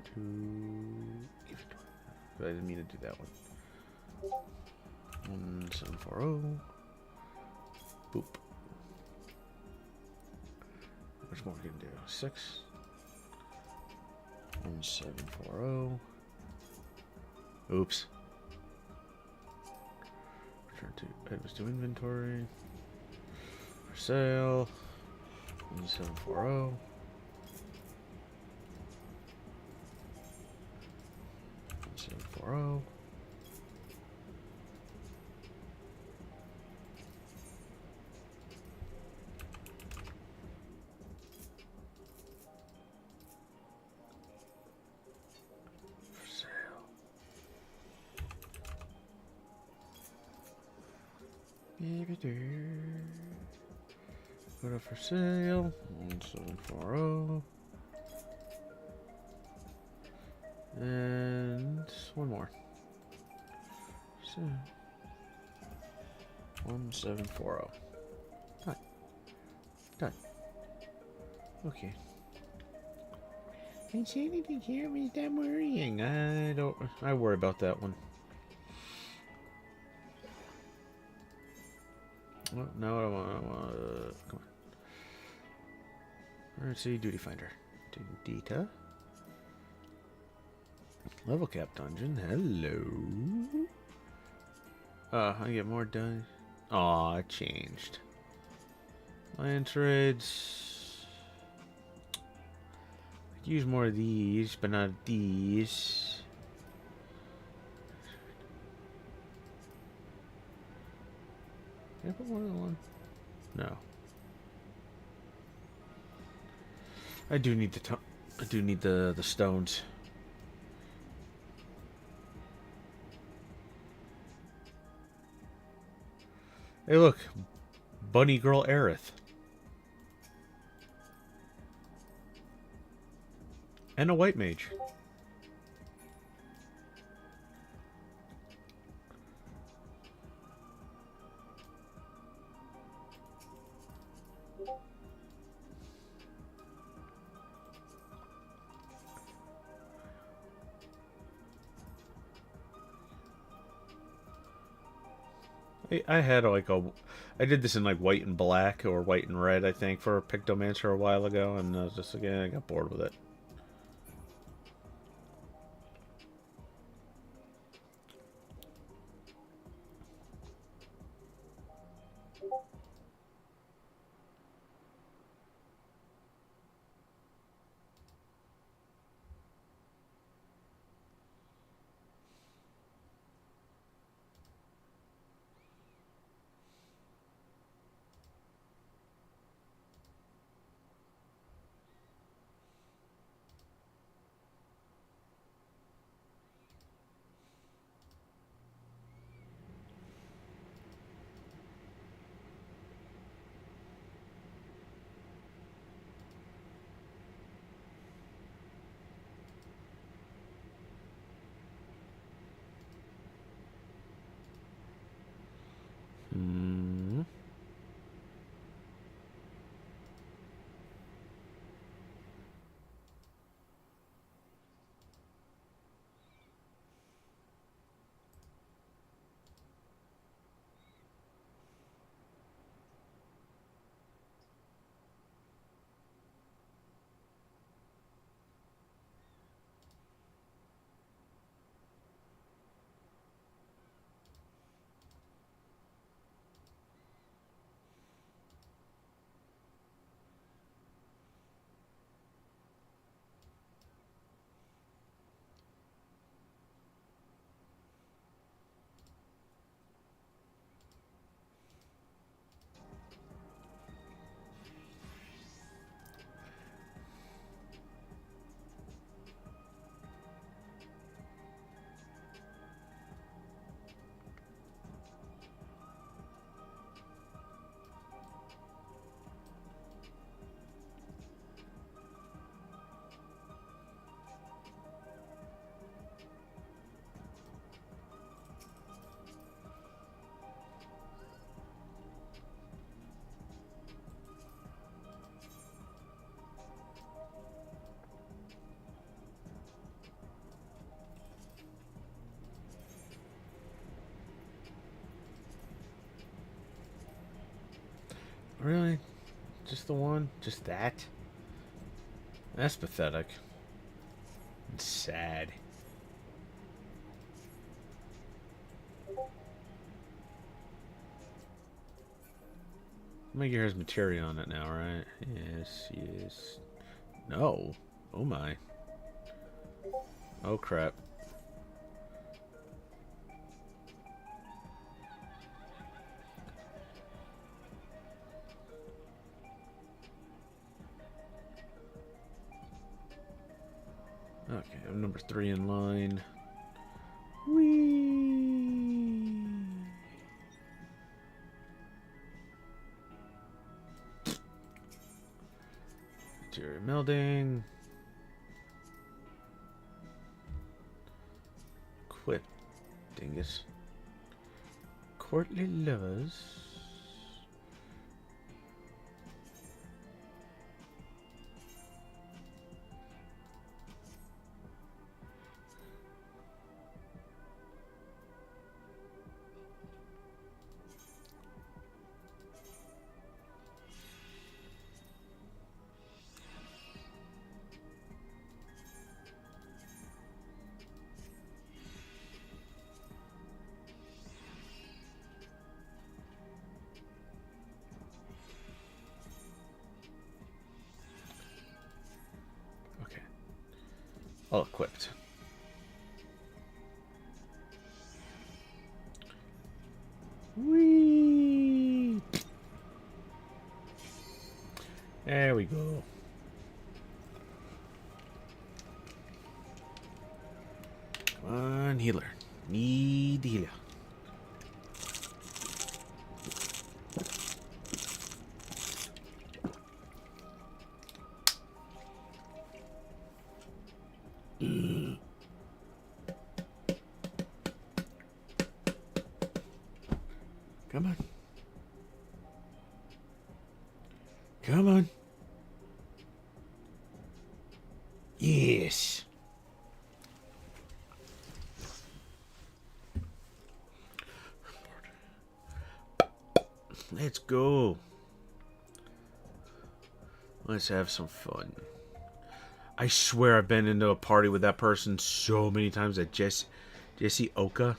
to inventory. But I didn't mean to do that one. 1740. Boop. How much more we can do? 6. 1740. Oops. Return to items to inventory. For sale. 1740. 1740. For sale. Put up for sale. 1740. And one more. So 1740. Done. Done. Okay. Insanity here means I'm worrying. I worry about that one. Well, no, I don't want. Come on. Let's see, duty finder. Data. Level cap dungeon. Hello. I get more done. Aw, it changed. Lion trades. I'd use more of these, but not these. Can I put more than one? No. I do need the stones. Hey, look, Bunny Girl Aerith, and a white mage. I had like I did this in like white and black or white and red, I think, for Pictomancer a while ago, and I was just again I got bored with it. Really? Just the one? Just that? That's pathetic. It's sad. Meteor has materia on it now, right? Yes, yes. No. Oh my. Oh crap. Okay, I'm number 3 in line. Whee! Material melding. Quit, dingus. Courtly lovers. Okay. All equipped. Whee! There we go. Come on, healer. Need healer. Come on. Come on. Yes. Let's go. Let's have some fun. I swear I've been into a party with that person so many times. That Jesse Oka.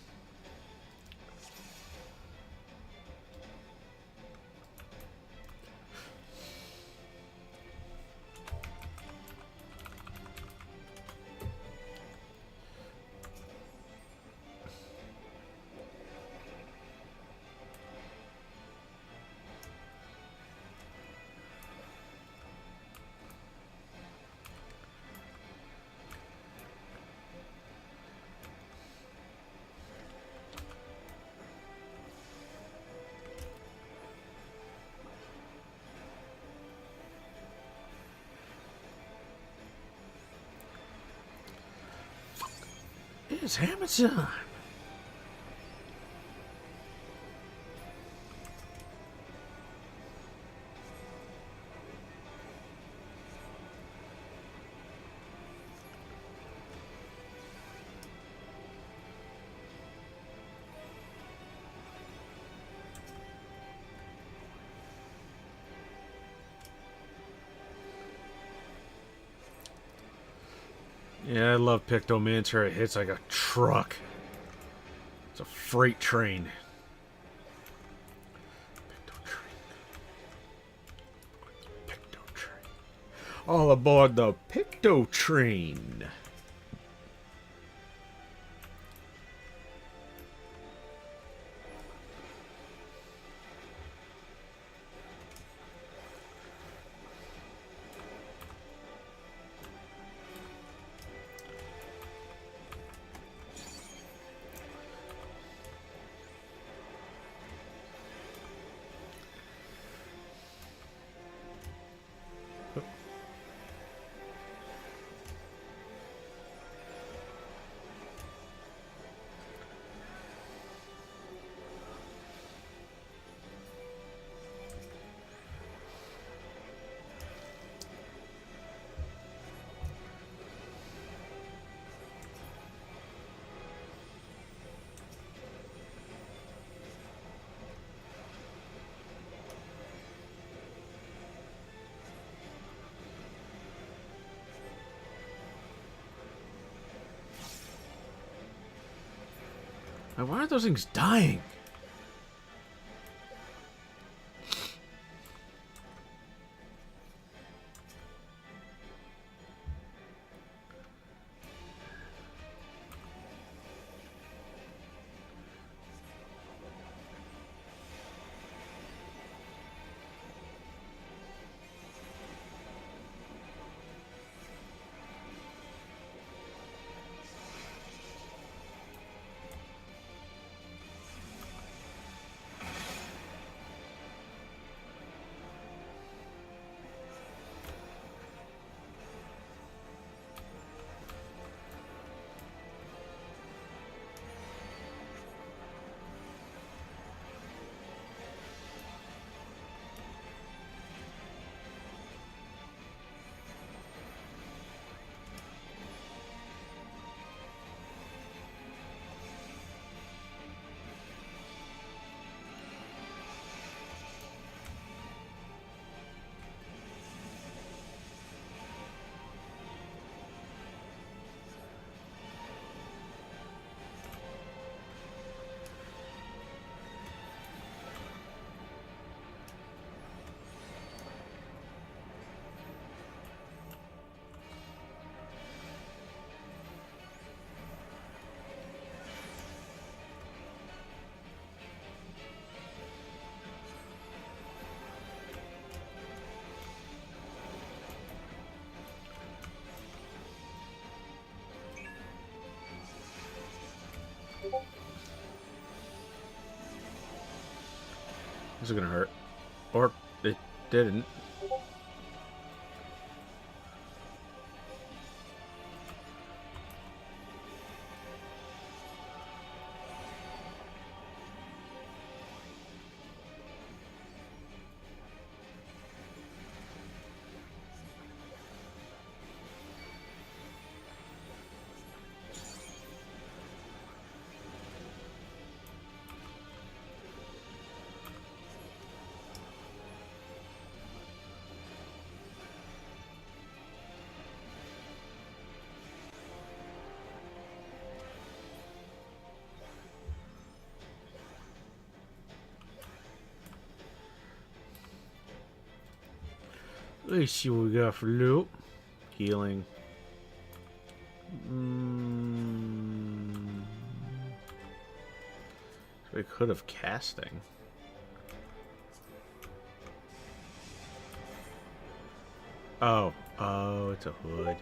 It's hammer time. Yeah, I love Pictomancer. It hits like a truck. It's a freight train. Picto train. All aboard the Picto train. Why aren't those things dying? This is gonna hurt. Or it didn't. Let's see what we got for loot. Healing. So we could have casting. Oh, it's a hood.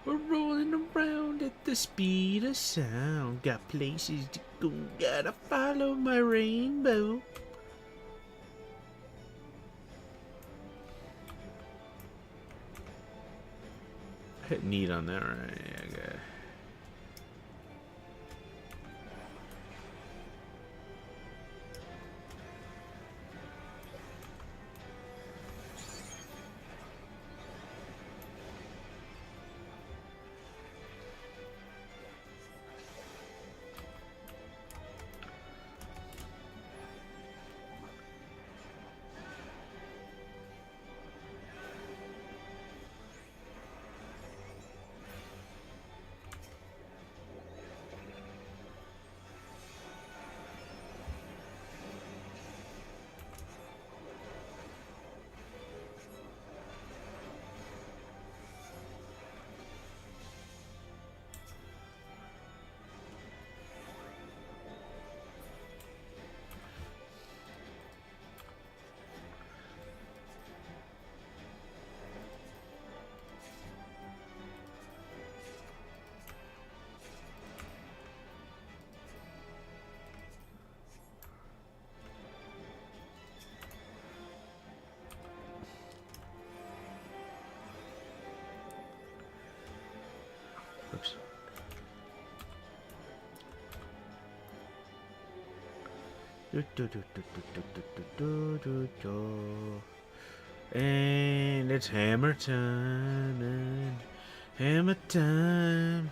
We're rolling around at the speed of sound. Got places to go, gotta follow my rainbow. Hit need on that, right? Yeah, okay. Oops. And it's hammer time, and hammer time.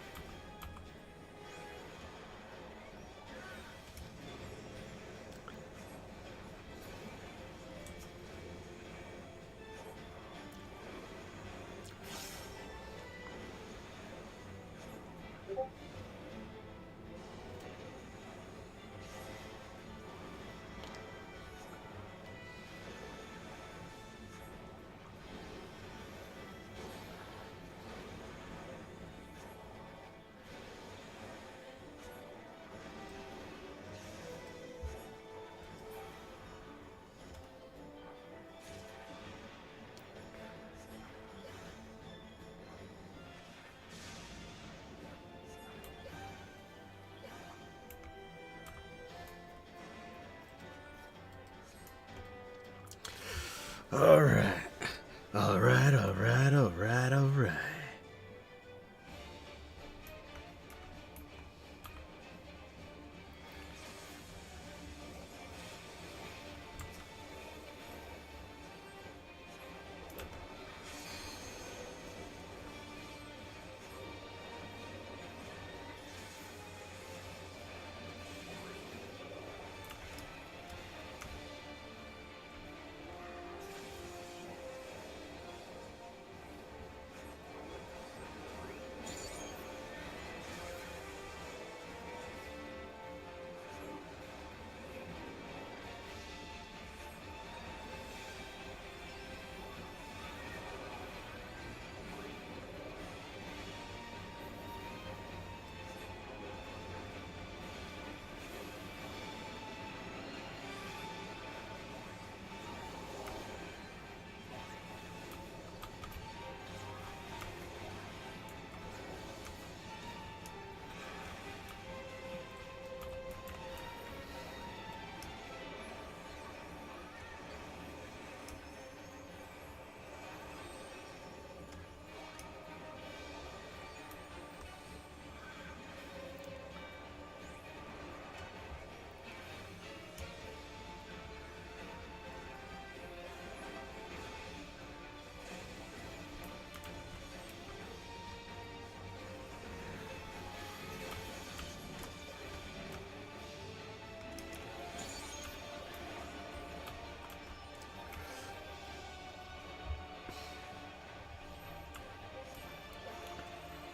Alright. Alright, alright, alright, alright.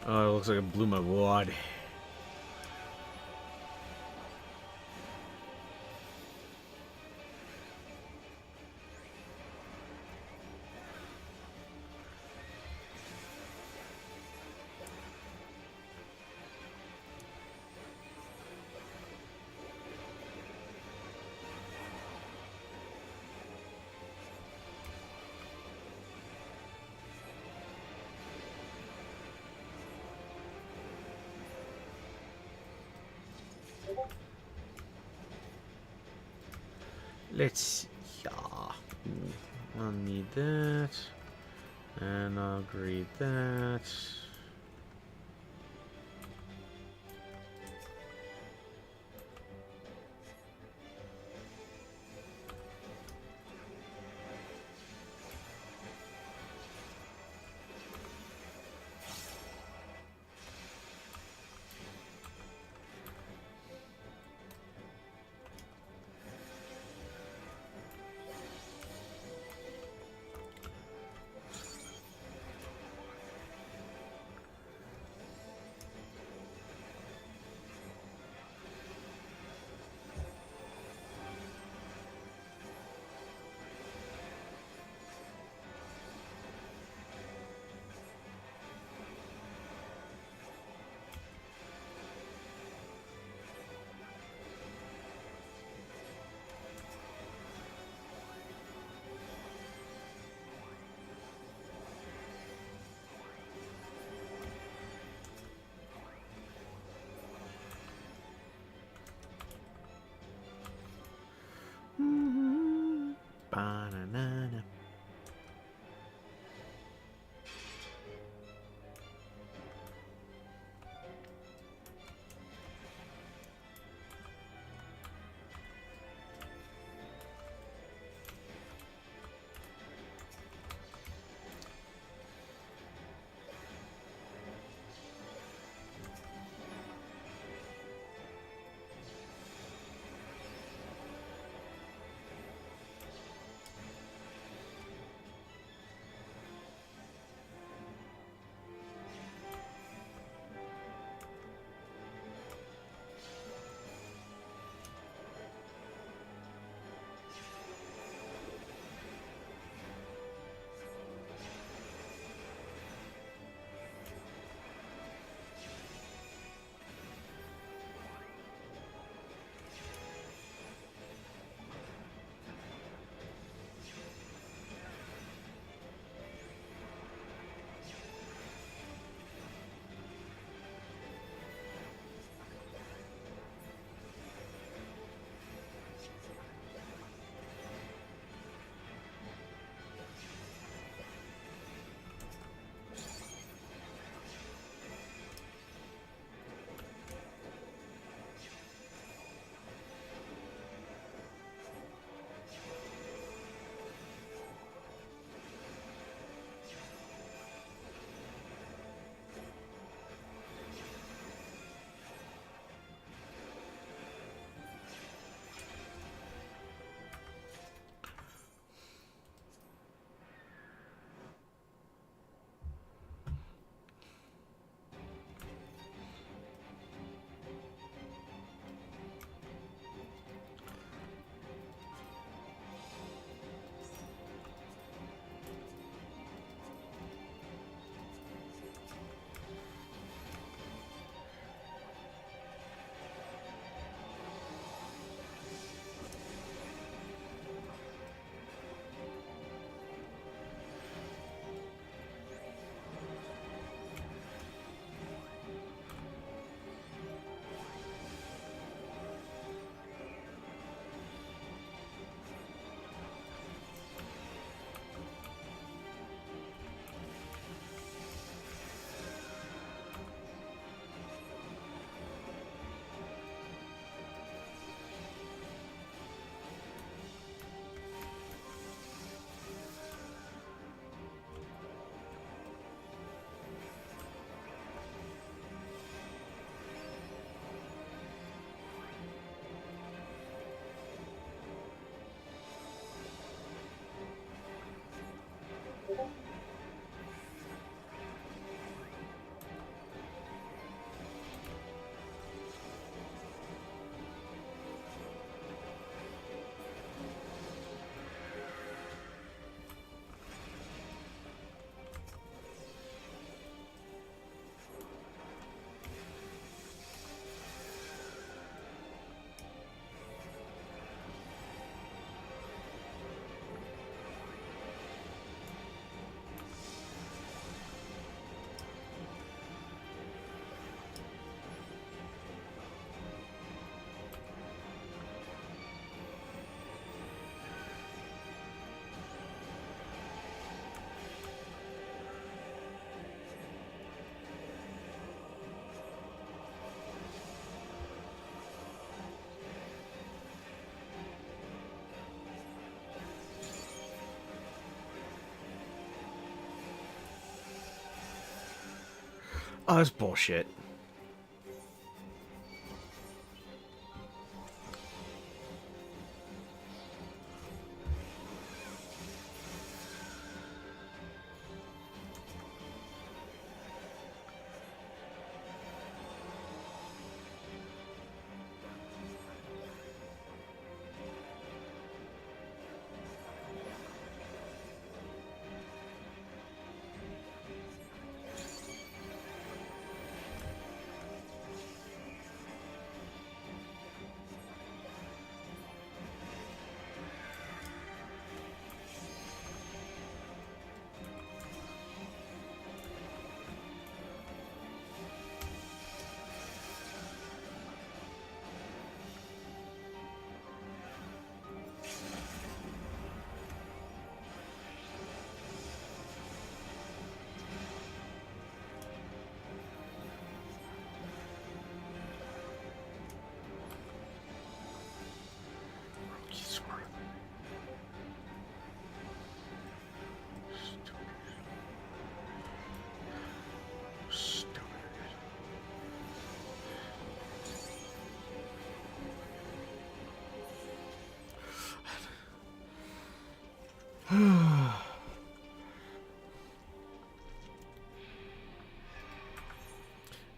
Oh, it looks like it blew my wad. Let's see. Yeah. I'll need that. And I'll grade that. Banana. Oh, that's bullshit.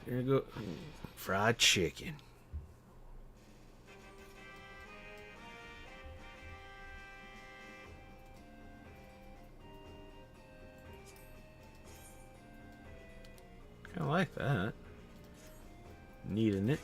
Here we go. Fried chicken. Kind of like that. Needing it.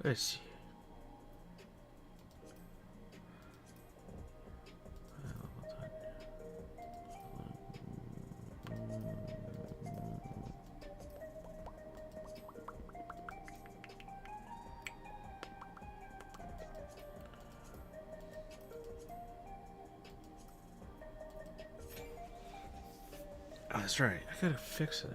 Let's see. Oh, that's right. I gotta fix it.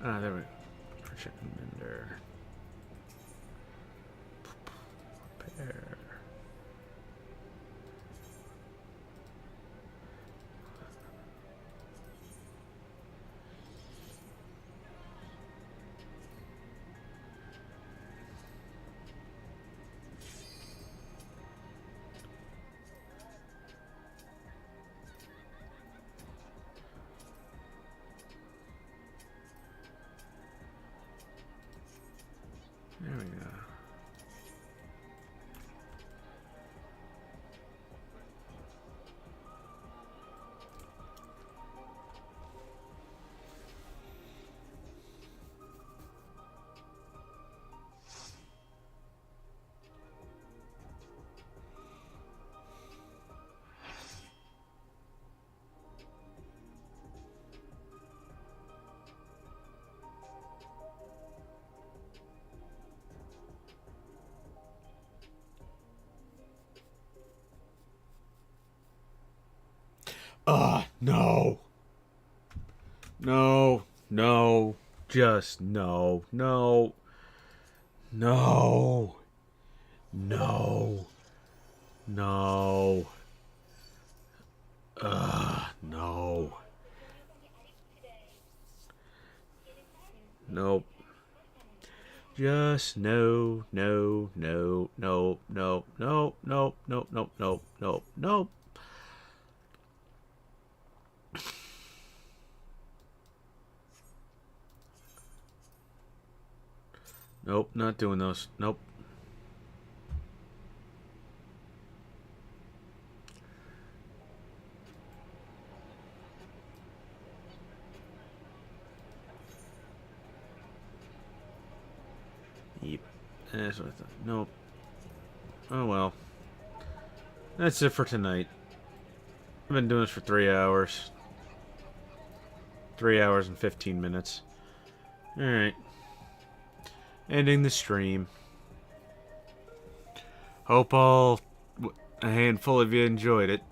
Ah, there we go. Chicken vendor. Repair. There we go. No. No. No. Just no. No. No. No. No. No. Nope. Just no, no, no, no, no, no, no, no, no, no, no, no. Nope, not doing those. Nope. That's what I thought. Nope. Oh well. That's it for tonight. I've been doing this for 3 hours. 3 hours and 15 minutes. Alright. Ending the stream. Hope a handful of you enjoyed it.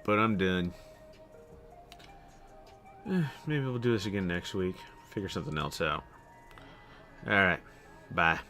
But I'm done. Maybe we'll do this again next week. Figure something else out. Alright. Bye.